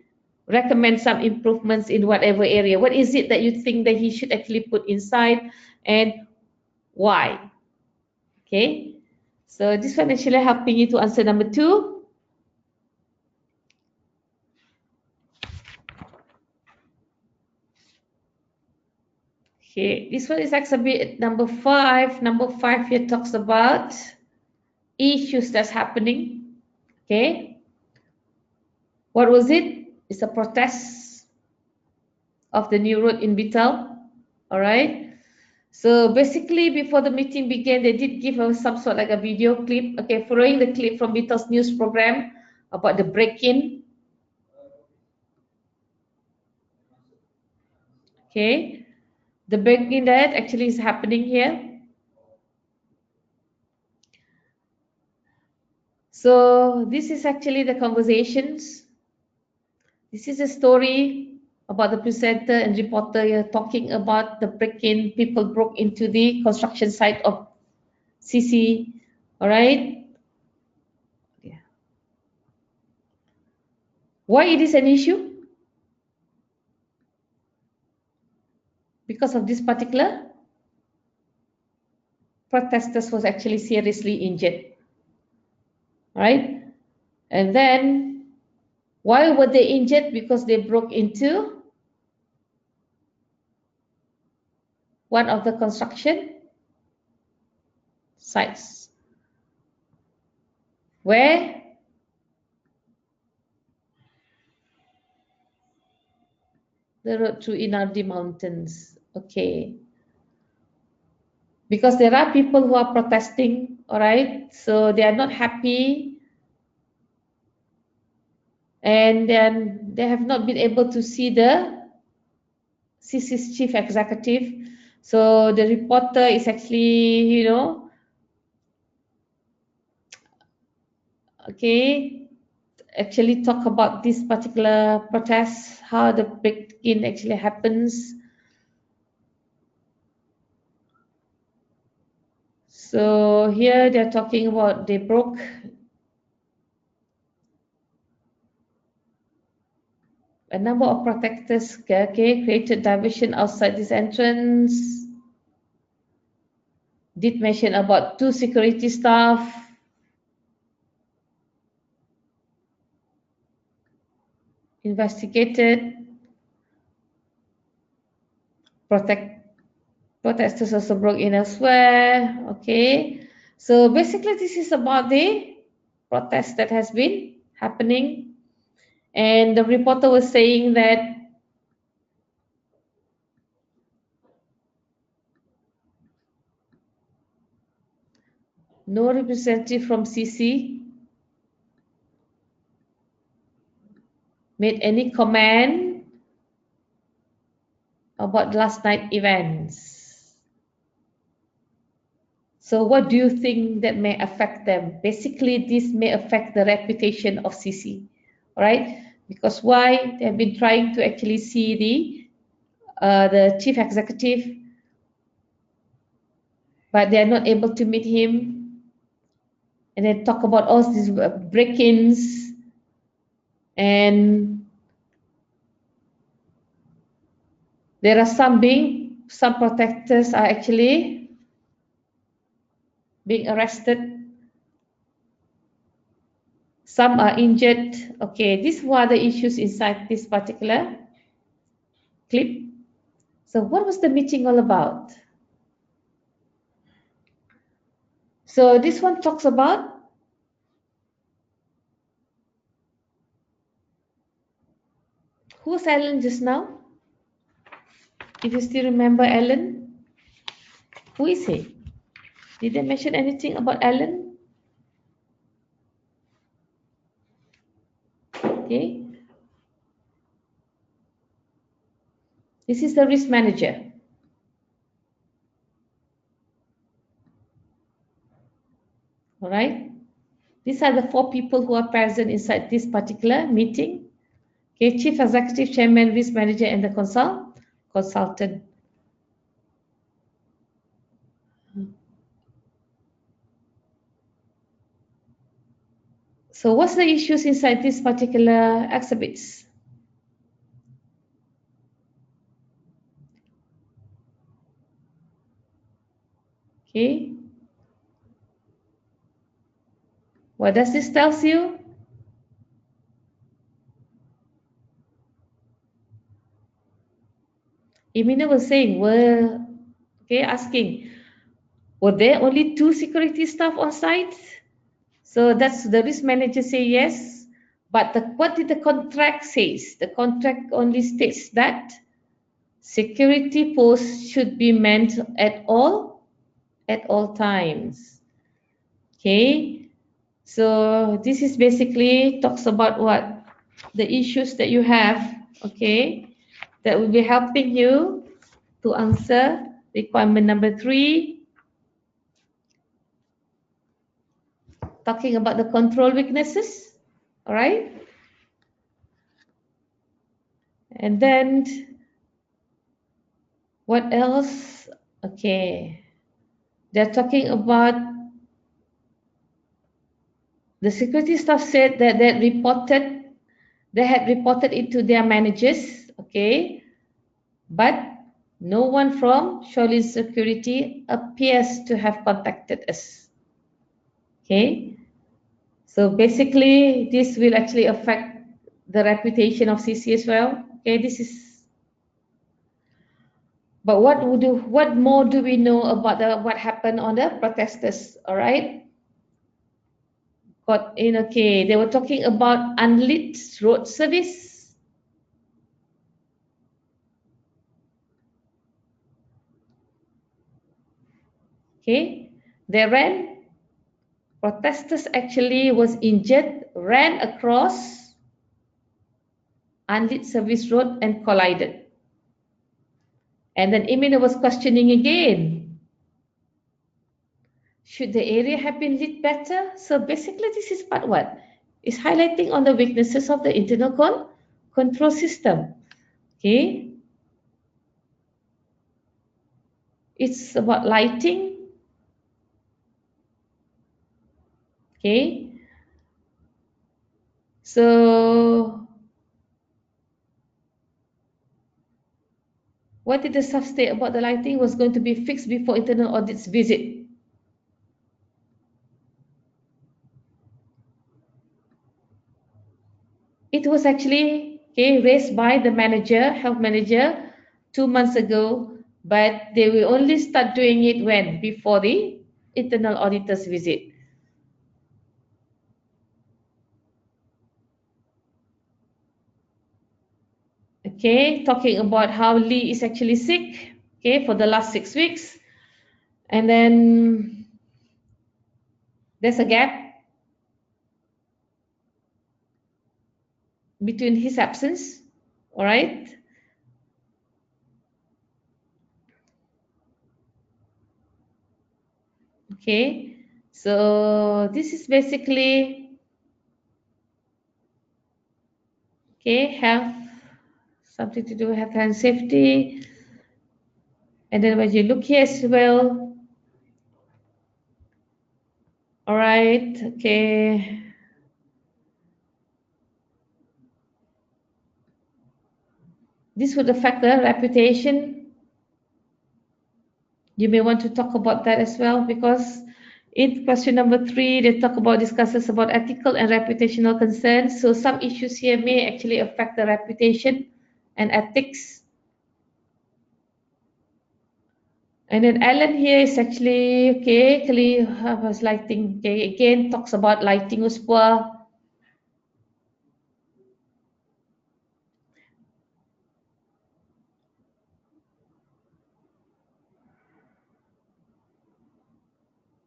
recommend some improvements in whatever area. What is it that you think that he should actually put inside, and why? Okay, so this one actually helping you to answer number 2. Okay, this one is exhibit number 5. Number 5 here talks about issues that's happening. Okay, what was it? It's a protest of the new road in Vital. All right. So basically, before the meeting began, they did give us some sort like a video clip. Okay, following the clip from Vital's news program about the break-in. Okay, the break-in that actually is happening here. So this is actually the conversations. This is a story about the presenter and reporter here talking about the break-in. People broke into the construction site of CC. All right. Yeah. Why it is an issue? Because of this particular protesters was actually seriously injured. Right? And then why were they injured? Because they broke into one of the construction sites where the road through Inardi Mountains. Okay. Because there are people who are protesting, all right? So they are not happy, and then they have not been able to see the CC's chief executive. So the reporter is actually, okay, actually talk about this particular protest, how the break-in actually happens. So here they're talking about they broke a number of protesters, okay, created diversion outside this entrance. Did mention about 2 security staff. Investigated. Protesters also broke in elsewhere. Okay. So basically this is about the protest that has been happening. And the reporter was saying that no representative from CC made any comment about last night events. So what do you think that may affect them? Basically, this may affect the reputation of CC, all right? Because why? They have been trying to actually see the chief executive, but they are not able to meet him. And then talk about all these break-ins, and there are some protesters are actually being arrested. Some are injured. Okay, these were the issues inside this particular clip. So what was the meeting all about? So this one talks about who's Alan just now? If you still remember Alan, who is he? Did they mention anything about Alan? Okay, this is the risk manager. All right, these are the 4 people who are present inside this particular meeting. Okay, chief executive, chairman, risk manager, and the consultant. So what's the issues inside this particular exhibits? Okay, what does this tell you? Emina was saying, asking, were there only 2 security staff on site? So that's the risk manager say yes. But what did the contract says? The contract only states that security posts should be manned at all times. Okay. So this is basically talks about what the issues that you have. Okay. That will be helping you to answer requirement number 3. Talking about the control weaknesses. All right. And then what else? Okay. They're talking about the security staff said that they had reported it to their managers. Okay. But no one from Shoalin Security appears to have contacted us. Okay. So basically, this will actually affect the reputation of CC as well. Okay, this is. But what more do we know about what happened on the protesters? All right. Got in. Okay, they were talking about unlit road service. Okay, they ran. Protesters actually was injured, ran across unlit service road and collided. And then Emina was questioning again. Should the area have been lit better? So basically this is part what? It's highlighting on the weaknesses of the internal control system. Okay. It's about lighting. Okay. So what did the staff state about the lighting was going to be fixed before internal audit's visit? It was actually raised by the health manager 2 months ago, but they will only start doing it when? Before the internal auditor's visit. Okay, talking about how Lee is actually sick, for the last 6 weeks. And then there's a gap between his absence, all right? Okay, so this is basically, health, something to do with health and safety. And then when you look here as well, all right, okay. This would affect the reputation. You may want to talk about that as well, because In question number 3, they talk about discusses about ethical and reputational concerns. So some issues here may actually affect the reputation and ethics. And then Alan here is actually, okay, clearly was lighting, okay, again talks about lighting was poor.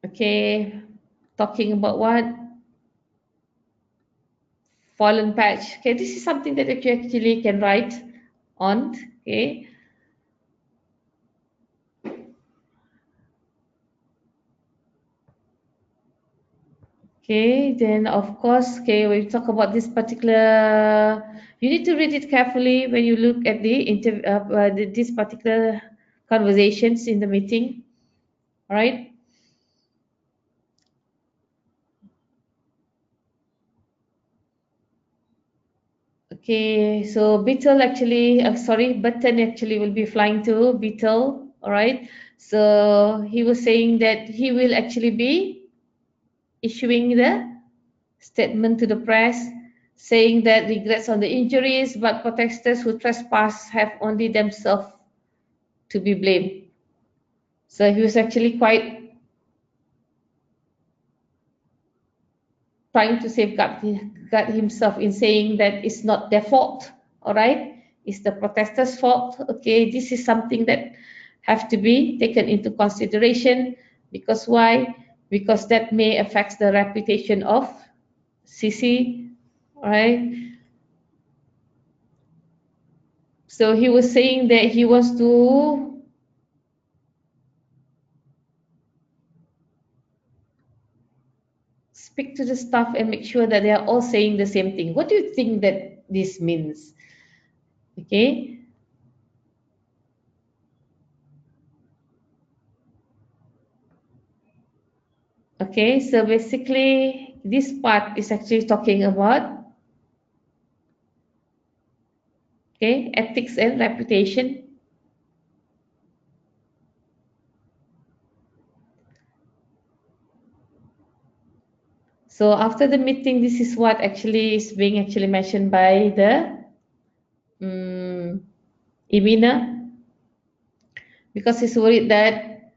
Okay, talking about what? Fallen patch. Okay, this is something that you actually can write on. Okay. Okay, then of course, okay, we talk about this particular, you need to read it carefully when you look at this particular conversations in the meeting, all right? Okay, so Beetle actually, sorry, Button actually will be flying to Beetle, all right? So he was saying that he will actually be issuing the statement to the press saying that regrets on the injuries, but protesters who trespass have only themselves to be blamed. So he was actually quite trying to safeguard himself in saying that it's not their fault, all right? It's the protesters' fault. Okay, this is something that have to be taken into consideration because why? Because that may affect the reputation of CC, all right? So he was saying that he wants to speak to the staff and make sure that they are all saying the same thing. What do you think that this means? Okay. Okay, so basically this part is actually talking about okay, ethics and reputation. So after the meeting, this is what actually is being actually mentioned by the Imina because he's worried that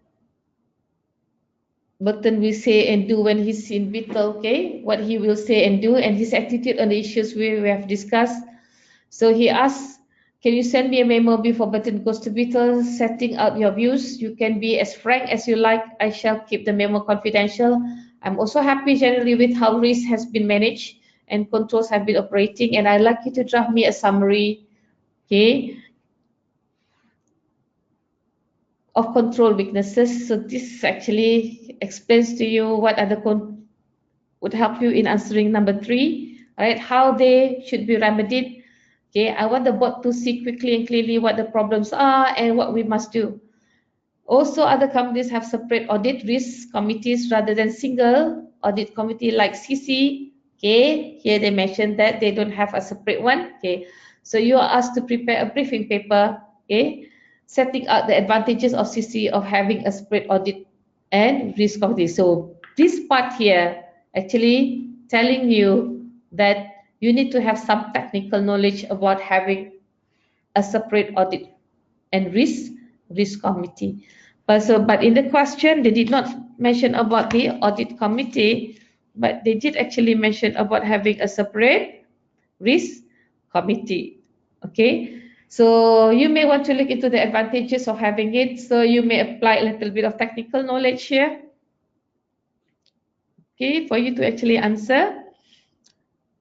Burton will say and do when he's in Beetle, okay, what he will say and do, and his attitude on the issues we have discussed. So he asks, can you send me a memo before Burton goes to Beetle, setting out your views? You can be as frank as you like. I shall keep the memo confidential. I'm also happy generally with how risk has been managed and controls have been operating, and I'd like you to draft me a summary, okay, of control weaknesses. So this actually explains to you what are the would help you in answering number 3, right? How they should be remedied. Okay, I want the board to see quickly and clearly what the problems are and what we must do. Also, other companies have separate audit risk committees rather than single audit committee like CC. Okay, here they mentioned that they don't have a separate one. Okay, so you are asked to prepare a briefing paper. Okay, setting out the advantages of CC of having a separate audit and risk committee. So this part here actually telling you that you need to have some technical knowledge about having a separate audit and risk committee. But in the question, they did not mention about the audit committee, but they did actually mention about having a separate risk committee. Okay, so you may want to look into the advantages of having it. So you may apply a little bit of technical knowledge here. Okay, for you to actually answer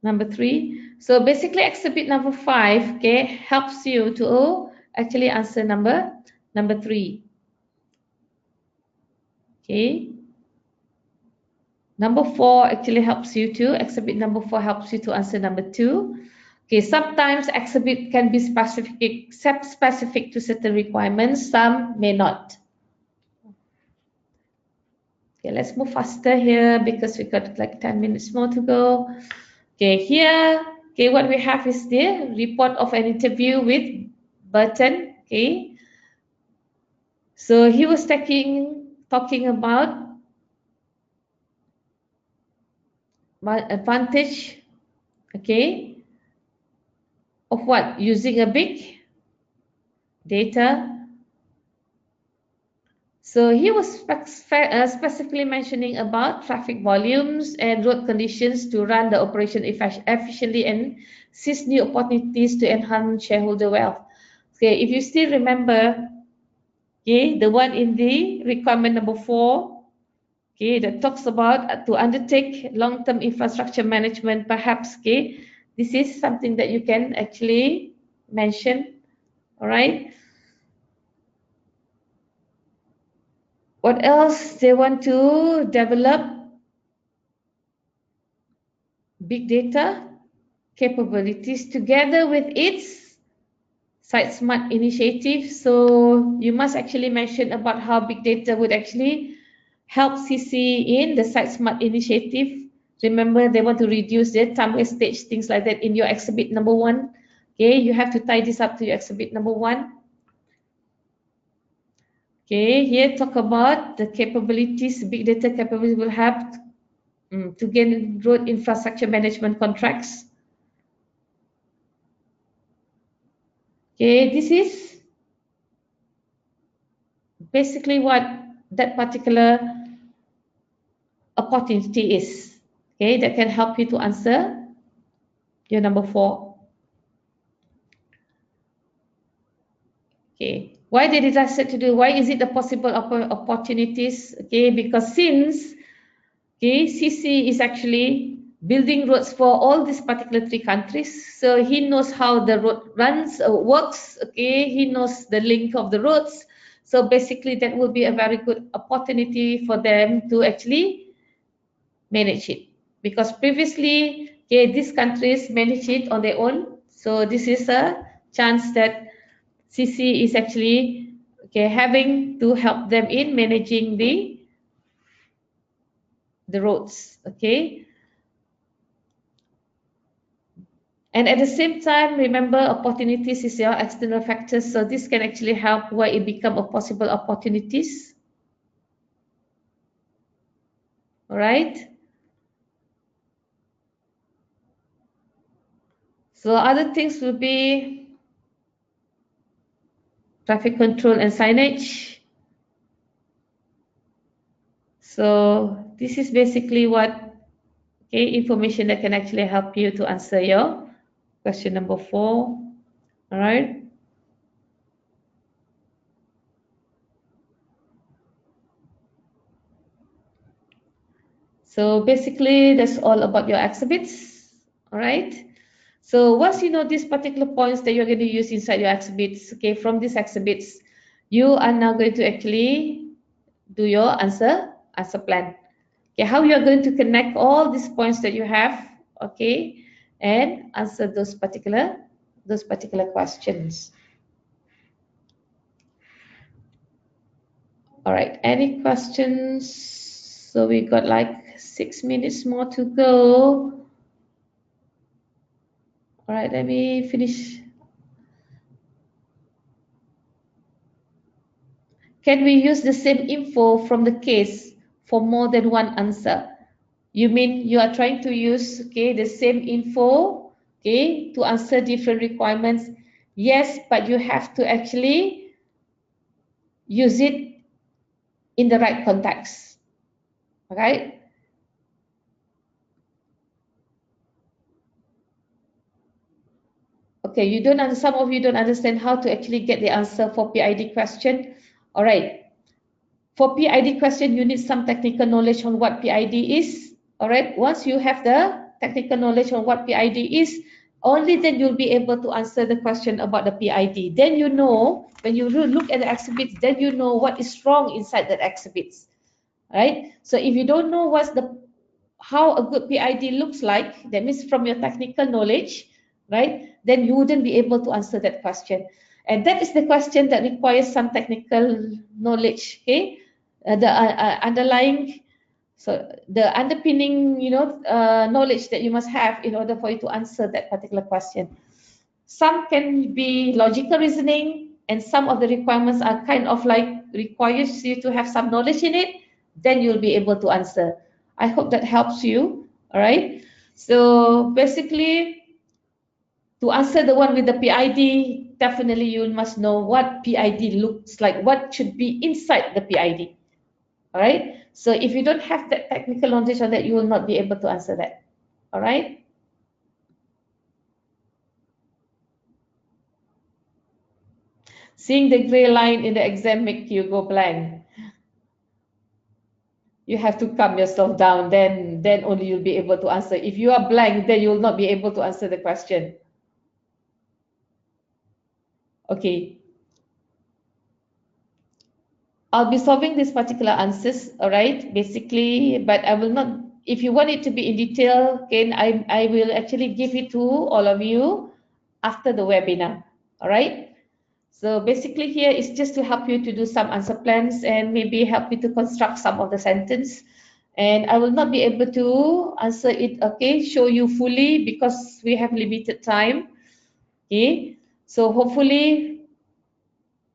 number 3. So basically, exhibit number 5, okay, helps you to actually answer number 3. Okay. Number 4 actually helps you to, exhibit number 4 helps you to answer number 2. Okay, sometimes exhibit can be specific to certain requirements, some may not. Okay, let's move faster here because we got like 10 minutes more to go. Okay, here, okay, what we have is the report of an interview with Burton. Okay, so he was talking about advantage, okay, of what? Using a big data. So he was specifically mentioning about traffic volumes and road conditions to run the operation efficiently and seize new opportunities to enhance shareholder wealth. Okay, if you still remember, okay, the one in the requirement number 4, okay, that talks about to undertake long-term infrastructure management, perhaps, okay, this is something that you can actually mention, all right. What else they want to develop? Big data capabilities together with its Site Smart initiative. So you must actually mention about how big data would actually help CC in the Site Smart initiative. Remember, they want to reduce their time wastage, things like that in your exhibit number 1. Okay, you have to tie this up to your exhibit number 1. Okay, here talk about the capabilities, big data capabilities will help to gain road infrastructure management contracts. Okay, this is basically what that particular opportunity is. Okay, that can help you to answer your number 4. Okay, why they decided to do? Why is it a possible opportunities? Okay, because since okay, CC is actually building roads for all these particular 3 countries, so he knows how the road runs works. Okay, he knows the link of the roads. So basically, that will be a very good opportunity for them to actually manage it, because previously, okay, these countries manage it on their own. So this is a chance that CC is actually okay having to help them in managing the roads. Okay, and at the same time, remember, opportunities is your external factors. So this can actually help why it become a possible opportunities. All right. So other things will be traffic control and signage. So this is basically what okay information that can actually help you to answer your question number 4. All right. So basically, that's all about your exhibits. All right. So once you know these particular points that you're going to use inside your exhibits, okay, from these exhibits, you are now going to actually do your answer plan. Okay, how you are going to connect all these points that you have, okay, and answer those particular questions. All right, any questions? So we got like 6 minutes more to go. All right, let me finish. Can we use the same info from the case for more than one answer? You mean you are trying to use okay the same info okay to answer different requirements? Yes, but you have to actually use it in the right context. Okay? Okay, you don't some of you don't understand how to actually get the answer for PID question. All right. For PID question, you need some technical knowledge on what PID is. All right. Once you have the technical knowledge on what PID is, only then you'll be able to answer the question about the PID. Then you know, when you look at the exhibits, then you know what is wrong inside that exhibits. Right? So if you don't know how a good PID looks like, that means from your technical knowledge, right? Then you wouldn't be able to answer that question. And that is the question that requires some technical knowledge, okay? The underlying, so the underpinning, knowledge that you must have in order for you to answer that particular question. Some can be logical reasoning, and some of the requirements are kind of like requires you to have some knowledge in it, then you'll be able to answer. I hope that helps you. All right. So basically, to answer the one with the PID, definitely you must know what PID looks like, what should be inside the PID. All right. So if you don't have that technical knowledge on that, you will not be able to answer that. All right. Seeing the gray line in the exam make you go blank. You have to calm yourself down. Then only you'll be able to answer. If you are blank, then you will not be able to answer the question. Okay. I'll be solving these particular answers, all right, basically, but I will not, if you want it to be in detail, again, I will actually give it to all of you after the webinar, all right? So basically here is just to help you to do some answer plans and maybe help you to construct some of the sentence. And I will not be able to answer it, okay, show you fully because we have limited time, okay? So hopefully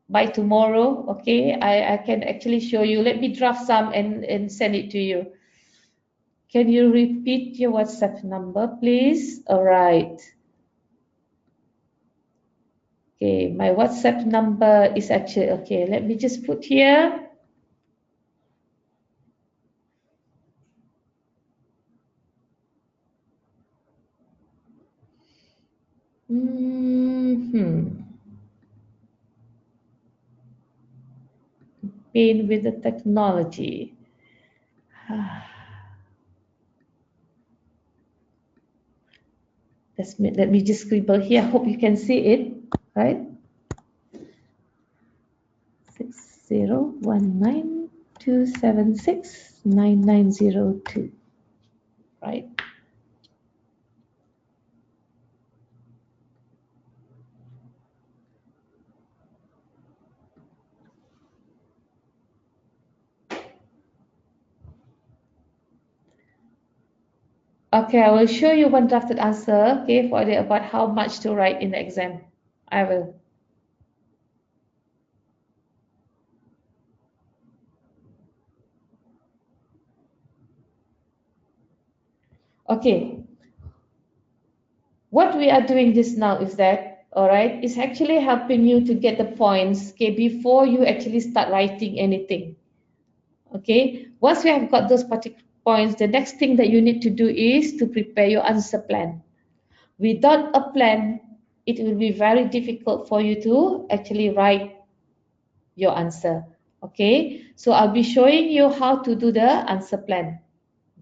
by tomorrow, okay, I can actually show you. Let me draft some and send it to you. Can you repeat your WhatsApp number, please? All right. Okay, my WhatsApp number is actually, okay, let me just put here. Pain with the technology. Let me just scribble here. Hope you can see it, right? 601927699902, right? Okay, I will show you one drafted answer, okay, for the about how much to write in the exam. I will. Okay. What we are doing this now is that, all right, is actually helping you to get the points, okay, before you actually start writing anything. Okay. Once you have got those particular points, the next thing that you need to do is to prepare your answer plan. Without a plan, it will be very difficult for you to actually write your answer. Okay, so I'll be showing you how to do the answer plan.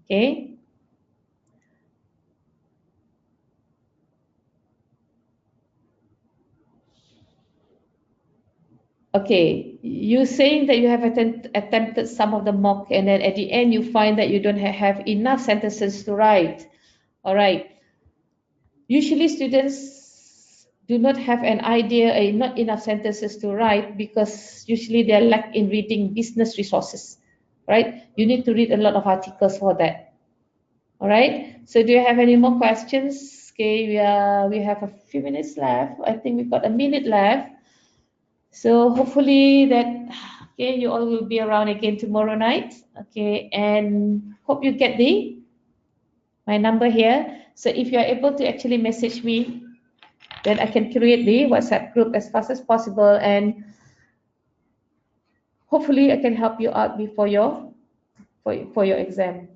Okay, okay, you saying that you have attempted some of the mock and then at the end you find that you don't have enough sentences to write. All right, usually students do not have an idea, not enough sentences to write because usually they lack in reading business resources, right? You need to read a lot of articles for that. All right. So do you have any more questions? Okay, we have a few minutes left. I think we've got a minute left. So hopefully that, okay, you all will be around again tomorrow night. Okay, and hope you get my number here. So if you are able to actually message me, then I can create the WhatsApp group as fast as possible, and hopefully I can help you out before for your exam.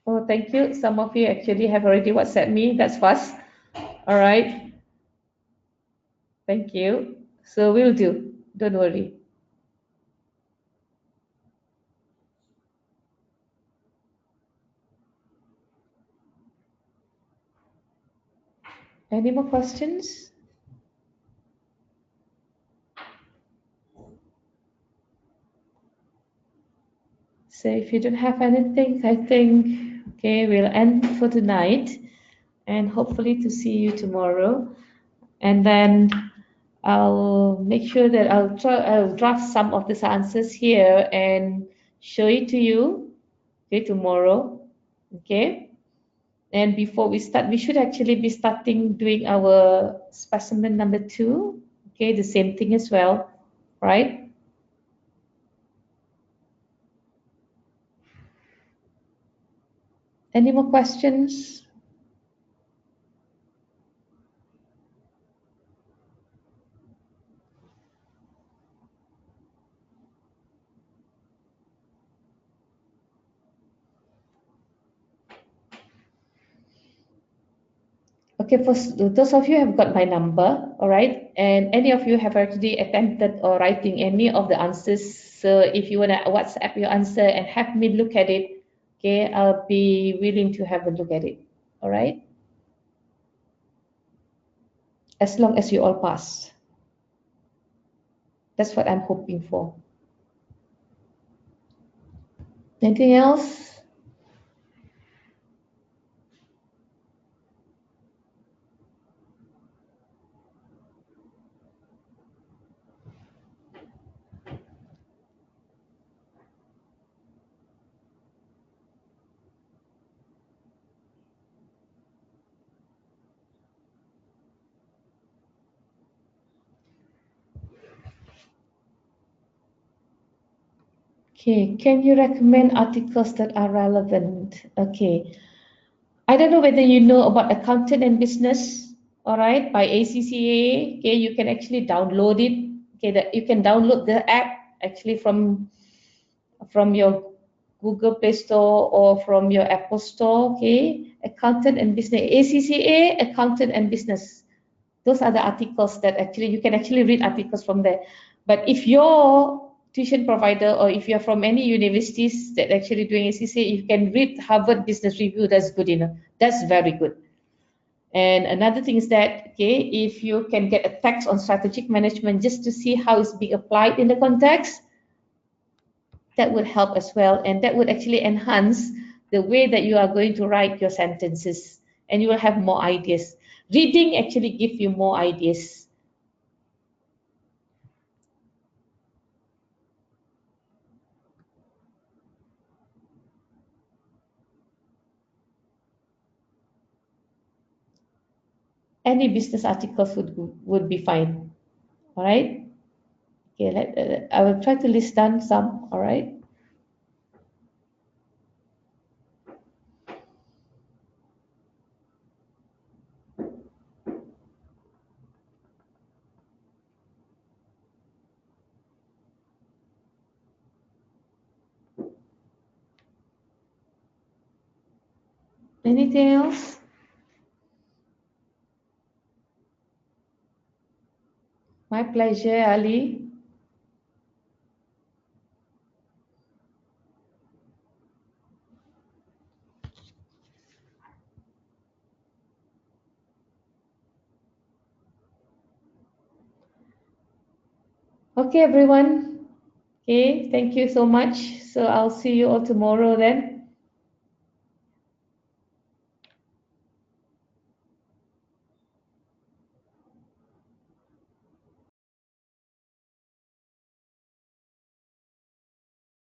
Oh, thank you. Some of you actually have already WhatsApp me. That's fast. All right. Thank you. So we'll do. Don't worry. Any more questions? So if you don't have anything, I think, okay, we'll end for tonight and hopefully to see you tomorrow. And then I'll make sure that I'll draft some of these answers here and show it to you, okay, tomorrow. Okay. And before we start, we should actually be starting doing our specimen number 2. Okay, the same thing as well, right? Any more questions? Okay, for those of you have got my number, all right, and any of you have already attempted or writing any of the answers. So if you wanna WhatsApp your answer and have me look at it, okay, I'll be willing to have a look at it. All right, as long as you all pass, that's what I'm hoping for. Anything else? Okay, can you recommend articles that are relevant? Okay, I don't know whether you know about accountant and business, all right, by ACCA. Okay, you can actually download it. Okay, that you can download the app actually from your Google Play Store or from your Apple Store. Okay, accountant and business, ACCA, accountant and business. Those are the articles that actually you can actually read articles from there. But if your tuition provider or if you're from any universities that actually doing ACCA, you can read Harvard Business Review. That's good enough. That's very good. And another thing is that, okay, if you can get a text on strategic management just to see how it's being applied in the context, that would help as well. And that would actually enhance the way that you are going to write your sentences and you will have more ideas. Reading actually gives you more ideas. Any business articles would be fine. All right. Okay, I will try to list down some. All right. Anything else? My pleasure, Ali. Okay, everyone. Okay, thank you so much. So I'll see you all tomorrow then.